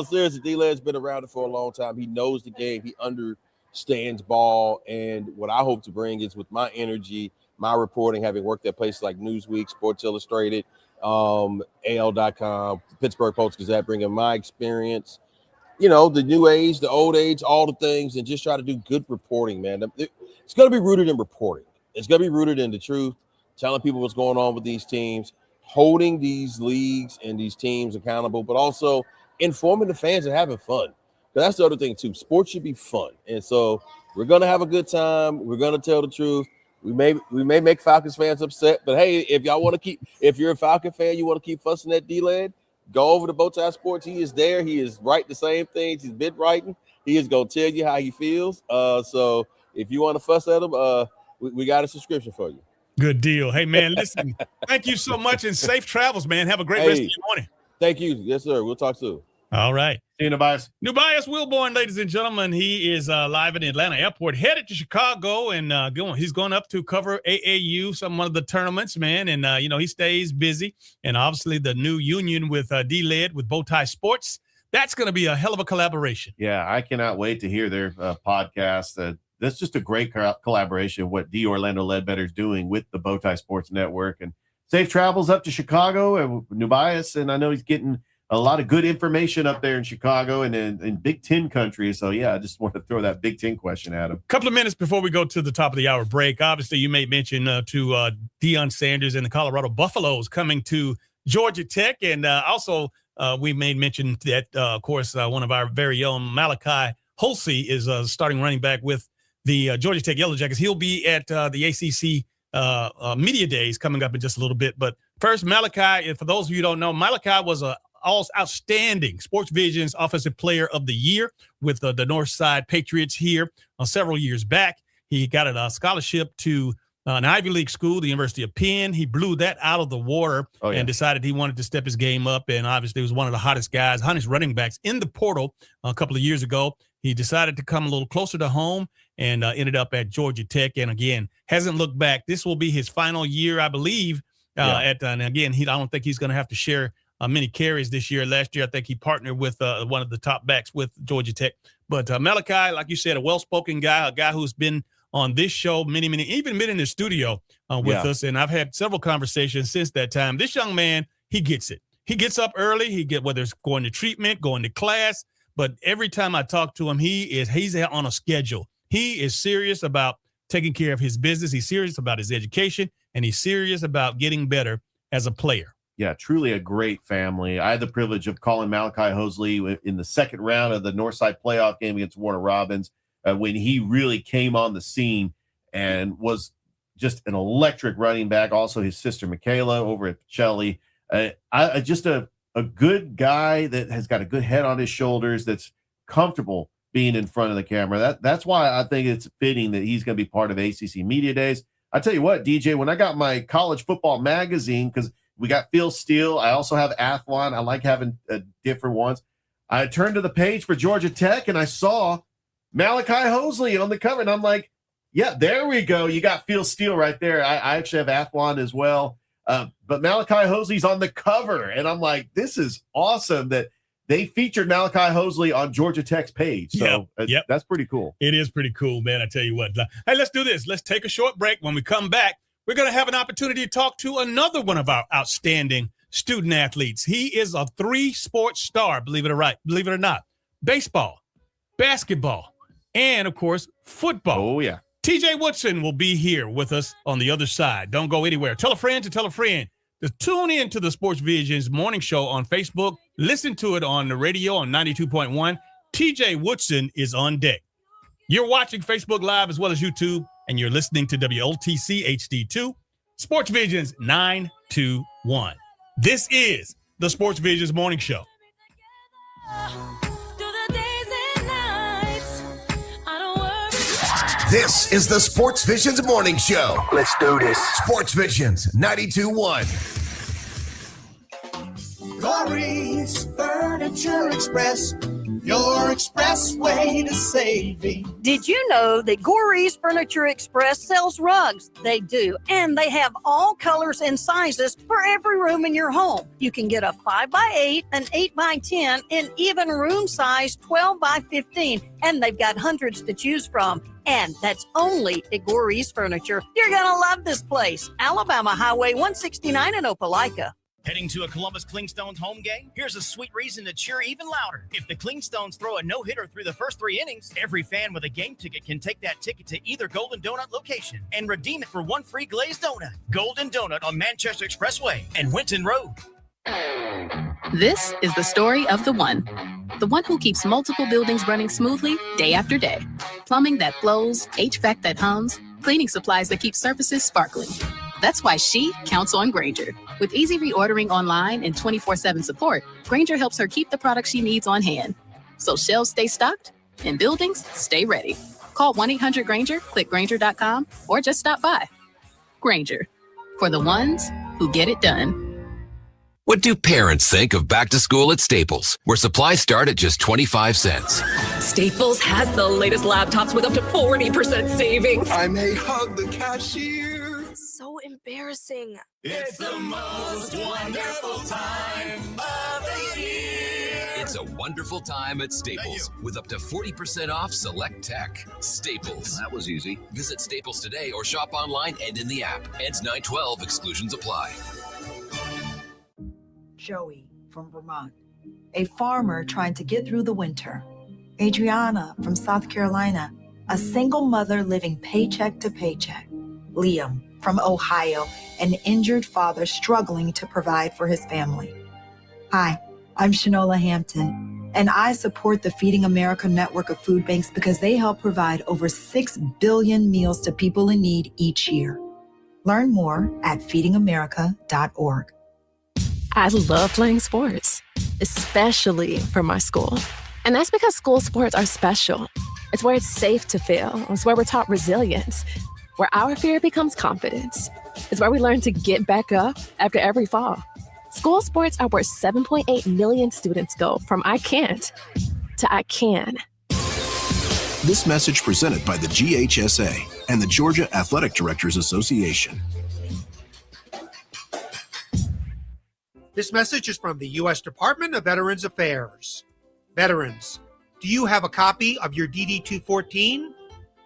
Speaker 13: seriously, D-Led's been around it for a long time. He knows the game. He understands ball. And what I hope to bring is with my energy, my reporting, having worked at places like Newsweek, Sports Illustrated, AL.com, Pittsburgh Post-Gazette, bringing my experience, the new age, the old age, all the things, and just try to do good reporting, man. It's going to be rooted in reporting. It's going to be rooted in the truth, telling people what's going on with these teams, holding these leagues and these teams accountable, but also informing the fans and having fun. Because that's the other thing, too. Sports should be fun. And so we're going to have a good time. We're going to tell the truth. We may make Falcons fans upset, but hey, if you're a Falcon fan, you want to keep fussing at D-Led, go over to Bowtie Sports. He is there. He is writing the same things he's been writing. He is going to tell you how he feels. So if you want to fuss at him, we got a subscription for you.
Speaker 2: Good deal. Hey, man, listen, thank you so much and safe travels, man. Have a great rest of your morning.
Speaker 13: Thank you. Yes, sir. We'll talk soon.
Speaker 2: All right.
Speaker 3: See you, Nubyjas.
Speaker 2: Nubyjas Wilborn, ladies and gentlemen. He is live at the Atlanta airport, headed to Chicago, and he's going up to cover AAU, one of the tournaments, man. And, he stays busy. And obviously the new union with D-Led with Bowtie Sports, that's going to be a hell of a collaboration.
Speaker 3: Yeah, I cannot wait to hear their podcast. That's just a great collaboration, what D. Orlando Ledbetter is doing with the Bowtie Sports Network. And safe travels up to Chicago and Nubyjas. And I know he's getting a lot of good information up there in Chicago and in Big Ten country. So, yeah, I just want to throw that Big Ten question at him.
Speaker 2: A couple of minutes before we go to the top of the hour break, obviously you made mention to Deion Sanders and the Colorado Buffaloes coming to Georgia Tech. And also we made mention that, of course, one of our very own Malachi Hulsey is starting running back with the Georgia Tech Yellow Jackets. He'll be at the ACC Media Days coming up in just a little bit. But first, Malachi, and for those of you who don't know, Malachi was a outstanding Sports Visions Offensive Player of the Year with the Northside Patriots here several years back. He got a scholarship to an Ivy League school, the University of Penn. He blew that out of the water and decided he wanted to step his game up, and obviously was one of the hottest running backs in the portal a couple of years ago. He decided to come a little closer to home and ended up at Georgia Tech, and again, hasn't looked back. This will be his final year, I believe. And again, I don't think he's going to have to share many carries this year. Last year, I think he partnered with one of the top backs with Georgia Tech. But Malachi, like you said, a well-spoken guy, a guy who's been on this show many, even been in the studio with us. And I've had several conversations since that time. This young man, he gets it. He gets up early. Whether it's going to treatment, going to class. But every time I talk to him, he's on a schedule. He is serious about taking care of his business. He's serious about his education, and he's serious about getting better as a player.
Speaker 3: Yeah, truly a great family. I had the privilege of calling Malachi Hosley in the second round of the Northside playoff game against Warner Robins when he really came on the scene and was just an electric running back. Also, his sister Michaela over at Pacelli. Just a good guy that has got a good head on his shoulders, that's comfortable being in front of the camera. That's why I think it's fitting that he's going to be part of ACC Media Days. I tell you what, DJ, when I got my college football magazine, because we got Phil Steele, I also have Athlon. I like having different ones. I turned to the page for Georgia Tech, and I saw Malachi Hosley on the cover, and I'm like, yeah, there we go. You got Phil Steele right there. I actually have Athlon as well. But Malachi Hosley's on the cover, and I'm like, this is awesome that they featured Malachi Hosley on Georgia Tech's page. So that's pretty cool.
Speaker 2: It is pretty cool, man. I tell you what. Hey, let's do this. Let's take a short break. When we come back, we're going to have an opportunity to talk to another one of our outstanding student athletes. He is a 3-sport star, believe it or not. Baseball, basketball, and, of course, football.
Speaker 3: Oh, yeah.
Speaker 2: TJ Woodson will be here with us on the other side. Don't go anywhere. Tell a friend to tell a friend to tune in to the Sports Visions morning show on Facebook. Listen to it on the radio on 92.1. TJ Woodson is on deck. You're watching Facebook Live as well as YouTube, and you're listening to WLTC HD2, Sports Visions 921. This is the Sports Visions morning show.
Speaker 1: This is the Sports Visions morning show.
Speaker 12: Let's do this.
Speaker 1: Sports Visions 92.1.
Speaker 16: Glory's Furniture Express, your express way to saving.
Speaker 18: Did you know that Gory's Furniture Express sells rugs? They do, and they have all colors and sizes for every room in your home. You can get a 5x8, an 8x10, and even room size 12x15, and they've got hundreds to choose from. And that's only at Gory's Furniture. You're going to love this place. Alabama Highway 169 in Opelika.
Speaker 17: Heading to a Columbus Clingstones home game? Here's a sweet reason to cheer even louder. If the Clingstones throw a no-hitter through the first 3 innings, every fan with a game ticket can take that ticket to either Golden Donut location and redeem it for one free glazed donut. Golden Donut on Manchester Expressway and Winton Road.
Speaker 19: This is the story of the one who keeps multiple buildings running smoothly day after day. Plumbing that flows, HVAC that hums, cleaning supplies that keep surfaces sparkling. That's why she counts on Grainger. With easy reordering online and 24/7 support, Grainger helps her keep the products she needs on hand. So shelves stay stocked and buildings stay ready. Call 1-800-GRAINGER, click Grainger.com, or just stop by. Grainger, for the ones who get it done.
Speaker 24: What do parents think of back to school at Staples, where supplies start at just 25 cents?
Speaker 25: Staples has the latest laptops with up to 40% savings.
Speaker 16: I may hug the cashier.
Speaker 25: So embarrassing.
Speaker 16: It's the most wonderful time of the year.
Speaker 24: It's a wonderful time at Staples with up to 40% off select tech. Staples. That was easy. Visit Staples today or shop online and in the app. Ends 9/12. Exclusions apply.
Speaker 26: Joey from Vermont, a farmer trying to get through the winter. Adriana from South Carolina, a single mother living paycheck to paycheck. Liam from Ohio, an injured father struggling to provide for his family. Hi, I'm Shanola Hampton, and I support the Feeding America network of food banks because they help provide over 6 billion meals to people in need each year. Learn more at feedingamerica.org.
Speaker 27: I love playing sports.
Speaker 19: especially for my school. And that's because school sports are special. It's where it's safe to fail. It's where we're taught resilience, where our fear becomes confidence. It's where we learn to get back up after every fall. School sports are where 7.8 million students go from I can't to I can.
Speaker 4: This message presented by the GHSA and the Georgia Athletic Directors Association.
Speaker 5: This message is from the U.S. Department of Veterans Affairs. Veterans, do you have a copy of your DD-214?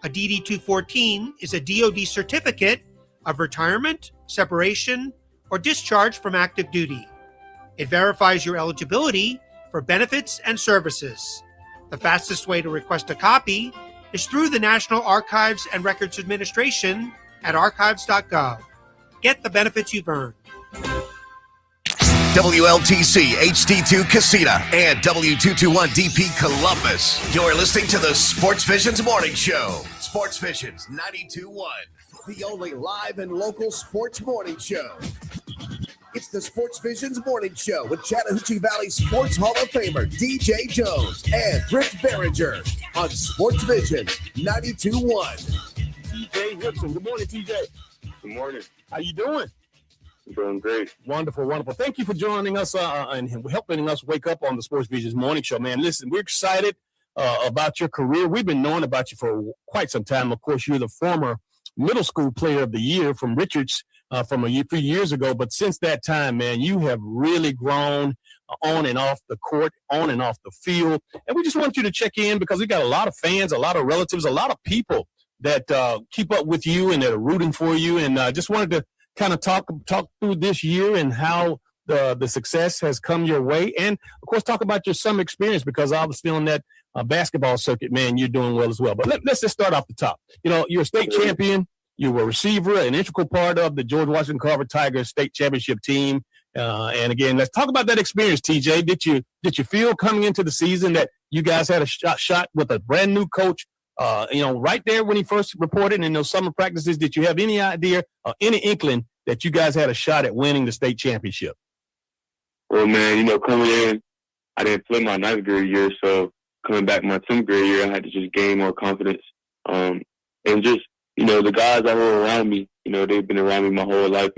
Speaker 5: A DD-214 is a DoD certificate of retirement, separation, or discharge from active duty. It verifies your eligibility for benefits and services. The fastest way to request a copy is through the National Archives and Records Administration at archives.gov. Get the benefits you've earned.
Speaker 1: WLTC HD2 Casita and W221DP Columbus. You're listening to the Sports Visions Morning Show. Sports Visions 92.1, the only live and local sports morning show. It's the Sports Visions Morning Show with Chattahoochee Valley Sports Hall of Famer DJ Jones and Thrift Barringer on Sports Visions 92.1.
Speaker 2: TJ Hudson. Good morning, TJ.
Speaker 6: Good morning.
Speaker 2: How you doing?
Speaker 6: I'm doing great.
Speaker 2: Wonderful, wonderful. Thank you for joining us and helping us wake up on the Sports Visions Morning Show, man. Listen, we're excited about your career. We've been knowing about you for quite some time. Of course, you're the former middle school player of the year from Richards from a few years ago. But since that time, man, you have really grown on and off the court, on and off the field. And we just want you to check in because we got a lot of fans, a lot of relatives, a lot of people that keep up with you and that are rooting for you. And just wanted to kind of talk through this year and how the success has come your way. And, of course, talk about your summer experience because obviously on that basketball circuit, man, you're doing well as well. But let's just start off the top. You know, you're a state champion. You were a receiver, an integral part of the George Washington Carver Tigers state championship team. And, again, let's talk about that experience, TJ. Did you feel coming into the season that you guys had a shot with a brand-new coach, right there when he first reported in those summer practices? Did you have any idea or any inkling that you guys had a shot at winning the state championship?
Speaker 6: Well, man, coming in, I didn't play my 9th grade year, so coming back my 10th grade year, I had to just gain more confidence. And just, the guys that were around me, they've been around me my whole life.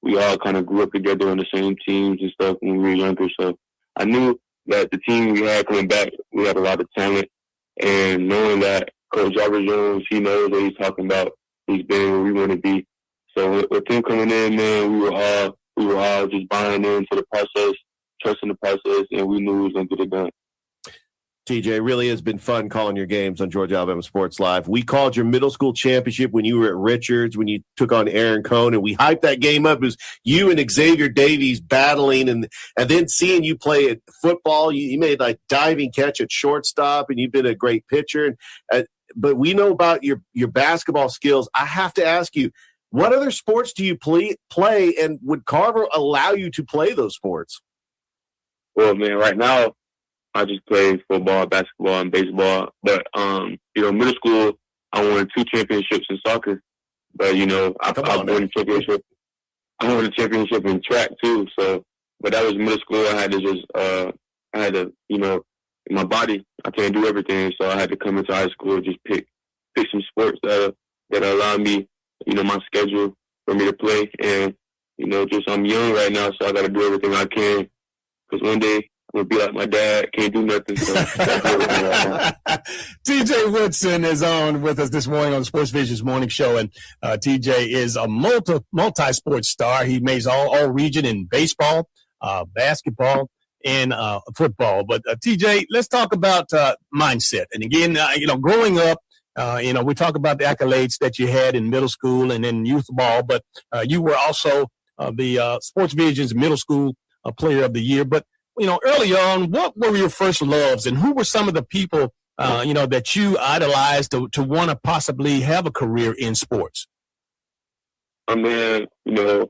Speaker 6: We all kind of grew up together on the same teams and stuff when we were younger. So I knew that the team we had coming back, we had a lot of talent. And knowing that Coach Robert Jones, he knows what he's talking about. He's been where we want to be. So with him coming in, man, we were all just buying into the process, trusting the process, and we knew we was going to get it done.
Speaker 3: TJ, really has been fun calling your games on Georgia Alabama Sports Live. We called your middle school championship when you were at Richards, when you took on Aaron Cohn, and we hyped that game up. It was you and Xavier Davies battling, and then seeing you play at football. You made like diving catch at shortstop, and you've been a great pitcher. But we know about your basketball skills. I have to ask you, what other sports do you play, and would Carver allow you to play those sports?
Speaker 6: Well, man, right now, I just play football, basketball, and baseball. But, middle school, I won 2 championships in soccer. But, I won a championship. I won a championship in track, too. So, but that was middle school. I had to in my body, I can't do everything. So I had to come into high school and just pick some sports that allow me, my schedule for me to play. And, I'm young right now, so I got to do everything I can. Because one day, I'm going to be like my dad, can't do nothing. So
Speaker 2: TJ Woodson is on with us this morning on the Sports Visions Morning Show. And TJ is a multi-sport star. He makes all region in baseball, basketball, and football. But TJ, let's talk about mindset. And again, growing up, we talk about the accolades that you had in middle school and in youth ball, but you were also the Sports Visions Middle School Player of the Year. But early on, what were your first loves, and who were some of the people, that you idolized to want to possibly have a career in sports?
Speaker 6: Man, growing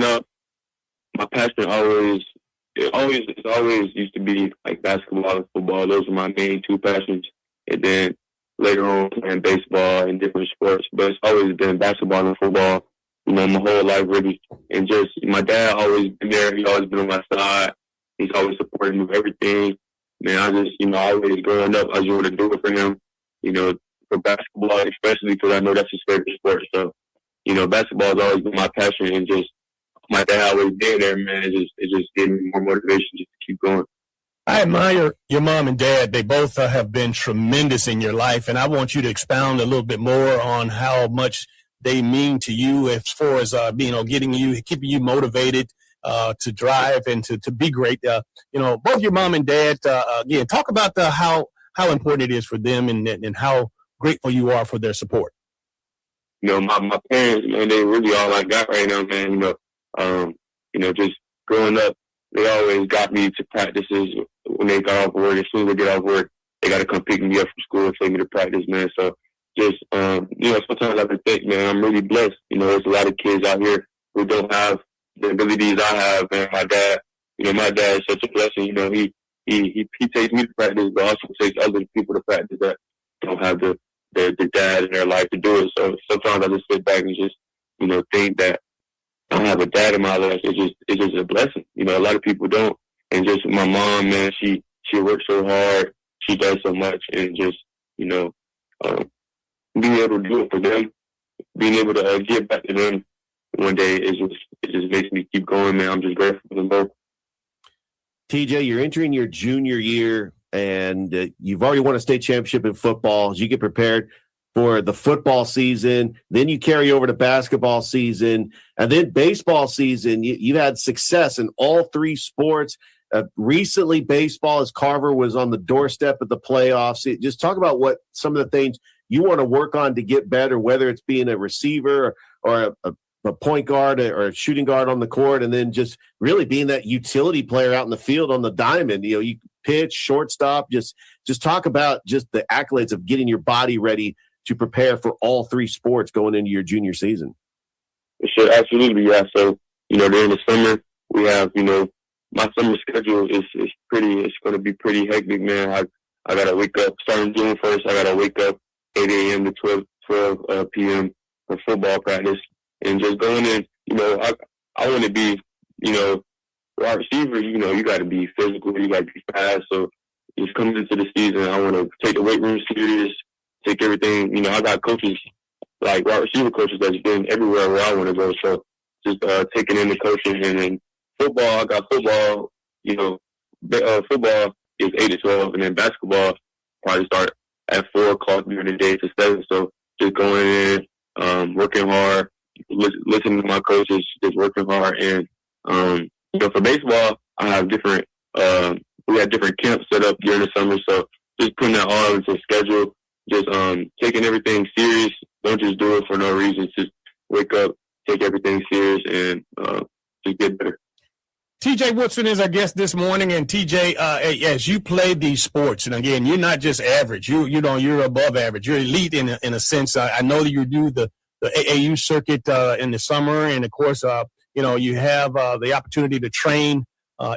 Speaker 6: up, my passion always used to be like basketball and football. Those were my main 2 passions. And then later on, playing baseball and different sports, but it's always been basketball and football. my whole life really. And just my dad always been there. He always been on my side. He's always supporting me with everything. Man, I just, always growing up, I just want to do it for him, for basketball, especially because I know that's his favorite sport. So, basketball has always been my passion, and just my dad always being there, man, it just gave me more motivation just to keep going.
Speaker 7: I admire your mom and dad. They both have been tremendous in your life, and I want you to expound a little bit more on how much they mean to you as far as, keeping you motivated to drive and to be great. Both your mom and dad, again, talk about how important it is for them and how grateful you are for their support.
Speaker 6: My parents, man, they really all I got right now, man. Just growing up, they always got me to practices when they got off work. As soon as they get off work, they got to come pick me up from school and take me to practice, man. So just, sometimes I can think, man, I'm really blessed. There's a lot of kids out here who don't have the abilities I have, and my dad is such a blessing. He takes me to practice, but also takes other people to practice that don't have the dad in their life to do it. So sometimes I just sit back and just, think that I have a dad in my life. It's just a blessing. A lot of people don't. And just my mom, man, she works so hard. She does so much, and just, being able to do it for them, being able to give back to them one day, it just makes me keep going, man. I'm just grateful for them both.
Speaker 3: TJ, you're entering your junior year, and you've already won a state championship in football. As you get prepared for the football season, then you carry over to basketball season, and then baseball season. You've had success in all three sports. Recently, baseball, as Carver was on the doorstep of the playoffs. Just talk about what some of the things you want to work on to get better, whether it's being a receiver or a point guard or a shooting guard on the court, and then just really being that utility player out in the field on the diamond. You pitch, shortstop. Just talk about just the accolades of getting your body ready to prepare for all three sports going into your junior season.
Speaker 6: Sure, absolutely, yeah. So, during the summer, we have, my summer schedule is it's going to be pretty hectic, man. I got to wake up, starting June 1st, I got to wake up 8 a.m. to 12 p.m. for football practice. And just going in, I want to be, wide receiver, you got to be physical, you got to be fast. So just coming into the season, I want to take the weight room serious, take everything. I got coaches, like wide receiver coaches that's been everywhere where I want to go. So just taking in the coaching. And then football, I got football, football is 8 to 12. And then basketball probably start at 4 o'clock during the day to 7. So just going in, working hard, listening to my coaches, just working hard. And, for baseball, I have we had different camps set up during the summer. So just putting that all into schedule, just taking everything serious. Don't just do it for no reason. Just wake up, take everything serious, and just get better.
Speaker 7: TJ Woodson is our guest this morning, and TJ, as you play these sports, and again, you're not just average. You're above average. You're elite in a sense. I know that you do the AAU circuit in the summer, and of course, you have the opportunity to train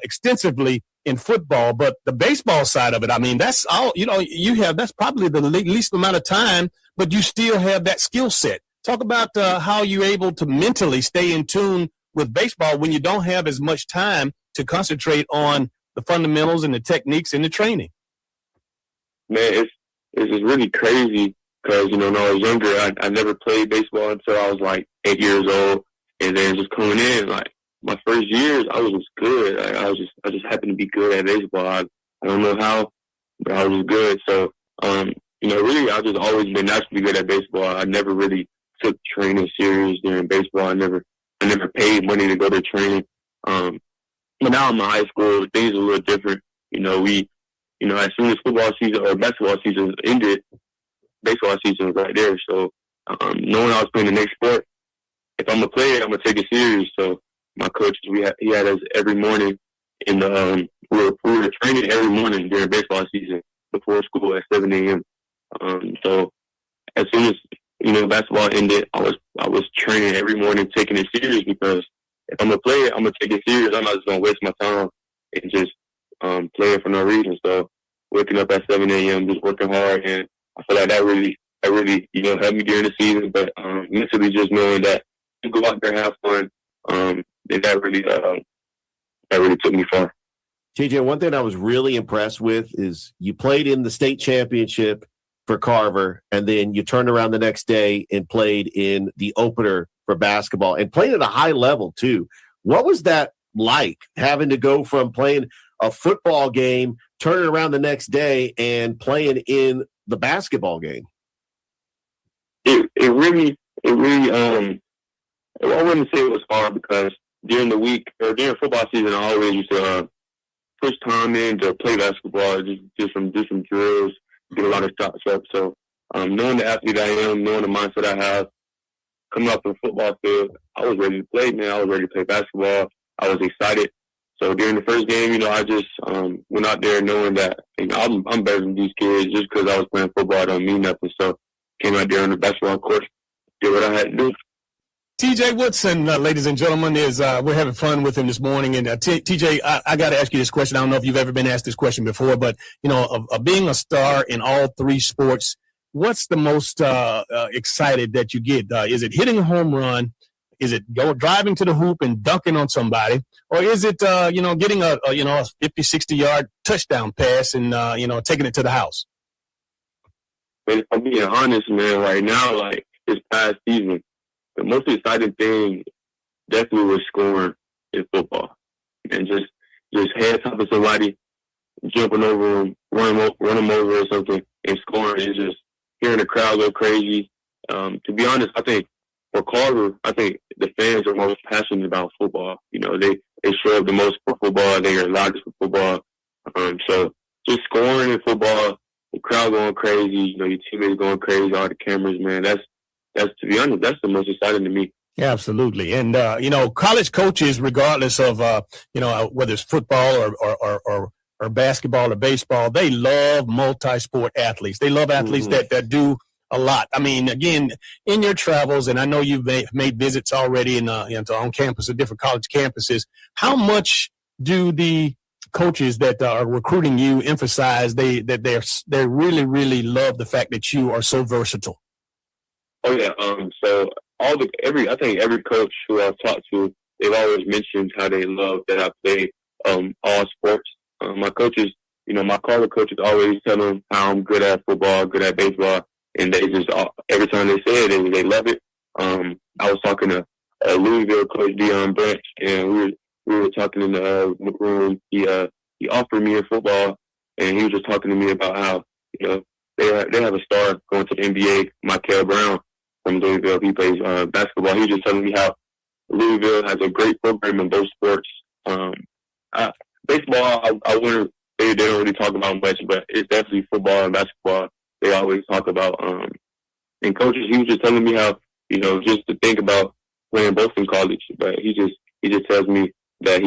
Speaker 7: extensively in football. But the baseball side of it, that's all. That's probably the least amount of time, but you still have that skill set. Talk about how you're able to mentally stay in tune with baseball when you don't have as much time to concentrate on the fundamentals and the techniques and the training.
Speaker 6: Man, it's just really crazy because, when I was younger, I never played baseball until I was like 8 years old. And then just coming in, like my first years, I was just good. I just happened to be good at baseball. I don't know how, but I was good. So, really, I've just always been naturally good at baseball. I never really took training serious during baseball. I never paid money to go to training. But now I'm in high school, things are a little different. As soon as football season or basketball season ended, baseball season was right there. So, knowing I was playing the next sport, if I'm a player, I'm gonna take it serious. So, my coach, he had us every morning in the we were training every morning during baseball season before school at 7 a.m. So, as soon as basketball ended, I was training every morning, taking it serious, because if I'm a player, I'm gonna take it serious. I'm not just gonna waste my time and just play it for no reason. So waking up at 7 a.m., just working hard, and I feel like that really helped me during the season. But mentally, just knowing that to go out there and have fun. And that really took me far.
Speaker 3: TJ, one thing I was really impressed with is you played in the state championship for Carver, and then you turned around the next day and played in the opener for basketball and played at a high level too. What was that like, having to go from playing a football game, turning around the next day and playing in the basketball game?
Speaker 6: It really, I wouldn't say it was hard, because during the week or during football season, I always used to push time in to play basketball, just do some drills, get a lot of shots up. So knowing the athlete I am, knowing the mindset I have, coming off the football field, I was ready to play, man. I was ready to play basketball. I was excited. So during the first game, I just went out there knowing that I'm better than these kids. Just because I was playing football don't mean nothing. So came out there on the basketball court, did what I had to do.
Speaker 7: TJ Woodson, ladies and gentlemen, we're having fun with him this morning. And TJ, I got to ask you this question. I don't know if you've ever been asked this question before, but of being a star in all three sports, what's the most excited that you get? Is it hitting a home run? Is it driving to the hoop and dunking on somebody? Or is it, getting a 50, 60-yard touchdown pass and, taking it to the house?
Speaker 6: If I'm being honest, man, right now, like this past season, the most exciting thing definitely was scoring in football. And just head top of somebody, jumping over them, run them over or something, and scoring. And just hearing the crowd go crazy. To be honest, I think for Carver, I think the fans are most passionate about football. They show up the most for football. They are loudest for football. So just scoring in football, the crowd going crazy, your teammates going crazy, all the cameras, man. That's to be honest, that's the most exciting to me.
Speaker 7: Yeah, absolutely. And, college coaches, regardless of, whether it's football or basketball or baseball, they love multi-sport athletes. They love athletes that do a lot. I mean, again, in your travels, and I know you've made visits already on campus, at different college campuses, how much do the coaches that are recruiting you emphasize they really, really love the fact that you are so versatile?
Speaker 6: Oh yeah. So I think every coach who I've talked to, they've always mentioned how they love that I play all sports. My coaches, my Carver coaches always tell them how I'm good at football, good at baseball, and they just every time they say it, they love it. I was talking to Louisville coach Deion Branch, and we were talking in the room. He offered me in football, and he was just talking to me about how they have a star going to the NBA, Michael Brown from Louisville. He plays basketball. He was just telling me how Louisville has a great program in both sports. Baseball, I wouldn't. They don't really talk about much, but it's definitely football and basketball. They always talk about. And coaches, he was just telling me how just to think about playing both in college. But he just tells me that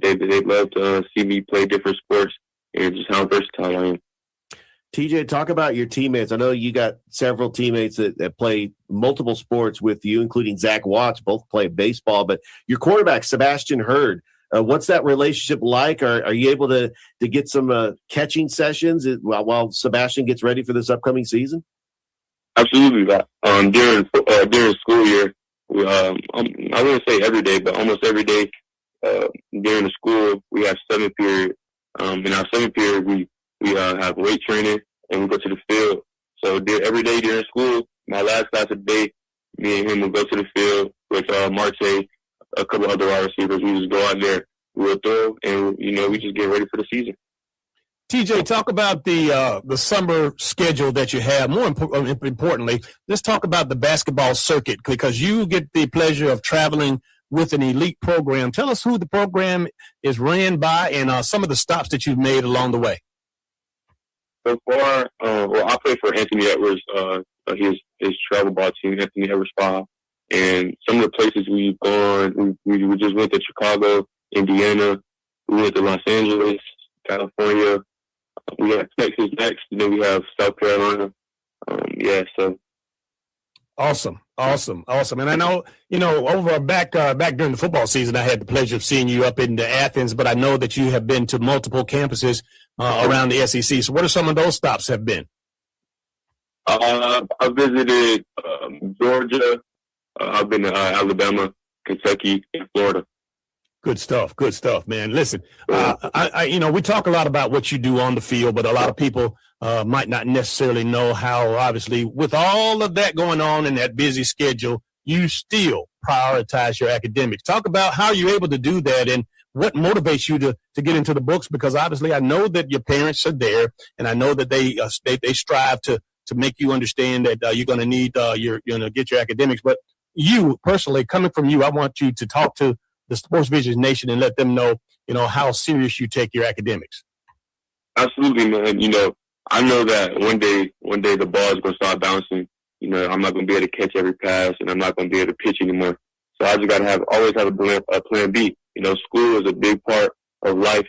Speaker 6: they love to see me play different sports and just how versatile I am.
Speaker 3: TJ, talk about your teammates. I know you got several teammates that play multiple sports with you, including Zach Watts, both play baseball. But your quarterback, Sebastian Hurd, what's that relationship like? Are you able to get some catching sessions while Sebastian gets ready for this upcoming season?
Speaker 6: Absolutely. During school year, I wouldn't say every day, but almost every day during the school, we have 7th period. In our 7th period, we have weight training and we go to the field. So every day during school, my last class of the day, me and him will go to the field with Marte, a couple other wide receivers. We just go out there, we'll throw, and we just get ready for the season.
Speaker 7: TJ, talk about the summer schedule that you have. More importantly, let's talk about the basketball circuit, because you get the pleasure of traveling with an elite program. Tell us who the program is ran by and some of the stops that you've made along the way.
Speaker 6: So far, I play for Anthony Edwards, his travel ball team, Anthony Edwards 5. And some of the places we've gone, we just went to Chicago, Indiana, we went to Los Angeles, California. We have Texas next, and then we have South Carolina. So.
Speaker 7: Awesome. And I know, over back during the football season, I had the pleasure of seeing you up into Athens, but I know that you have been to multiple campuses around the SEC. So what are some of those stops have been?
Speaker 6: I visited Georgia, I've been to Alabama, Kentucky, and Florida.
Speaker 7: Good stuff, man. Listen, we talk a lot about what you do on the field, but a lot of people might not necessarily know how, obviously, with all of that going on in that busy schedule, you still prioritize your academics. Talk about how you're able to do that and what motivates you to get into the books, because obviously I know that your parents are there, and I know that they strive to make you understand that you're going to need get your academics. But you personally, coming from you, I want you to talk to the Sportsvisions Nation and let them know, how serious you take your academics.
Speaker 6: Absolutely, man. I know that one day the ball is going to start bouncing. I'm not going to be able to catch every pass, and I'm not going to be able to pitch anymore. So I just got to always have a plan B. School is a big part of life.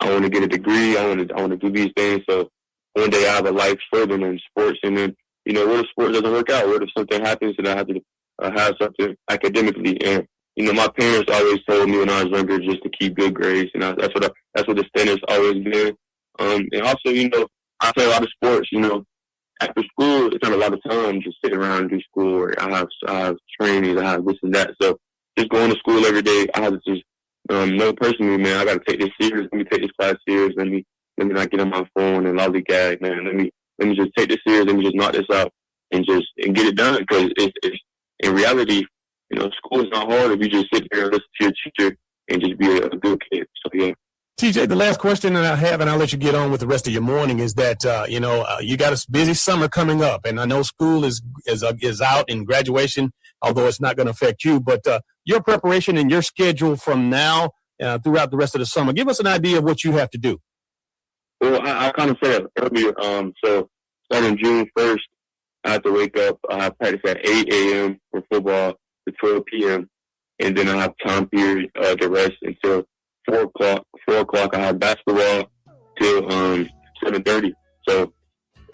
Speaker 6: I want to get a degree. I want to do these things. So one day I have a life further than sports. And then, what if sport doesn't work out? What if something happens and I have to have something academically? And, my parents always told me when I was younger just to keep good grades. And that's what the standard's always been. And also, I play a lot of sports. After school, it's not a lot of time just sitting around and do school. I have trainings, I have this and that. So just going to school every day, I have to just know personally, man, I got to take this serious. Let me take this class serious. Let me not get on my phone and lollygag, man. Let me just take this serious. Let me just knock this out and get it done. Because it's in reality, school is not hard if you just sit there and listen to your teacher and just be a good kid. So yeah.
Speaker 7: TJ, the last question that I have, and I'll let you get on with the rest of your morning, is that you got a busy summer coming up, and I know school is out and graduation, although it's not going to affect you. But your preparation and your schedule from now throughout the rest of the summer, give us an idea of what you have to do.
Speaker 6: Well, I kind of said it earlier. So starting June 1st, I have to wake up. I have practice at 8 a.m. for football to 12 p.m. And then I have time period to rest until 4 o'clock. 4 o'clock, I have basketball till 7:30. So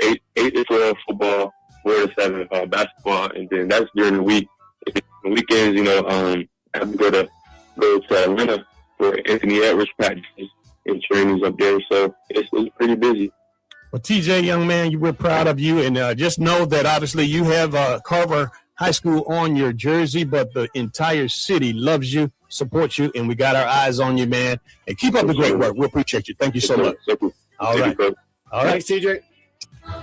Speaker 6: 8 to 12 football, 4 to 7 basketball, and then that's during the week. And the weekends, I have to go to Atlanta for Anthony Edwards practices and trainings up there. So it's pretty busy.
Speaker 7: Well, TJ, young man, we're proud of you, and just know that obviously you have Carver High School on your jersey, but the entire city loves you, supports you, and we got our eyes on you, man. And keep up the great work. We appreciate you. Thank you so much. All right.
Speaker 3: Thanks, TJ.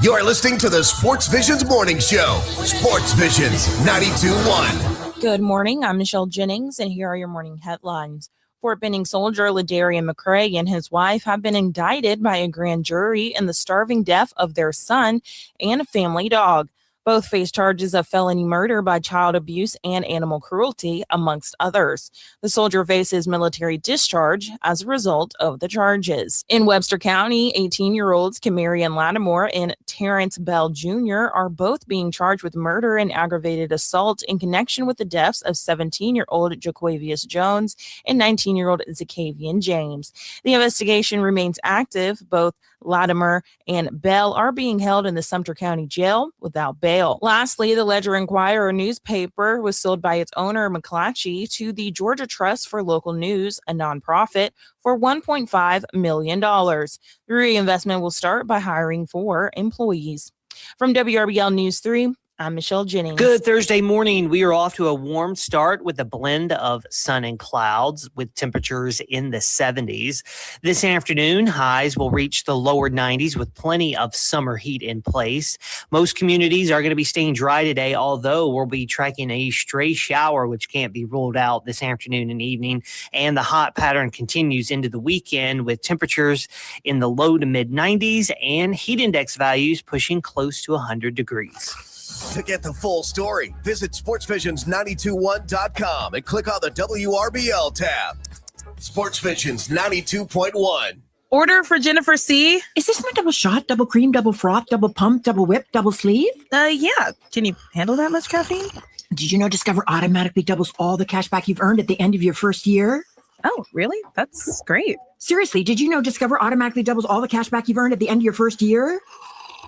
Speaker 1: You're listening to the Sportsvisions Morning Show. Sportsvisions 92.1.
Speaker 8: Good morning. I'm Michelle Jennings, and here are your morning headlines. Fort Benning soldier Ladarian McCrae and his wife have been indicted by a grand jury in the starving death of their son and a family dog. Both face charges of felony murder by child abuse and animal cruelty, amongst others. The soldier faces military discharge as a result of the charges. In Webster County, 18-year-olds Kamarian Lattimore and Terrence Bell Jr. are both being charged with murder and aggravated assault in connection with the deaths of 17-year-old Jaquavius Jones and 19-year-old Zacavian James. The investigation remains active. Both Latimer and Bell are being held in the Sumter County Jail without bail. Lastly, the Ledger Inquirer newspaper was sold by its owner, McClatchy, to the Georgia Trust for Local News, a nonprofit, for $1.5 million. The reinvestment will start by hiring 4 employees. From WRBL News 3, I'm Michelle Jennings.
Speaker 9: Good Thursday morning. We are off to a warm start with a blend of sun and clouds with temperatures in the 70s. This afternoon, highs will reach the lower 90s with plenty of summer heat in place. Most communities are going to be staying dry today, although we'll be tracking a stray shower, which can't be ruled out this afternoon and evening. And the hot pattern continues into the weekend with temperatures in the low to mid 90s and heat index values pushing close to 100 degrees.
Speaker 1: To get the full story, visit sportsvisions921.com and click on the WRBL tab. Sportsvisions 92.1.
Speaker 11: Order for Jennifer C.
Speaker 15: Is this my double shot, double cream, double froth, double pump, double whip, double sleeve?
Speaker 11: Yeah. Can you handle that much caffeine?
Speaker 15: Did you know Discover automatically doubles all the cash back you've earned at the end of your first year?
Speaker 11: Oh, really? That's great.
Speaker 15: Seriously, did you know Discover automatically doubles all the cash back you've earned at the end of your first year?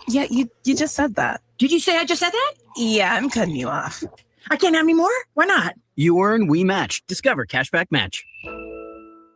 Speaker 11: Yeah, you just said that.
Speaker 15: Did you say I just said that?
Speaker 11: Yeah, I'm cutting you off.
Speaker 15: I can't have any more? Why not?
Speaker 21: You earn, we match. Discover Cashback Match.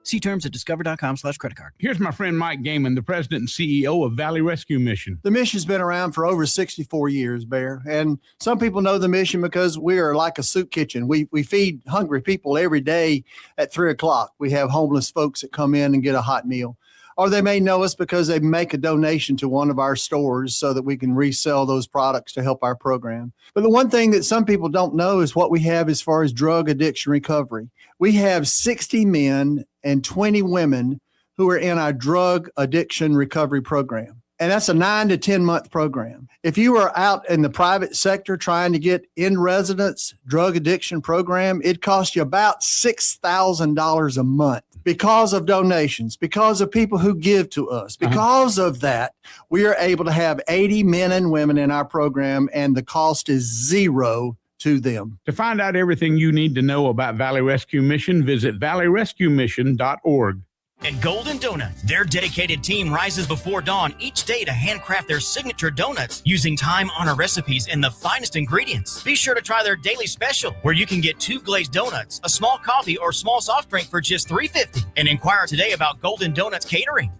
Speaker 10: See terms at discover.com/creditcard.
Speaker 14: Here's my friend Mike Gaiman, the president and CEO of Valley Rescue Mission.
Speaker 20: The mission's been around for over 64 years, Bear. And some people know the mission because we are like a soup kitchen. We feed hungry people every day at 3 o'clock. We have homeless folks that come in and get a hot meal. Or they may know us because they make a donation to one of our stores so that we can resell those products to help our program. But the one thing that some people don't know is what we have as far as drug addiction recovery. We have 60 men and 20 women who are in our drug addiction recovery program. And that's a 9 to 10 month program. If you are out in the private sector trying to get in residence drug addiction program, it costs you about $6,000 a month because of donations, because of people who give to us. Because of that, we are able to have 80 men and women in our program, and the cost is zero to them.
Speaker 14: To find out everything you need to know about Valley Rescue Mission, visit valleyrescuemission.org.
Speaker 17: At Golden Donuts, their dedicated team rises before dawn each day to handcraft their signature donuts using time-honored recipes and the finest ingredients. Be sure to try their daily special, where you can get 2 glazed donuts, a small coffee, or small soft drink for just $3.50. And inquire today about Golden Donuts catering.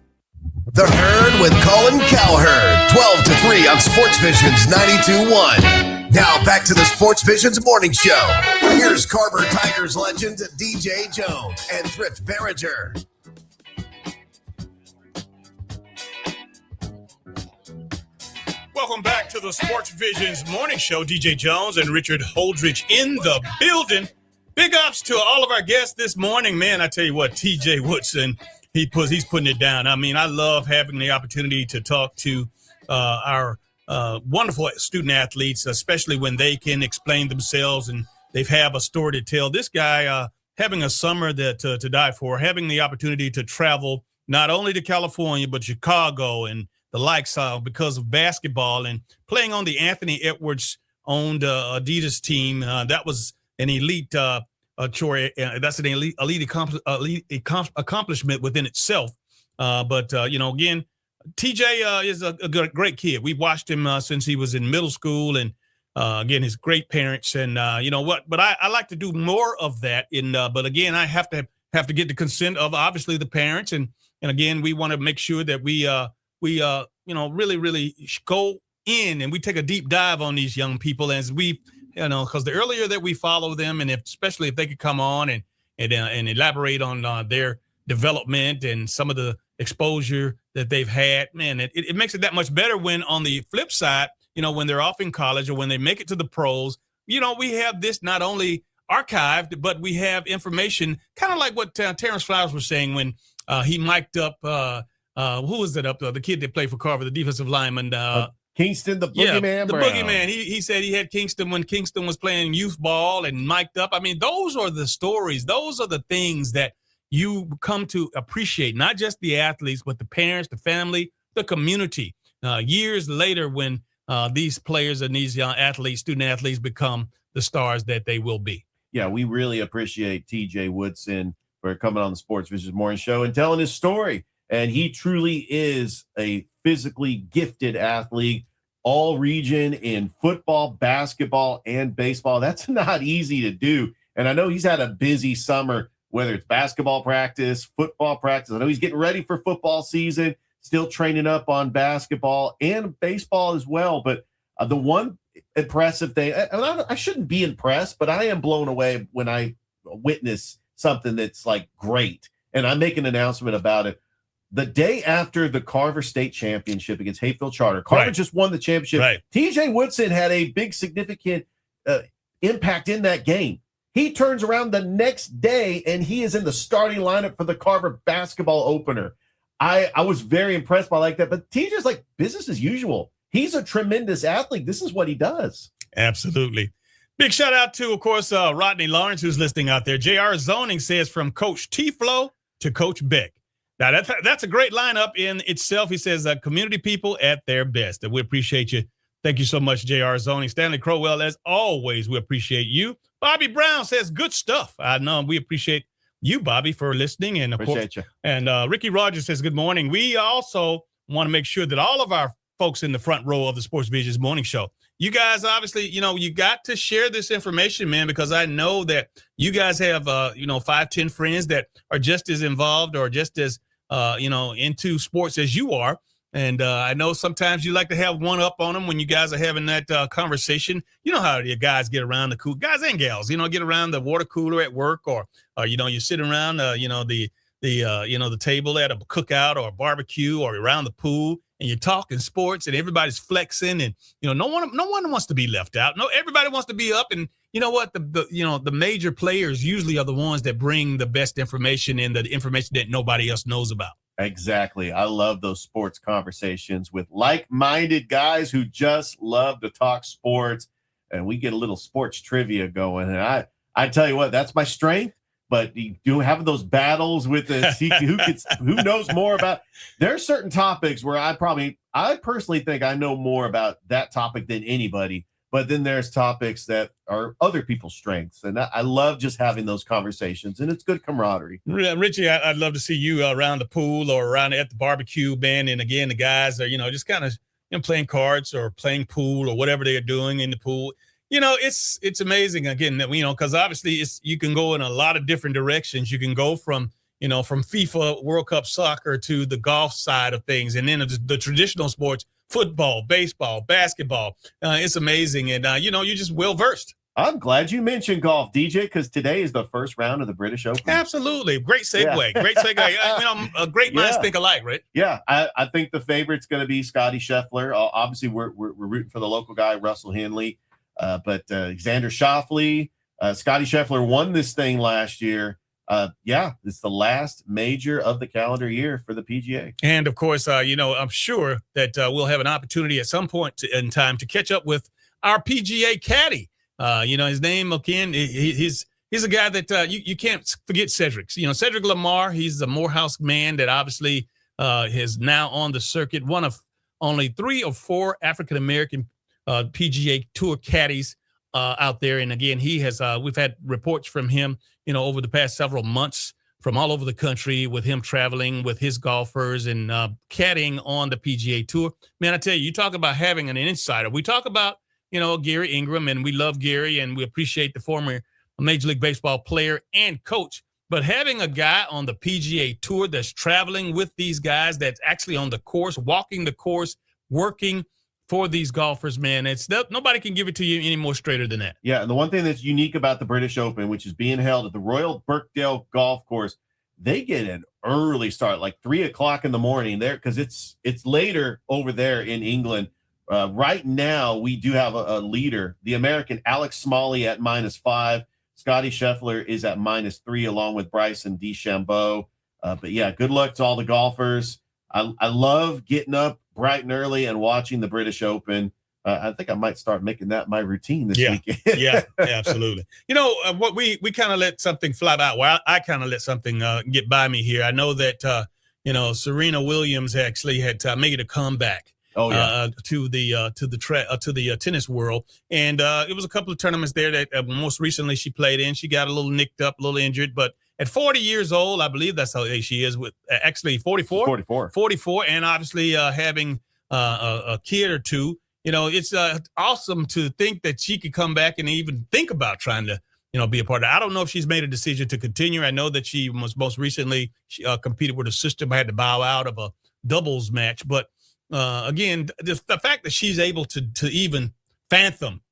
Speaker 1: The Herd with Colin Cowherd, 12 to 3 on Sportsvisions 92.1. Now back to the Sportsvisions Morning Show. Here's Carver Tigers legend DJ Jones and Thrift Barringer.
Speaker 2: Welcome back to the Sports Visions Morning Show. DJ Jones and Richard Holdridge in the building. Big ups to all of our guests this morning. Man, I tell you what, TJ Woodson, he's putting it down. I mean, I love having the opportunity to talk to our wonderful student athletes, especially when they can explain themselves and they have a story to tell. This guy having a summer that to die for, having the opportunity to travel not only to California, but Chicago and the likes because of basketball and playing on the Anthony Edwards owned Adidas team. That was an elite chore. That's an elite accomplishment within itself. But again, TJ is a great kid. We've watched him since he was in middle school, and again, his great parents. And you know what? But I like to do more of that. But again, I have to get the consent of obviously the parents. And again, we want to make sure that we really go in and we take a deep dive on these young people as we, because the earlier that we follow them, and especially if they could come on and elaborate on their development and some of the exposure that they've had, man, it makes it that much better when on the flip side, when they're off in college or when they make it to the pros, we have this not only archived, but we have information, kind of like what Terrence Flowers was saying when he mic'd up, who was it up there? The kid that played for Carver, the defensive lineman.
Speaker 3: Kingston, the boogeyman.
Speaker 2: The boogeyman. He said he had Kingston when Kingston was playing youth ball and mic'd up. I mean, those are the stories. Those are the things that you come to appreciate, not just the athletes, but the parents, the family, the community. Years later, when these players and these young athletes, student athletes, become the stars that they will be.
Speaker 3: Yeah, we really appreciate TJ Woodson for coming on the Sports Visions Morning Show and telling his story. And he truly is a physically gifted athlete, all region in football, basketball, and baseball. That's not easy to do. And I know he's had a busy summer, whether it's basketball practice, football practice. I know he's getting ready for football season, still training up on basketball and baseball as well. But the one impressive thing, I shouldn't be impressed, but I am blown away when I witness something that's like great. And I make an announcement about it. The day after the Carver State Championship against Hayfield Charter, Carver just won the championship.
Speaker 2: Right.
Speaker 3: TJ Woodson had a big, significant impact in that game. He turns around the next day, and he is in the starting lineup for the Carver basketball opener. I was very impressed by like that. But TJ's like business as usual. He's a tremendous athlete. This is what he does.
Speaker 2: Absolutely. Big shout out to, of course, Rodney Lawrence, who's listening out there. JR Zoning says from Coach T-Flow to Coach Beck. Now, that's a great lineup in itself. He says community people at their best. And we appreciate you. Thank you so much, JR Zoning. Stanley Crowell, as always, we appreciate you. Bobby Brown says good stuff. I know we appreciate you, Bobby, for listening. And of
Speaker 3: appreciate
Speaker 2: course,
Speaker 3: you.
Speaker 2: And Ricky Rogers says good morning. We also want to make sure that all of our folks in the front row of the Sports Visions Morning Show, you guys obviously, you got to share this information, man, because I know that you guys have, 5-10 friends that are just as involved or just as, into sports as you are. And I know sometimes you like to have one up on them when you guys are having that conversation. You know how your guys get around the guys and gals, get around the water cooler at work, or you sit around, the table at a cookout or a barbecue or around the pool, and you're talking sports and everybody's flexing, and no one wants to be left out. No, everybody wants to be up. And you know what? The major players usually are the ones that bring the best information and the information that nobody else knows about.
Speaker 3: Exactly. I love those sports conversations with like-minded guys who just love to talk sports, and we get a little sports trivia going. And I tell you what, that's my strength. But you do have those battles with who knows more about. There are certain topics where I personally think I know more about that topic than anybody. But then there's topics that are other people's strengths. And I love just having those conversations, and it's good camaraderie.
Speaker 2: Richie, I'd love to see you around the pool or around at the barbecue, man. And again, the guys are, just kind of playing cards or playing pool or whatever they're doing in the pool. It's amazing, again, that because obviously you can go in a lot of different directions. You can go from FIFA World Cup soccer to the golf side of things, and then the traditional sports, football, baseball, basketball. It's amazing, and you're just well versed.
Speaker 3: I'm glad you mentioned golf, DJ, because today is the first round of the British Open.
Speaker 2: Absolutely, great segue. Yeah. Great segue. Great minds think alike, right?
Speaker 3: Yeah, I think the favorite's going to be Scotty Scheffler. Obviously, we're rooting for the local guy, Russell Henley. But Xander Schauffele, Scotty Scheffler won this thing last year. It's the last major of the calendar year for the PGA.
Speaker 2: And, of course, I'm sure that we'll have an opportunity at some point in time to catch up with our PGA caddy. His name, again, he's a guy that you can't forget Cedric. Cedric Lamar, he's the Morehouse man that obviously is now on the circuit, one of only 3 or 4 African-American PGA Tour caddies out there. And again, he has we've had reports from him, over the past several months from all over the country, with him traveling with his golfers and caddying on the PGA Tour. Man, I tell you, you talk about having an insider. We talk about, Gary Ingram, and we love Gary, and we appreciate the former Major League Baseball player and coach. But having a guy on the PGA Tour that's traveling with these guys, that's actually on the course, walking the course, working for these golfers, man, nobody can give it to you any more straighter than that.
Speaker 3: Yeah, and the one thing that's unique about the British Open, which is being held at the Royal Birkdale Golf Course, they get an early start, like 3:00 in the morning there, because it's later over there in England. Right now, we do have a leader, the American Alex Smalley at -5. Scotty Scheffler is at -3, along with Bryson DeChambeau. But yeah, good luck to all the golfers. I love getting up bright and early and watching the British Open. I think I might start making that my routine this weekend.
Speaker 2: Yeah, absolutely. What we kind of let something fly by. Well, I kind of let something get by me here. I know that Serena Williams actually had made a comeback.
Speaker 3: Oh yeah,
Speaker 2: to the tennis world, and it was a couple of tournaments there that most recently she played in. She got a little nicked up, a little injured, but at 40 years old, I believe that's how old she is, with actually 44, and obviously having a kid or two. It's awesome to think that she could come back and even think about trying to, be a part of it. I don't know if she's made a decision to continue. I know that she was most recently competed with her sister, but had to bow out of a doubles match. But again, the fact that she's able to even fathom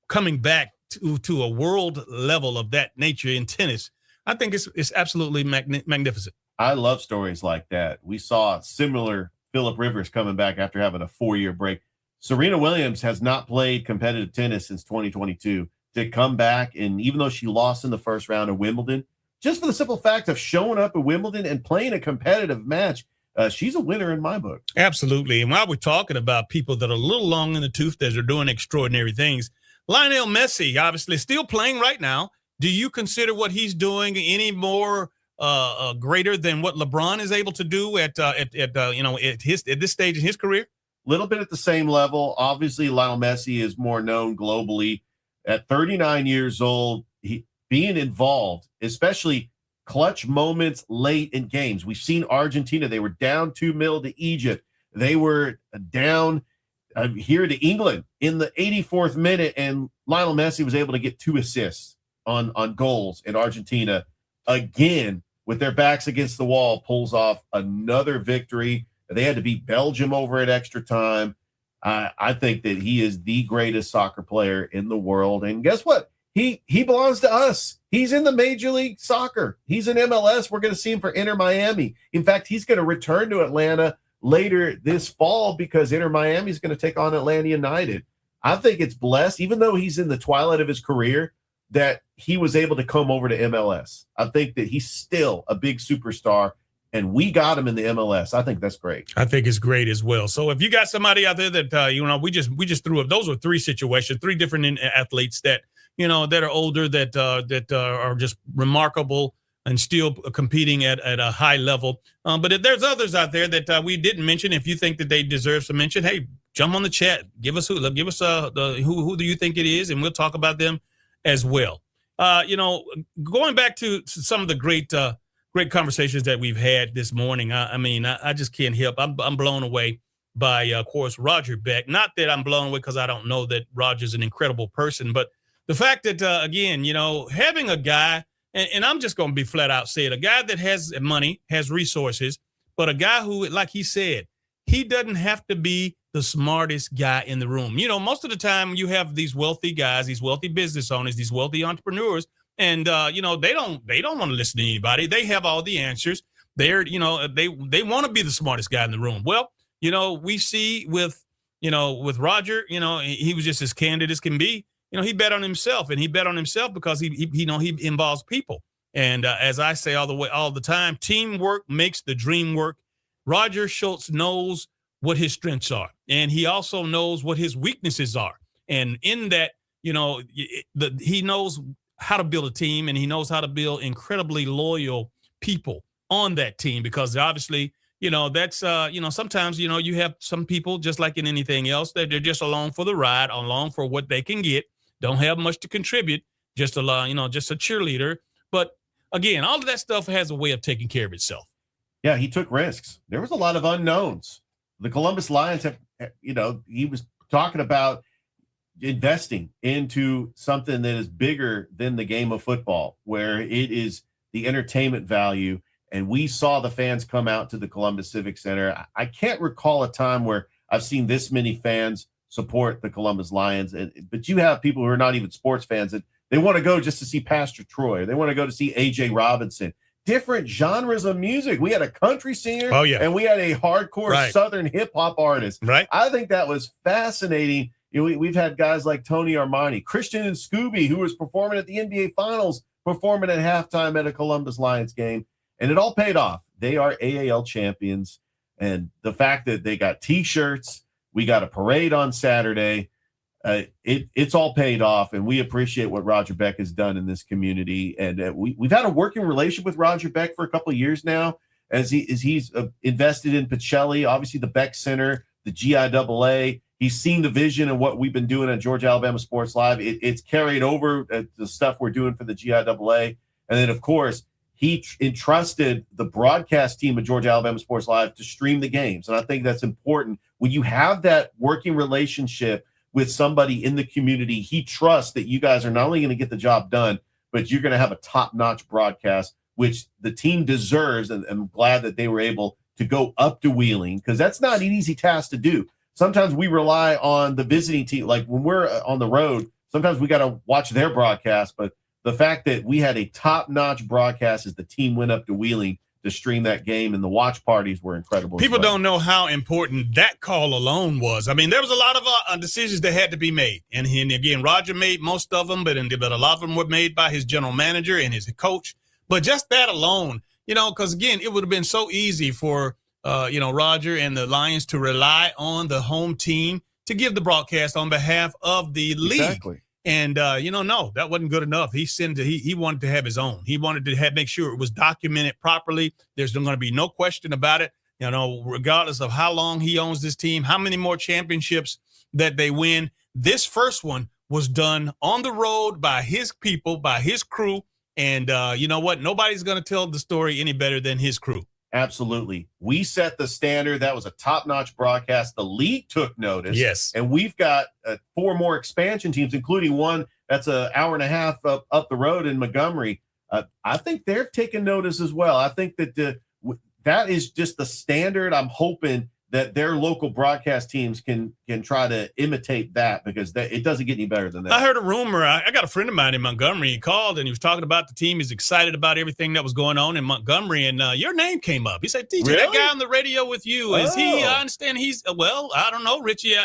Speaker 2: coming back to a world level of that nature in tennis, I think it's absolutely magnificent.
Speaker 3: I love stories like that. We saw similar Phillip Rivers coming back after having a 4-year break. Serena Williams has not played competitive tennis since 2022. To come back, and even though she lost in the first round of Wimbledon, just for the simple fact of showing up at Wimbledon and playing a competitive match, she's a winner in my book.
Speaker 2: Absolutely. And while we're talking about people that are a little long in the tooth that are doing extraordinary things, Lionel Messi, obviously still playing right now. Do you consider what he's doing any more greater than what LeBron is able to do at this stage in his career?
Speaker 3: Little bit at the same level. Obviously, Lionel Messi is more known globally. At 39 years old, he being involved, especially clutch moments late in games. We've seen Argentina; they were down 2-0 to Egypt. They were down here to England in the 84th minute, and Lionel Messi was able to get 2 assists on goals in Argentina again with their backs against the wall, pulls off another victory. They had to beat Belgium over at extra time. I think that he is the greatest soccer player in the world. And guess what? He belongs to us. He's in the Major League Soccer. He's in MLS. We're going to see him for Inter Miami. In fact, he's going to return to Atlanta later this fall because Inter Miami is going to take on Atlanta United. I think it's blessed, even though he's in the twilight of his career, that he was able to come over to MLS. I think that he's still a big superstar, and we got him in the MLS. I think that's great.
Speaker 2: I think it's great as well. So if you got somebody out there that, we just threw up, those were 3 situations, 3 different athletes that, that are older, that are just remarkable and still competing at a high level. But if there's others out there that we didn't mention, if you think that they deserve some mention, hey, jump on the chat. Give us who do you think it is, and we'll talk about them as well. Going back to some of the great conversations that we've had this morning. I just can't help. I'm blown away by, of course, Roger Beck. Not that I'm blown away because I don't know that Roger's an incredible person, but the fact that, again, having a guy, and I'm just going to be flat out say it, a guy that has money, has resources, but a guy who, like he said, he doesn't have to be the smartest guy in the room. Most of the time you have these wealthy guys, these wealthy business owners, these wealthy entrepreneurs, and, they don't want to listen to anybody. They have all the answers. They're, they want to be the smartest guy in the room. Well, we see with Roger, he was just as candid as can be. He bet on himself, and he bet on himself because he involves people. And as I say all the time, teamwork makes the dream work. Roger Schultz knows what his strengths are, and he also knows what his weaknesses are. And in that, he knows how to build a team, and he knows how to build incredibly loyal people on that team, because obviously, that's, sometimes, you have some people, just like in anything else, that they're just along for the ride, along for what they can get, don't have much to contribute, just just a cheerleader. But again, all of that stuff has a way of taking care of itself.
Speaker 3: Yeah, he took risks. There was a lot of unknowns. The Columbus Lions have, he was talking about investing into something that is bigger than the game of football, where it is the entertainment value. And we saw the fans come out to the Columbus Civic Center. I can't recall a time where I've seen this many fans support the Columbus Lions. But you have people who are not even sports fans that they want to go just to see Pastor Troy. They want to go to see AJ Robinson. Different genres of music. We had a country singer, and we had a hardcore Southern hip hop artist.
Speaker 2: Right.
Speaker 3: I think that was fascinating. We've had guys like Tony Armani, Christian and Scooby, who was performing at the NBA Finals, performing at halftime at a Columbus Lions game, and it all paid off. They are AAL champions, and the fact that they got T-shirts, we got a parade on Saturday. It's all paid off, and we appreciate what Roger Beck has done in this community. And we've had a working relationship with Roger Beck for a couple of years now, as he's invested in Pacelli, obviously the Beck Center, the GIAA. He's seen the vision of what we've been doing at Georgia Alabama Sports Live. It's carried over the stuff we're doing for the GIAA. And then, of course, he entrusted the broadcast team of Georgia Alabama Sports Live to stream the games. And I think that's important. When you have that working relationship with somebody in the community, he trusts that you guys are not only going to get the job done, but you're going to have a top-notch broadcast, which the team deserves. And I'm glad that they were able to go up to Wheeling, because that's not an easy task to do. Sometimes we rely on the visiting team. Like when we're on the road, sometimes we got to watch their broadcast. But the fact that we had a top-notch broadcast as the team went up to Wheeling to stream that game, and the watch parties were incredible.
Speaker 2: People don't know how important that call alone was. I mean, there was a lot of decisions that had to be made. And again, Roger made most of them, but a lot of them were made by his general manager and his coach. But just that alone, because again, it would have been so easy for, Roger and the Lions to rely on the home team to give the broadcast on behalf of the league.
Speaker 3: Exactly.
Speaker 2: And, no, that wasn't good enough. He wanted to have his own. He wanted to make sure it was documented properly. There's going to be no question about it, regardless of how long he owns this team, how many more championships that they win. This first one was done on the road by his people, by his crew. And you know what? Nobody's going to tell the story any better than his crew.
Speaker 3: Absolutely. We set the standard. That was a top-notch broadcast. The league took notice.
Speaker 2: Yes.
Speaker 3: And we've got 4 more expansion teams, including one that's an hour and a half up the road in Montgomery. I think they're taking notice as well. I think that that is just the standard. I'm hoping that their local broadcast teams can try to imitate that, because it doesn't get any better than that.
Speaker 2: I heard a rumor. I got a friend of mine in Montgomery. He called and he was talking about the team. He's excited about everything that was going on in Montgomery, and your name came up. He said, "DJ,
Speaker 3: Really?
Speaker 2: that guy on the radio with you, is he?
Speaker 3: Oh.
Speaker 2: I understand he's well. I don't know, Richie,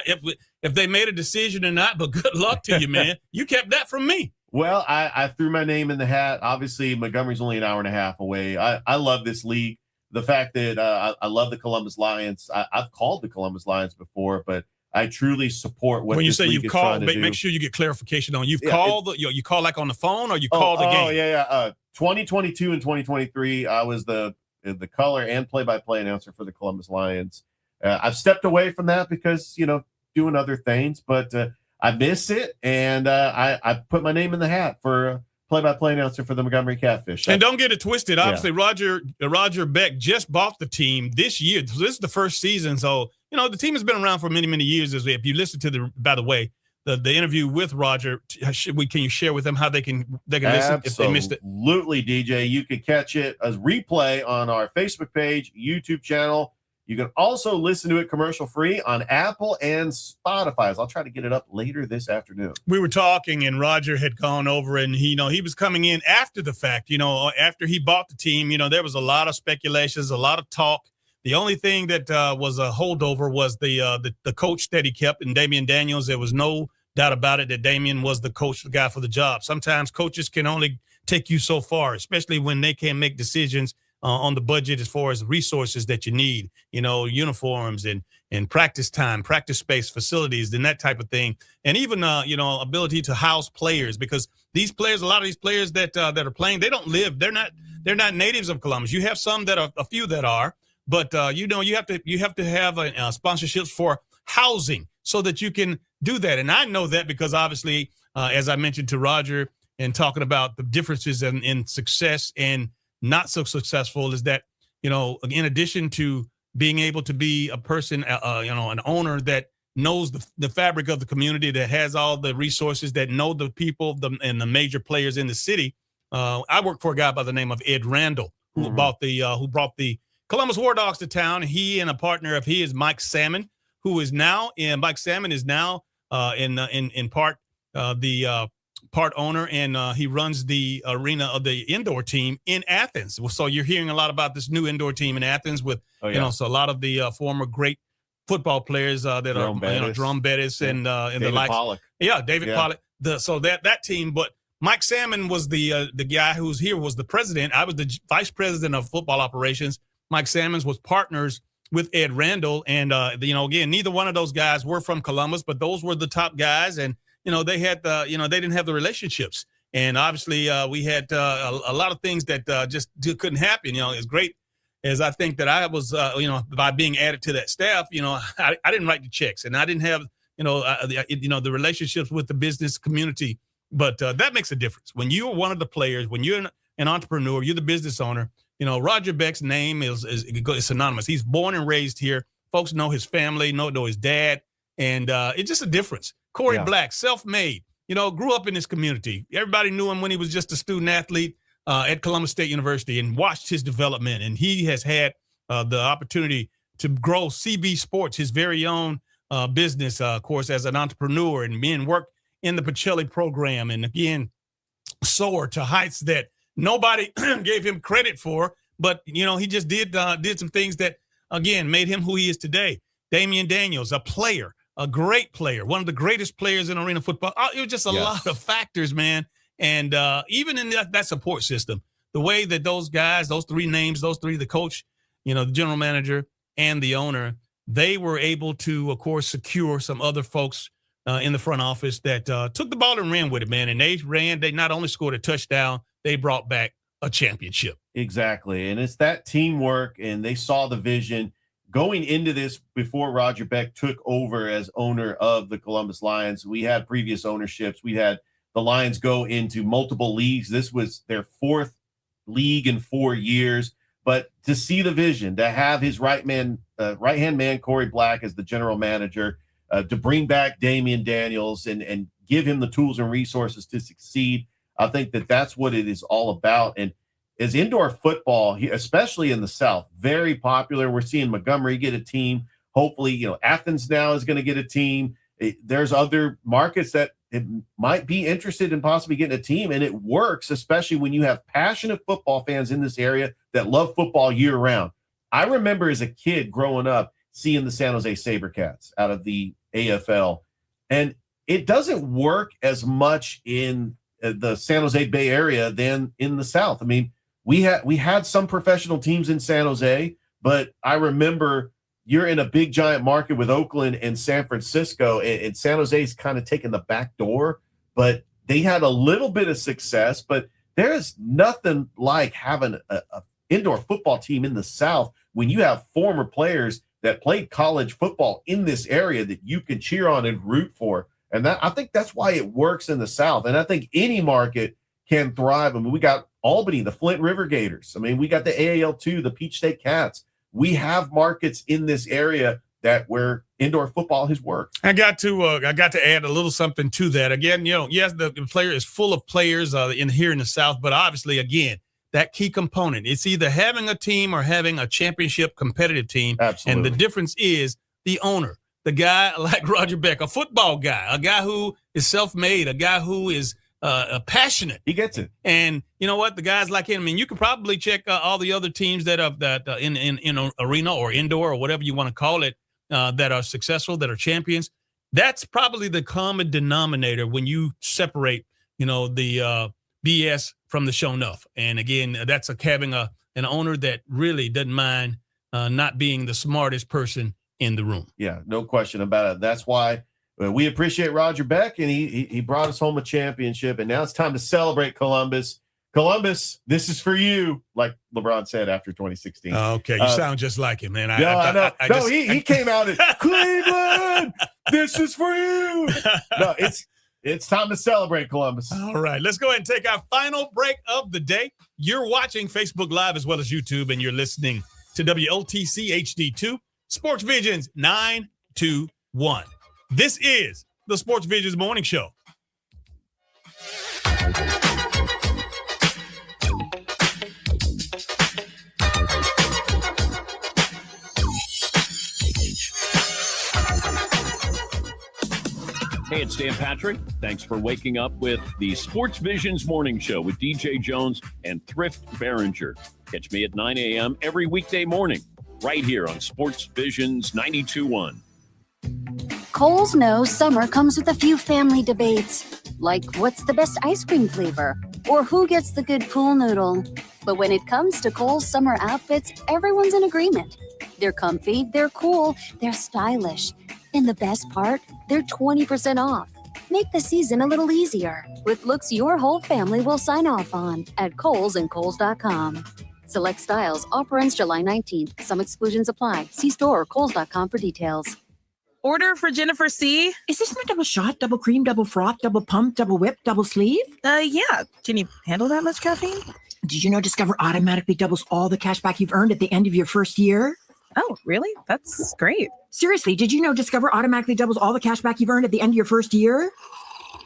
Speaker 2: if they made a decision or not. But good luck to you, man. You kept that from me."
Speaker 3: Well, I threw my name in the hat. Obviously, Montgomery's only an hour and a half away. I love this league. The fact that I love the Columbus Lions. I've called the Columbus Lions before, but I truly support what
Speaker 2: When you
Speaker 3: this
Speaker 2: say
Speaker 3: league
Speaker 2: you've
Speaker 3: is
Speaker 2: called,
Speaker 3: trying to
Speaker 2: make
Speaker 3: do.
Speaker 2: sure you get clarification on. You've
Speaker 3: Yeah,
Speaker 2: called you call like on the phone, or you called the game.
Speaker 3: Oh, yeah. 2022 and 2023, I was the color and play-by-play announcer for the Columbus Lions. I've stepped away from that because, doing other things, but I miss it, and I put my name in the hat for play-by-play announcer for the Montgomery Catfish.
Speaker 2: And don't get it twisted. Obviously, Roger Beck just bought the team this year. So this is the first season. So, the team has been around for many, many years. If you listen to by the way, the interview with Roger, can you share with them how they can listen if they missed it?
Speaker 3: Absolutely, DJ. You can catch it as replay on our Facebook page, YouTube channel. You can also listen to it commercial-free on Apple and Spotify. I'll try to get it up later this afternoon.
Speaker 2: We were talking, and Roger had gone over, and he was coming in after the fact. After he bought the team, there was a lot of speculations, a lot of talk. The only thing that was a holdover was the coach that he kept, and Damian Daniels. There was no doubt about it that Damian was the coach, the guy for the job. Sometimes coaches can only take you so far, especially when they can't make decisions on the budget as far as resources that you need, uniforms and practice time, practice space, facilities, and that type of thing. And even, ability to house players, because these players, a lot of these players that are playing, they don't live, they're not natives of Columbus. You have some that are, a few that are, but you have to have sponsorships for housing so that you can do that. And I know that because obviously, as I mentioned to Roger and talking about the differences in success and not so successful, is that, in addition to being able to be a person, an owner that knows the fabric of the community, that has all the resources, that know the people and the major players in the city. I work for a guy by the name of Ed Randall, who brought the Columbus War Dogs to town. He and a partner of his, Mike Salmon, Mike Salmon is now in part the part owner, and he runs the arena of the indoor team in Athens. So you're hearing a lot about this new indoor team in Athens with, so a lot of the former great football players that Jerome Bettis and the likes. Pollock. Yeah, David Pollock. So that team, but Mike Salmon was the guy who's here, was the president. I was the vice president of football operations. Mike Salmon was partners with Ed Randall, and again, neither one of those guys were from Columbus, but those were the top guys, and they had they didn't have the relationships, and obviously we had a lot of things that just couldn't happen. As great as I think that I was, by being added to that staff, I didn't write the checks, and I didn't have the relationships with the business community, but that makes a difference when you're one of the players, when you're an entrepreneur, you're the business owner. Roger Beck's name is synonymous. He's born and raised here. Folks know his family, know his dad, and it's just a difference. Corey Black, self-made, grew up in this community. Everybody knew him when he was just a student athlete at Columbus State University, and watched his development. And he has had the opportunity to grow CB Sports, his very own business, of course, as an entrepreneur, and work in the Pacelli program. And again, soar to heights that nobody gave him credit for, but he just did some things that, again, made him who he is today. Damian Daniels, a player, a great player, one of the greatest players in arena football. It was just a lot of factors, man. And even in that support system, the way that those guys, those three names, the coach, the general manager, and the owner, they were able to, of course, secure some other folks in the front office that took the ball and ran with it, man. And they not only scored a touchdown, they brought back a championship.
Speaker 3: Exactly. And it's that teamwork, and they saw the vision going into this before Roger Beck took over as owner of the Columbus Lions. We had previous ownerships. We had the Lions go into multiple leagues. This was their fourth league in 4 years. But to see the vision, to have his right-hand man, Corey Black, as the general manager, to bring back Damian Daniels and give him the tools and resources to succeed, I think that's what it is all about. And as indoor football, especially in the South, very popular. We're seeing Montgomery get a team. Hopefully, Athens now is going to get a team. There's other markets that might be interested in possibly getting a team, and it works, especially when you have passionate football fans in this area that love football year-round. I remember as a kid growing up seeing the San Jose SaberCats out of the AFL, and it doesn't work as much in the San Jose Bay Area than in the South. I mean, we had some professional teams in San Jose, but I remember you're in a big giant market with Oakland and San Francisco, and San Jose's kind of taken the back door, but they had a little bit of success. But there is nothing like having a indoor football team in the South when you have former players that played college football in this area that you can cheer on and root for. And I think that's why it works in the South. And I think any market can thrive. I mean, we got Albany, the Flint River Gators. I mean, we got the AAL2, the Peach State Cats. We have markets in this area where indoor football has worked.
Speaker 2: I got to add a little something to that. Again, yes, the player is full of players here in the South, but obviously, again, that key component, it's either having a team or having a championship competitive team.
Speaker 3: Absolutely.
Speaker 2: And the difference is the owner, the guy like Roger Beck, a football guy, a guy who is self-made, a guy who is passionate.
Speaker 3: He gets it.
Speaker 2: And you know what? The guys like him, I mean, you could probably check all the other teams that are in arena or indoor or whatever you want to call it, that are successful, that are champions. That's probably the common denominator when you separate, the BS from the show enough. And again, that's having an owner that really doesn't mind not being the smartest person in the room.
Speaker 3: Yeah, no question about it. That's why we appreciate Roger Beck, and he brought us home a championship, and now it's time to celebrate Columbus. Columbus, this is for you, like LeBron said after 2016.
Speaker 2: Okay, you sound just like him, man.
Speaker 3: I know. He came out at Cleveland. This is for you. No, it's time to celebrate Columbus.
Speaker 2: All right, let's go ahead and take our final break of the day. You're watching Facebook Live as well as YouTube, and you're listening to WLTC HD2 Sportsvisions 921. This is the Sportsvisions Morning Show.
Speaker 12: Hey, it's Dan Patrick. Thanks for waking up with the Sportsvisions Morning Show with DJ Jones and Thrift Barringer. Catch me at 9 a.m. every weekday morning, right here on Sportsvisions 92.1.
Speaker 13: Kohl's knows summer comes with a few family debates, like what's the best ice cream flavor, or who gets the good pool noodle. But when it comes to Kohl's summer outfits, everyone's in agreement. They're comfy, they're cool, they're stylish. And the best part, they're 20% off. Make the season a little easier with looks your whole family will sign off on at Kohl's and Kohls.com. Select styles, offer ends July 19th. Some exclusions apply. See store or Kohls.com for details.
Speaker 11: Order for Jennifer C.
Speaker 15: Is this my double shot, double cream, double froth, double pump, double whip, double sleeve?
Speaker 11: Yeah. Can you handle that much caffeine?
Speaker 15: Did you know Discover automatically doubles all the cash back you've earned at the end of your first year?
Speaker 11: Oh, really? That's great.
Speaker 15: Seriously, did you know Discover automatically doubles all the cash back you've earned at the end of your first year?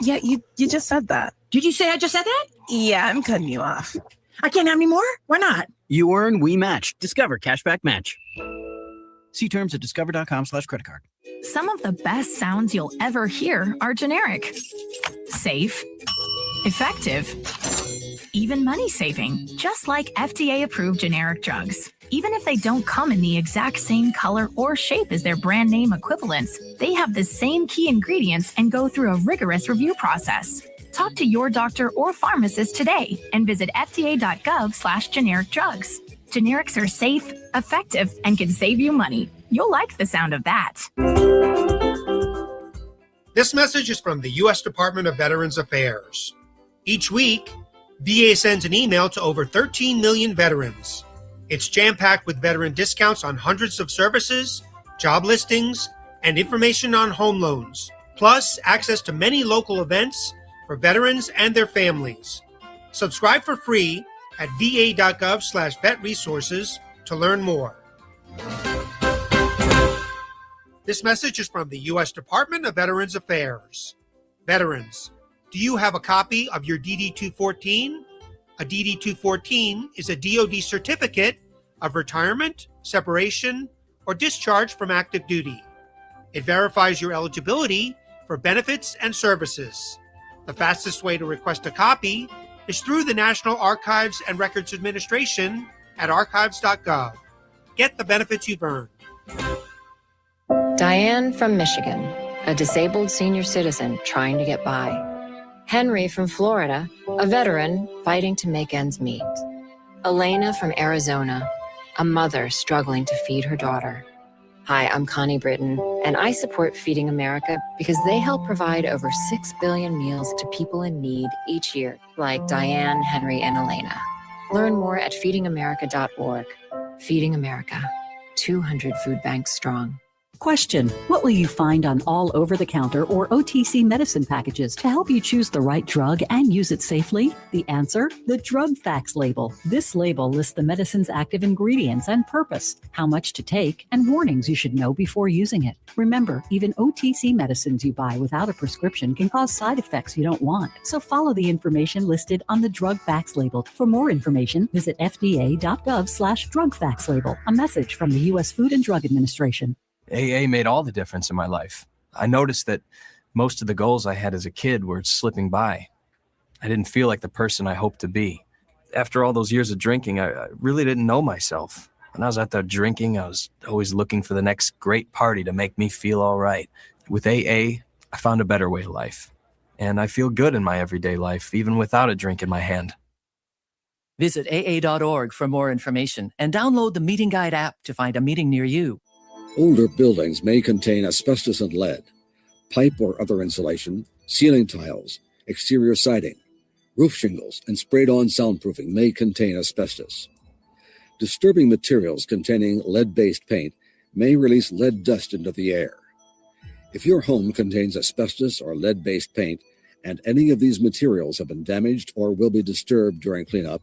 Speaker 11: Yeah, you just said that.
Speaker 15: Did you say I just said that?
Speaker 11: Yeah, I'm cutting you off.
Speaker 15: I can't have any more? Why not?
Speaker 10: You earn, we match. Discover Cashback Match. See terms at discover.com/creditcard.
Speaker 18: Some of the best sounds you'll ever hear are generic, safe, effective, even money saving, just like FDA approved generic drugs. Even if they don't come in the exact same color or shape as their brand name equivalents, they have the same key ingredients and go through a rigorous review process. Talk to your doctor or pharmacist today and visit fda.gov/generic drugs. Generics are safe, effective, and can save you money. You'll like the sound of that.
Speaker 5: This message is from the U.S. Department of Veterans Affairs. Each week, VA sends an email to over 13 million veterans. It's jam-packed with veteran discounts on hundreds of services, job listings, and information on home loans, plus access to many local events for veterans and their families. Subscribe for free at va.gov/vet-resources to learn more. This message is from the U.S. Department of Veterans Affairs. Veterans, do you have a copy of your DD-214? A DD-214 is a DoD certificate of retirement, separation, or discharge from active duty. It verifies your eligibility for benefits and services. The fastest way to request a copy is through the National Archives and Records Administration at archives.gov. Get the benefits you've earned.
Speaker 16: Diane from Michigan, a disabled senior citizen trying to get by. Henry from Florida, a veteran fighting to make ends meet. Elena from Arizona, a mother struggling to feed her daughter. Hi, I'm Connie Britton, and I support Feeding America because they help provide over 6 billion meals to people in need each year, like Diane, Henry, and Elena. Learn more at feedingamerica.org. Feeding America, 200 food banks strong.
Speaker 21: Question: what will you find on all over-the-counter or OTC medicine packages to help you choose the right drug and use it safely? The answer: the drug facts label. This label lists the medicine's active ingredients and purpose, how much to take, and warnings you should know before using it. Remember, even OTC medicines you buy without a prescription can cause side effects you don't want. So follow the information listed on the drug facts label. For more information, visit fda.gov/drug facts label. A message from the U.S. Food and Drug Administration.
Speaker 22: AA made all the difference in my life. I noticed that most of the goals I had as a kid were slipping by. I didn't feel like the person I hoped to be. After all those years of drinking, I really didn't know myself. When I was out there drinking, I was always looking for the next great party to make me feel all right. With AA, I found a better way of life. And I feel good in my everyday life, even without a drink in my hand.
Speaker 23: Visit AA.org for more information and download the Meeting Guide app to find a meeting near you.
Speaker 24: Older buildings may contain asbestos and lead. Pipe or other insulation, ceiling tiles, exterior siding, roof shingles, and sprayed-on soundproofing may contain asbestos. Disturbing materials containing lead-based paint may release lead dust into the air. If your home contains asbestos or lead-based paint, and any of these materials have been damaged or will be disturbed during cleanup,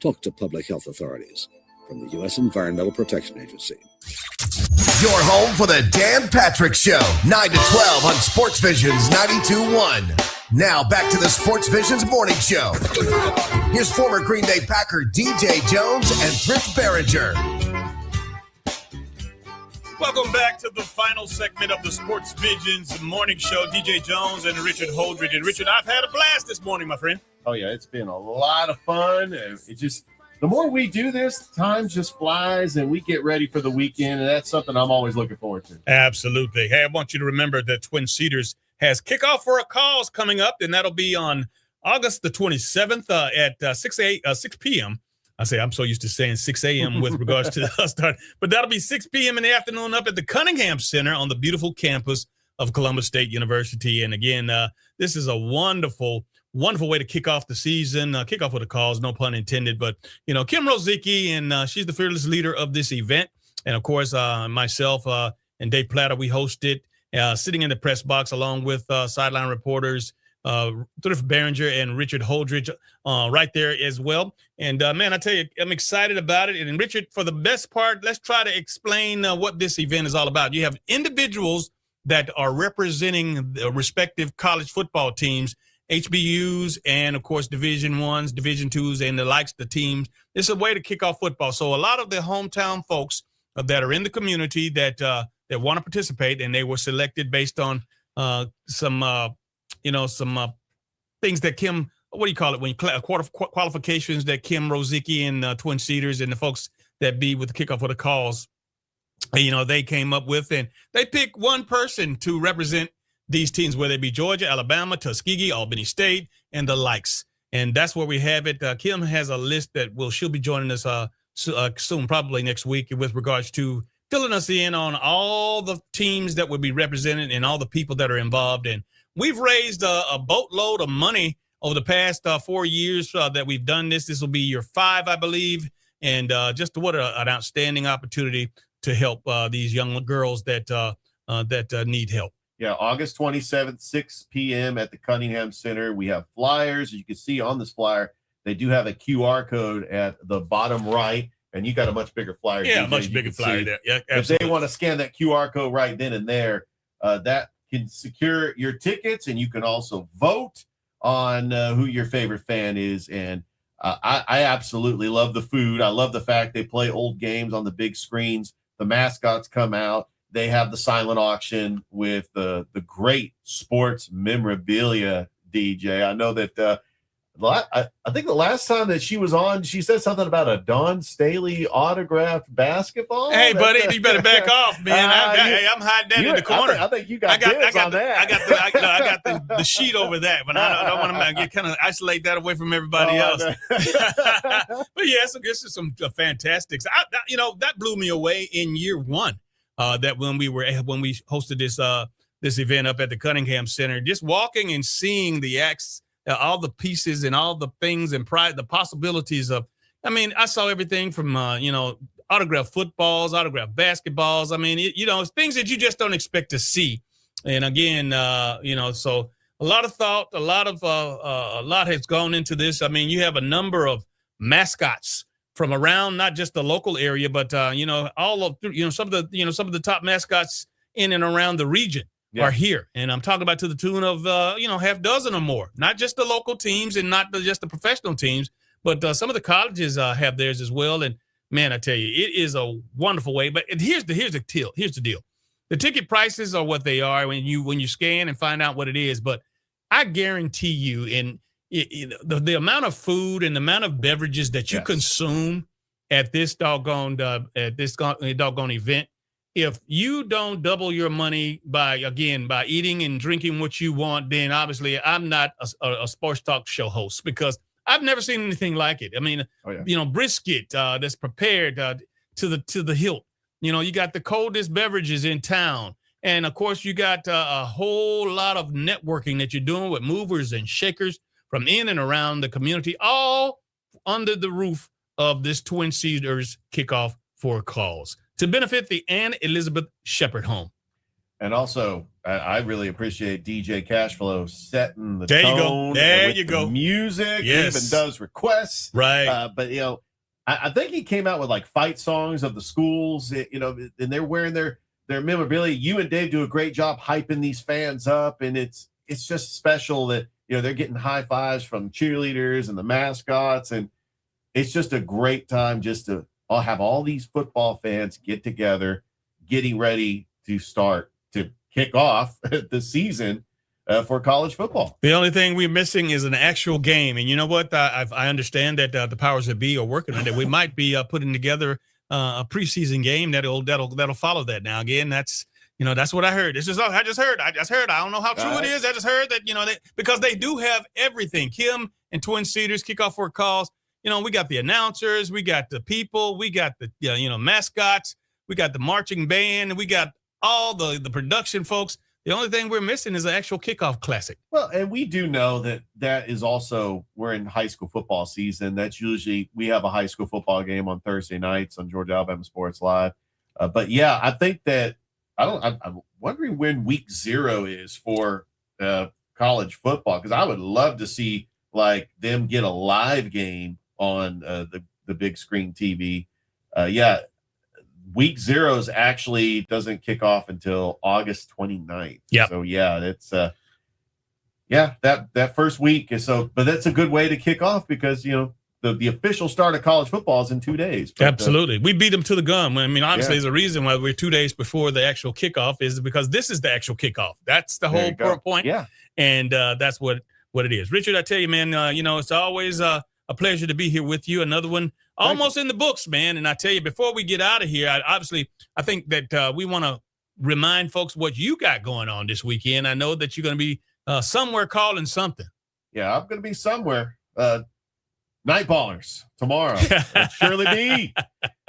Speaker 24: talk to public health authorities. From the U.S. Environmental Protection Agency.
Speaker 1: Your home for the Dan Patrick Show, 9 to 12 on Sportsvisions 92.1. Now back to the Sportsvisions Morning Show. Here's former Green Bay Packer DJ Jones and Thrift Barringer.
Speaker 2: Welcome back to the final segment of the Sportsvisions Morning Show. DJ Jones and Richard Holdridge. And Richard, I've had a blast this morning, my friend.
Speaker 3: Oh, yeah, it's been a lot of fun. It just... The more we do this, time just flies, and we get ready for the weekend, and that's something I'm always looking forward to.
Speaker 2: Absolutely. Hey, I want you to remember that Twin Cedars has kickoff for a cause coming up, and that'll be on August the 27th at 6 p.m. I'm so used to saying 6 a.m. with regards to the start, but that'll be 6 p.m. in the afternoon up at the Cunningham Center on the beautiful campus of Columbus State University. And again, this is a wonderful way to kick off the season, kick off with a cause, no pun intended. But, Kim Rozicki, and she's the fearless leader of this event. And, of course, myself and Dave Platter, we hosted, sitting in the press box along with sideline reporters, Thrift Barringer and Richard Holdridge right there as well. And, man, I tell you, I'm excited about it. And, Richard, for the best part, let's try to explain what this event is all about. You have individuals that are representing the respective college football teams, HBUs, and of course Division I's, Division II's, and the likes of the teams. It's a way to kick off football. So a lot of the hometown folks that are in the community that want to participate, and they were selected based on some things that Kim, what do you call it when you qualifications that Kim Rozicki and Twin Cedars and the folks that be with the kickoff for the cause, they came up with, and they picked one person to represent these teams, whether it be Georgia, Alabama, Tuskegee, Albany State, and the likes. And that's where we have it. Kim has a list that she'll be joining us soon, probably next week, with regards to filling us in on all the teams that will be represented and all the people that are involved. And we've raised a boatload of money over the past 4 years that we've done this. This will be year 5, I believe. And just what an outstanding opportunity to help these young girls that need help.
Speaker 3: Yeah, August 27th, 6 p.m. at the Cunningham Center. We have flyers. As you can see on this flyer, They do have a QR code at the bottom right, and you got a much bigger flyer.
Speaker 2: Yeah,
Speaker 3: DJ,
Speaker 2: much bigger flyer there. Yeah,
Speaker 3: if
Speaker 2: absolutely.
Speaker 3: they want to scan that QR code right then and there, that can secure your tickets, and you can also vote on who your favorite fan is. And I absolutely love the food. I love the fact they play old games on the big screens. The mascots come out. They have the silent auction with the great sports memorabilia, DJ. I know that I think the last time that she was on, she said something about a Don Staley autographed basketball.
Speaker 2: Hey, buddy, you better back off, man. I'm hiding that in the corner.
Speaker 3: I think you got dibs on that.
Speaker 2: I got the sheet over that, but I don't want to kind of isolate that away from everybody else. But yeah, so this is some fantastics. That blew me away in year one. That when we hosted this event up at the Cunningham Center, just walking and seeing the acts. All the pieces and all the things and the possibilities of, I saw everything from, autographed footballs, autographed basketballs. It's things that you just don't expect to see. And again, so a lot of thought, a lot has gone into this. You have a number of mascots from around, not just the local area, but, all of, some of the top mascots in and around the region. Are here. And I'm talking about to the tune of, half dozen or more, not just the local teams and not just the professional teams, but some of the colleges have theirs as well. And man, I tell you, it is a wonderful way. But here's the deal. The ticket prices are what they are when you scan and find out what it is. But I guarantee you the amount of food and the amount of beverages that you consume at this doggone event, if you don't double your money by eating and drinking what you want, then obviously I'm not a sports talk show host because I've never seen anything like it. Brisket that's prepared to the hilt. You got the coldest beverages in town. And of course you got a whole lot of networking that you're doing with movers and shakers from in and around the community, all under the roof of this Twin Cedars kickoff for a cause, to benefit the Ann Elizabeth Shepherd Home.
Speaker 3: And also, I really appreciate DJ Cashflow setting the
Speaker 2: tone.
Speaker 3: You go.
Speaker 2: There you go.
Speaker 3: The music,
Speaker 2: yes.
Speaker 3: Even does requests.
Speaker 2: Right.
Speaker 3: But, I think he came out with like fight songs of the schools, and they're wearing their memorabilia. You and Dave do a great job hyping these fans up. And it's just special that, they're getting high fives from cheerleaders and the mascots. And it's just a great time just to have all these football fans get together, getting ready to start to kick off the season for college football.
Speaker 2: The only thing we're missing is an actual game. And you know what? I understand that the powers that be are working on it. We might be putting together a preseason game that'll follow that. Now, again, that's what I heard. I just heard. I don't know how true it is. I just heard that, because they do have everything. Kim and Twin Cedars kickoff for a cause. We got the announcers, we got the people, we got the mascots, we got the marching band, and we got all the production folks. The only thing we're missing is an actual kickoff classic.
Speaker 3: Well, and we do know that is also, we're in high school football season. That's usually, we have a high school football game on Thursday nights on Georgia Alabama Sports Live. But yeah, I think that, I'm wondering when week 0 is for college football, because I would love to see like them get a live game on the big screen TV. Week 0 actually doesn't kick off until August 29th.
Speaker 2: Yeah.
Speaker 3: So it's that first week is but that's a good way to kick off because the official start of college football is in 2 days. But,
Speaker 2: absolutely. We beat them to the gun. Obviously there's a reason why we're 2 days before the actual kickoff is because this is the actual kickoff. That's the whole point.
Speaker 3: Yeah.
Speaker 2: And that's what it is. Richard, I tell you, man, it's always a pleasure to be here with you. Another one almost in the books, man. And I tell you, before we get out of here, I think that we want to remind folks what you got going on this weekend. I know that you're going to be somewhere calling something.
Speaker 3: Yeah, I'm going to be somewhere. Night Ballers tomorrow. Shirley B.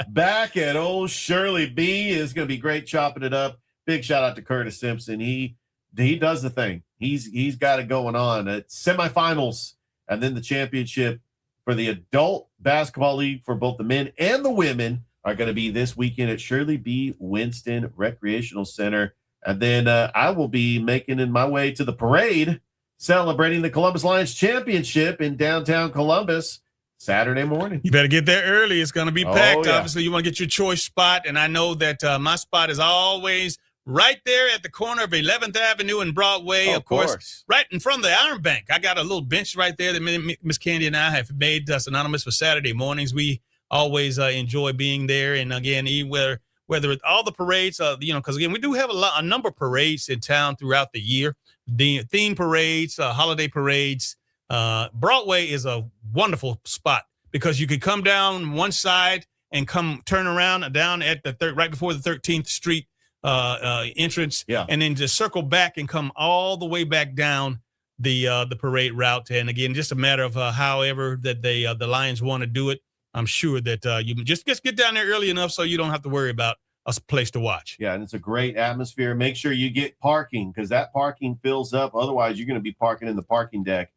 Speaker 3: Back at old Shirley B. Is going to be great chopping it up. Big shout out to Curtis Simpson. He does the thing. He's got it going on. It's semifinals and then the championship for the adult basketball league for both the men and the women are going to be this weekend at Shirley B. Winston Recreational Center. And then I will be making my way to the parade, celebrating the Columbus Lions championship in downtown Columbus. Saturday morning.
Speaker 2: You better get there early. It's going to be packed.
Speaker 3: Yeah.
Speaker 2: Obviously, you want to get your choice spot. And I know that my spot is always right there at the corner of 11th Avenue and Broadway, of course, right in front of the Iron Bank. I got a little bench right there that Miss Candy and I have made synonymous for Saturday mornings. We always enjoy being there. And again, whether it's all the parades, because again, we do have a number of parades in town throughout the year, the theme parades, holiday parades. Broadway is a wonderful spot because you can come down one side and turn around down at the right before the 13th Street entrance, and then just circle back and come all the way back down the parade route. And again, just a matter of however that the Lions want to do it. I'm sure that you just get down there early enough so you don't have to worry about a place to watch.
Speaker 3: Yeah, and it's a great atmosphere. Make sure you get parking because that parking fills up. Otherwise, you're going to be parking in the parking deck.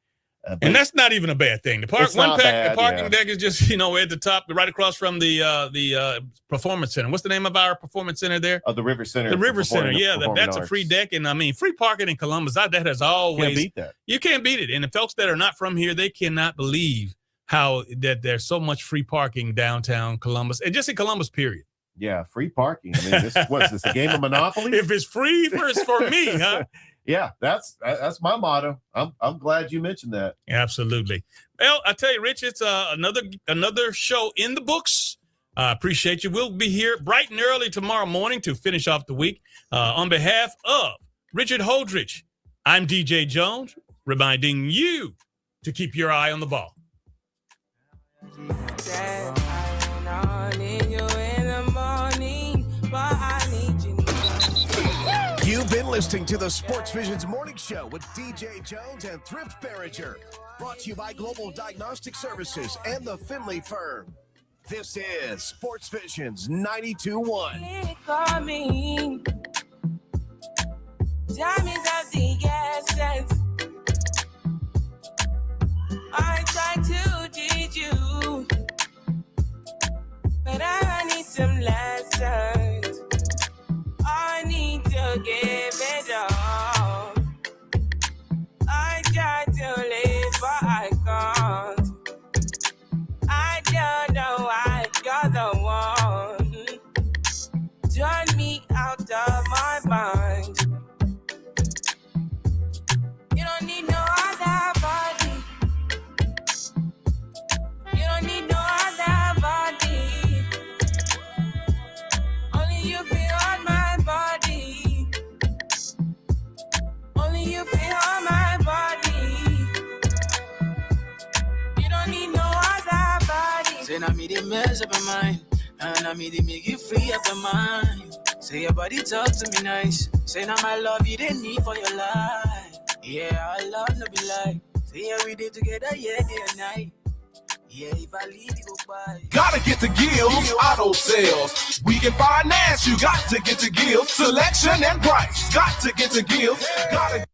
Speaker 2: And that's not even a bad thing. The parking deck is just, at the top, right across from the performance center. What's the name of our performance center there?
Speaker 3: The River Center.
Speaker 2: The River Center. Yeah, that's a free deck. And I mean, free parking in Columbus, that has always.
Speaker 3: Can't beat that.
Speaker 2: You can't beat it. And the folks that are not from here, they cannot believe how that there's so much free parking downtown Columbus and just in Columbus, period.
Speaker 3: Yeah, free parking. I mean, what's this, a game of Monopoly?
Speaker 2: If it's free, it's for me, huh?
Speaker 3: Yeah, that's my motto. I'm glad you mentioned that.
Speaker 2: Absolutely. Well, I tell you, Rich, it's another show in the books. I appreciate you. We'll be here bright and early tomorrow morning to finish off the week. On behalf of Richard Holdridge, I'm DJ Jones, reminding you to keep your eye on the ball.
Speaker 1: You've been listening to the Sports Visions Morning Show with DJ Jones and Thrift Barringer. Brought to you by Global Diagnostic Services and the Finley Firm. This is Sports Visions 92.1.
Speaker 4: Time is of the essence. I try to teach you, but I need some lessons. I need to give it all. I try to live, but I can't. I don't know why you're the one. Turn me out of my mind. You don't need no other body. You don't need no other body. Only you feel on my body. Only you feel on my body. You don't need no other body.
Speaker 6: Say now me they mess up my mind, and now me they make you free up your mind. Say your body talk to me nice. Say now my love you didn't need for your life. Yeah, I love no be like. Say every day together, yeah, day and night. Yeah, if I leave you go by.
Speaker 7: Gotta get to Gills Auto Sales. We can finance, you got to get to Gills. Selection and price. Got to get to Gills. Gotta